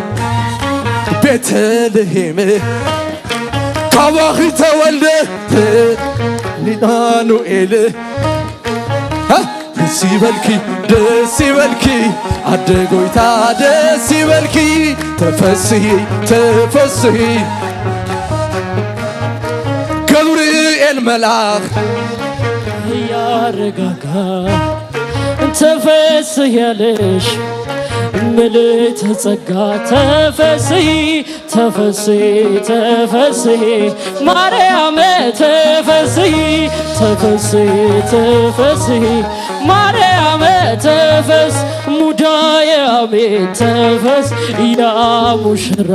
Speaker 4: ቤተልሔም ካባኺ ተወልደ ሊናኑኤል ደስ ይበልኪ ደስ ይበልኪ አደ ጎይታ ደስ ይበልኪ ተፈስሒ ተፈስሒ ገብርኤል መልአክ
Speaker 3: ያረጋጋ ተፈስሒ ያለሽ ምልዕተ ጸጋ ተፈስሒ ተፈስሒ ተፈስሒ ማርያም ተፈስሒ ተፈስሒ ተፈስሒ ማርያም ተፈስ ሙዳየ አሜን ተፈስ ያ ሙሽራ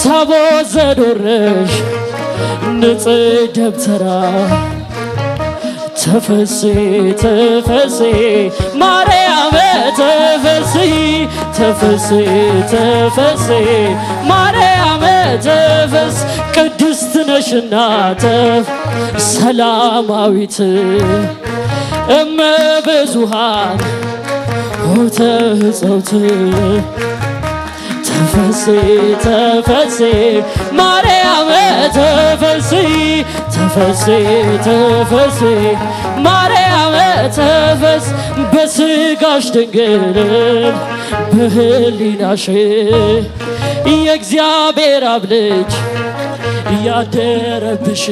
Speaker 3: ታቦት ዘዶረሽ ንጽሕ ደብተራ ተፈስሒ ተፈስሒ ማርያም ተፈስሒ ተፈስሒ ተፈስሒ ማርያም ተፈስ ቅድስት ነሽና ሰላማዊት እመ ብዙኃን ሆተ ሕፀውት ተፈስሒ ተፈስሒ ማርያም ተፈስሒ ተፈስሒ ተፈስሒ ማርያም ተፈስ በሥጋሽ ድንግል በህሊናሽ የእግዚአብሔር አብ ልጅ ያደረብሽ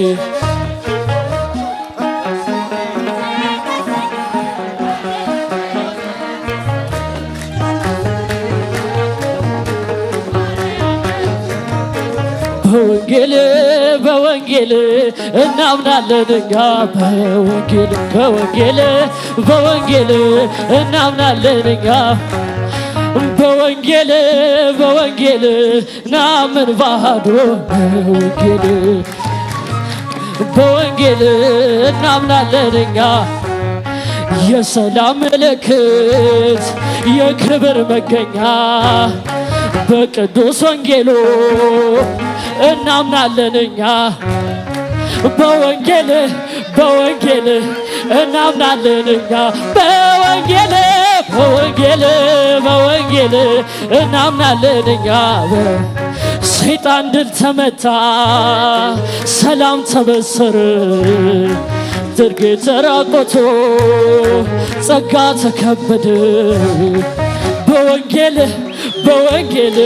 Speaker 3: በወንጌል በወንጌል እናምናለን እኛ በወንጌል በወንጌል በወንጌል እናምናለን እኛ በወንጌል በወንጌል ናምን ባዶ በወንጌል በወንጌል እናምናለን እኛ የሰላም ምልክት የክብር መገኛ በቅዱስ ወንጌሉ እናምናለን እኛ በወንጌል በወንጌል እናምናለን እኛ በወንጌል በወንጌል በወንጌል እናምናለን እኛ ሰይጣን ድል ተመታ ሰላም ተበሰረ ድርግ ተራቆቶ ጸጋ ተከበደ በወንጌል በወንጌል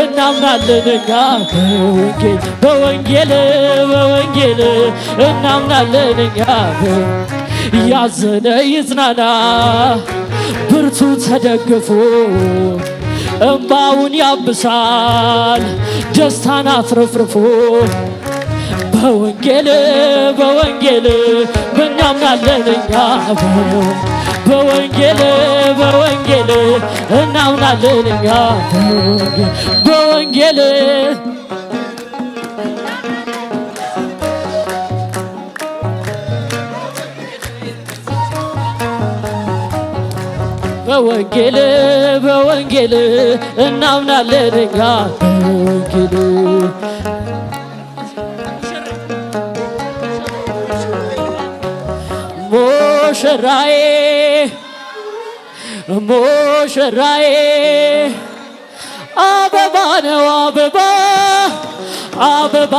Speaker 3: እናምናለን እኛ በወንጌል በወንጌል በወንጌል እናምናለን እኛ ያዘነ ይጽናና ብርቱ ተደግፎ እምባውን ያብሳል ደስታን አትረፍርፎ በወንጌል በወንጌል እናምናለን እኛ በወንጌል በወንጌል እናምናለን እኛ በወንጌል በወንጌል በወንጌል እናምናለን እኛ በወንጌል ሙሽራዬ ሙሽራዬ አበባ ነው አበባ አበባ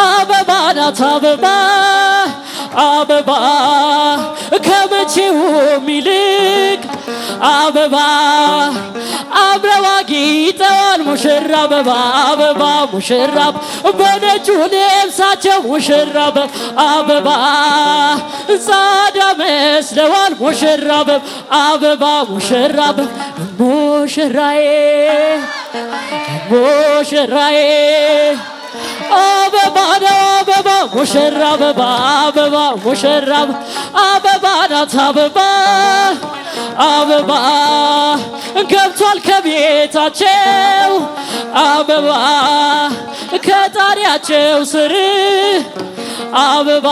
Speaker 3: አበባ ናት አበባ አበባ ከመቼውም ይልቅ አበባ አብረው አጊጠዋል ሙሽራ አበባ አበባ ሙሽራ በነጩ ልብሳቸው ሙሽራ አበባ ጻዳ መስለዋል ሙሽራ አበባ ሙሽራ ሙሽራዬ ሙሽራዬ አበባ ነው አበባ ሙሽራ አበባ አበባ ሙሽራ አበባ ናት አበባ አበባ ገብቷል ከቤታቸው አበባ ከጣሪያቸው ስር አበባ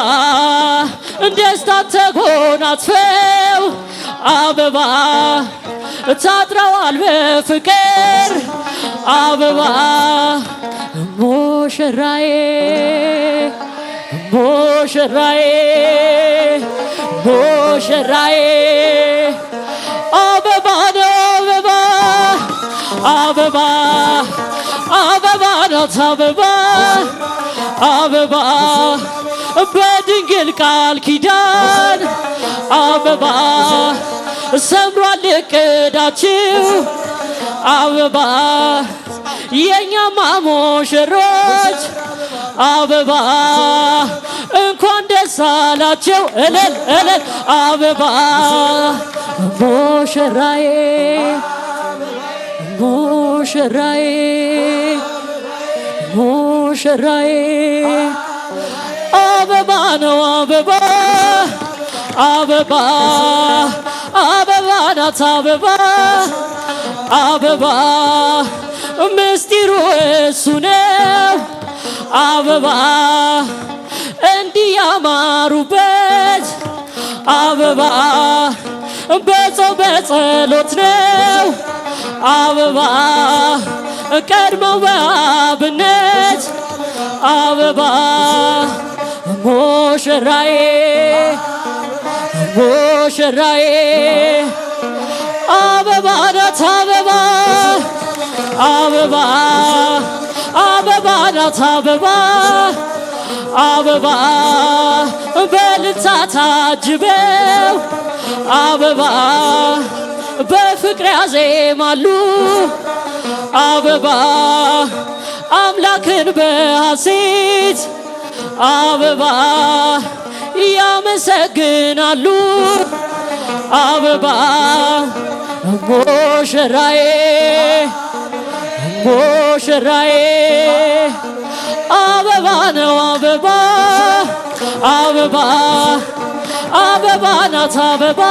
Speaker 3: ደስታ ተጎናጽፈው አበባ ታጥረዋል በፍቅር አበባ ሙሽራዬ ሙሽራዬ ሙሽራዬ አበባ ነው አበባ አበባ አበባ ናት አበባ አበባ በድንግል ቃል ኪዳን አበባ ሰምሯል እቅዳችሁ አበባ የኛማ ሙሽሮች አበባ እንኳን ደስ አላቸው እልል እልል አበባ ሙሽራዬ ሙሽራዬ ሙሽራዬ አበባ ነው አበባ አበባ አበባ ናት አበባ አበባ ምስጢሩ እሱ ነው አበባ እንዲህ ያማሩበት አበባ በጾም በጸሎት ነው አበባ ቀድመው በአብነት አበባ ሙሽራዬ ሙሽራዬ አበባ ናት አበባ አበባ አበባ ናት አበባ አበባ በልልታ ታጅበው አበባ በፍቅር ያዜማሉ አበባ አምላክን በሐሴት አበባ ያመሰግናሉ አበባ ሙሽራዬ ሙሽራዬ አበባ ነው አበባ አበባ አበባ ናት አበባ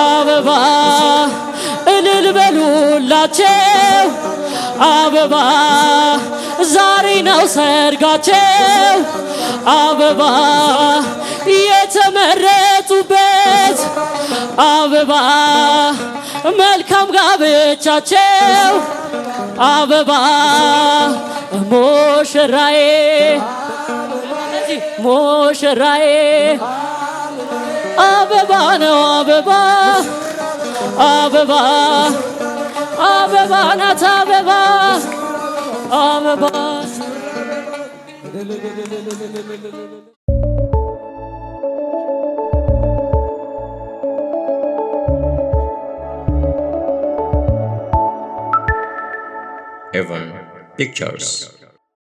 Speaker 3: አበባ እልል በሉላቸው አበባ ዛሬ ነው ሰርጋቸው አበባ የተመረጡበት አበባ መልካም ጋብቻቸው አበባ ሙሽራዬ ሙሽራዬ አበባ ነው አበባ አበባ አበባ ናት አበባ አበባ
Speaker 5: Heaven Pictures.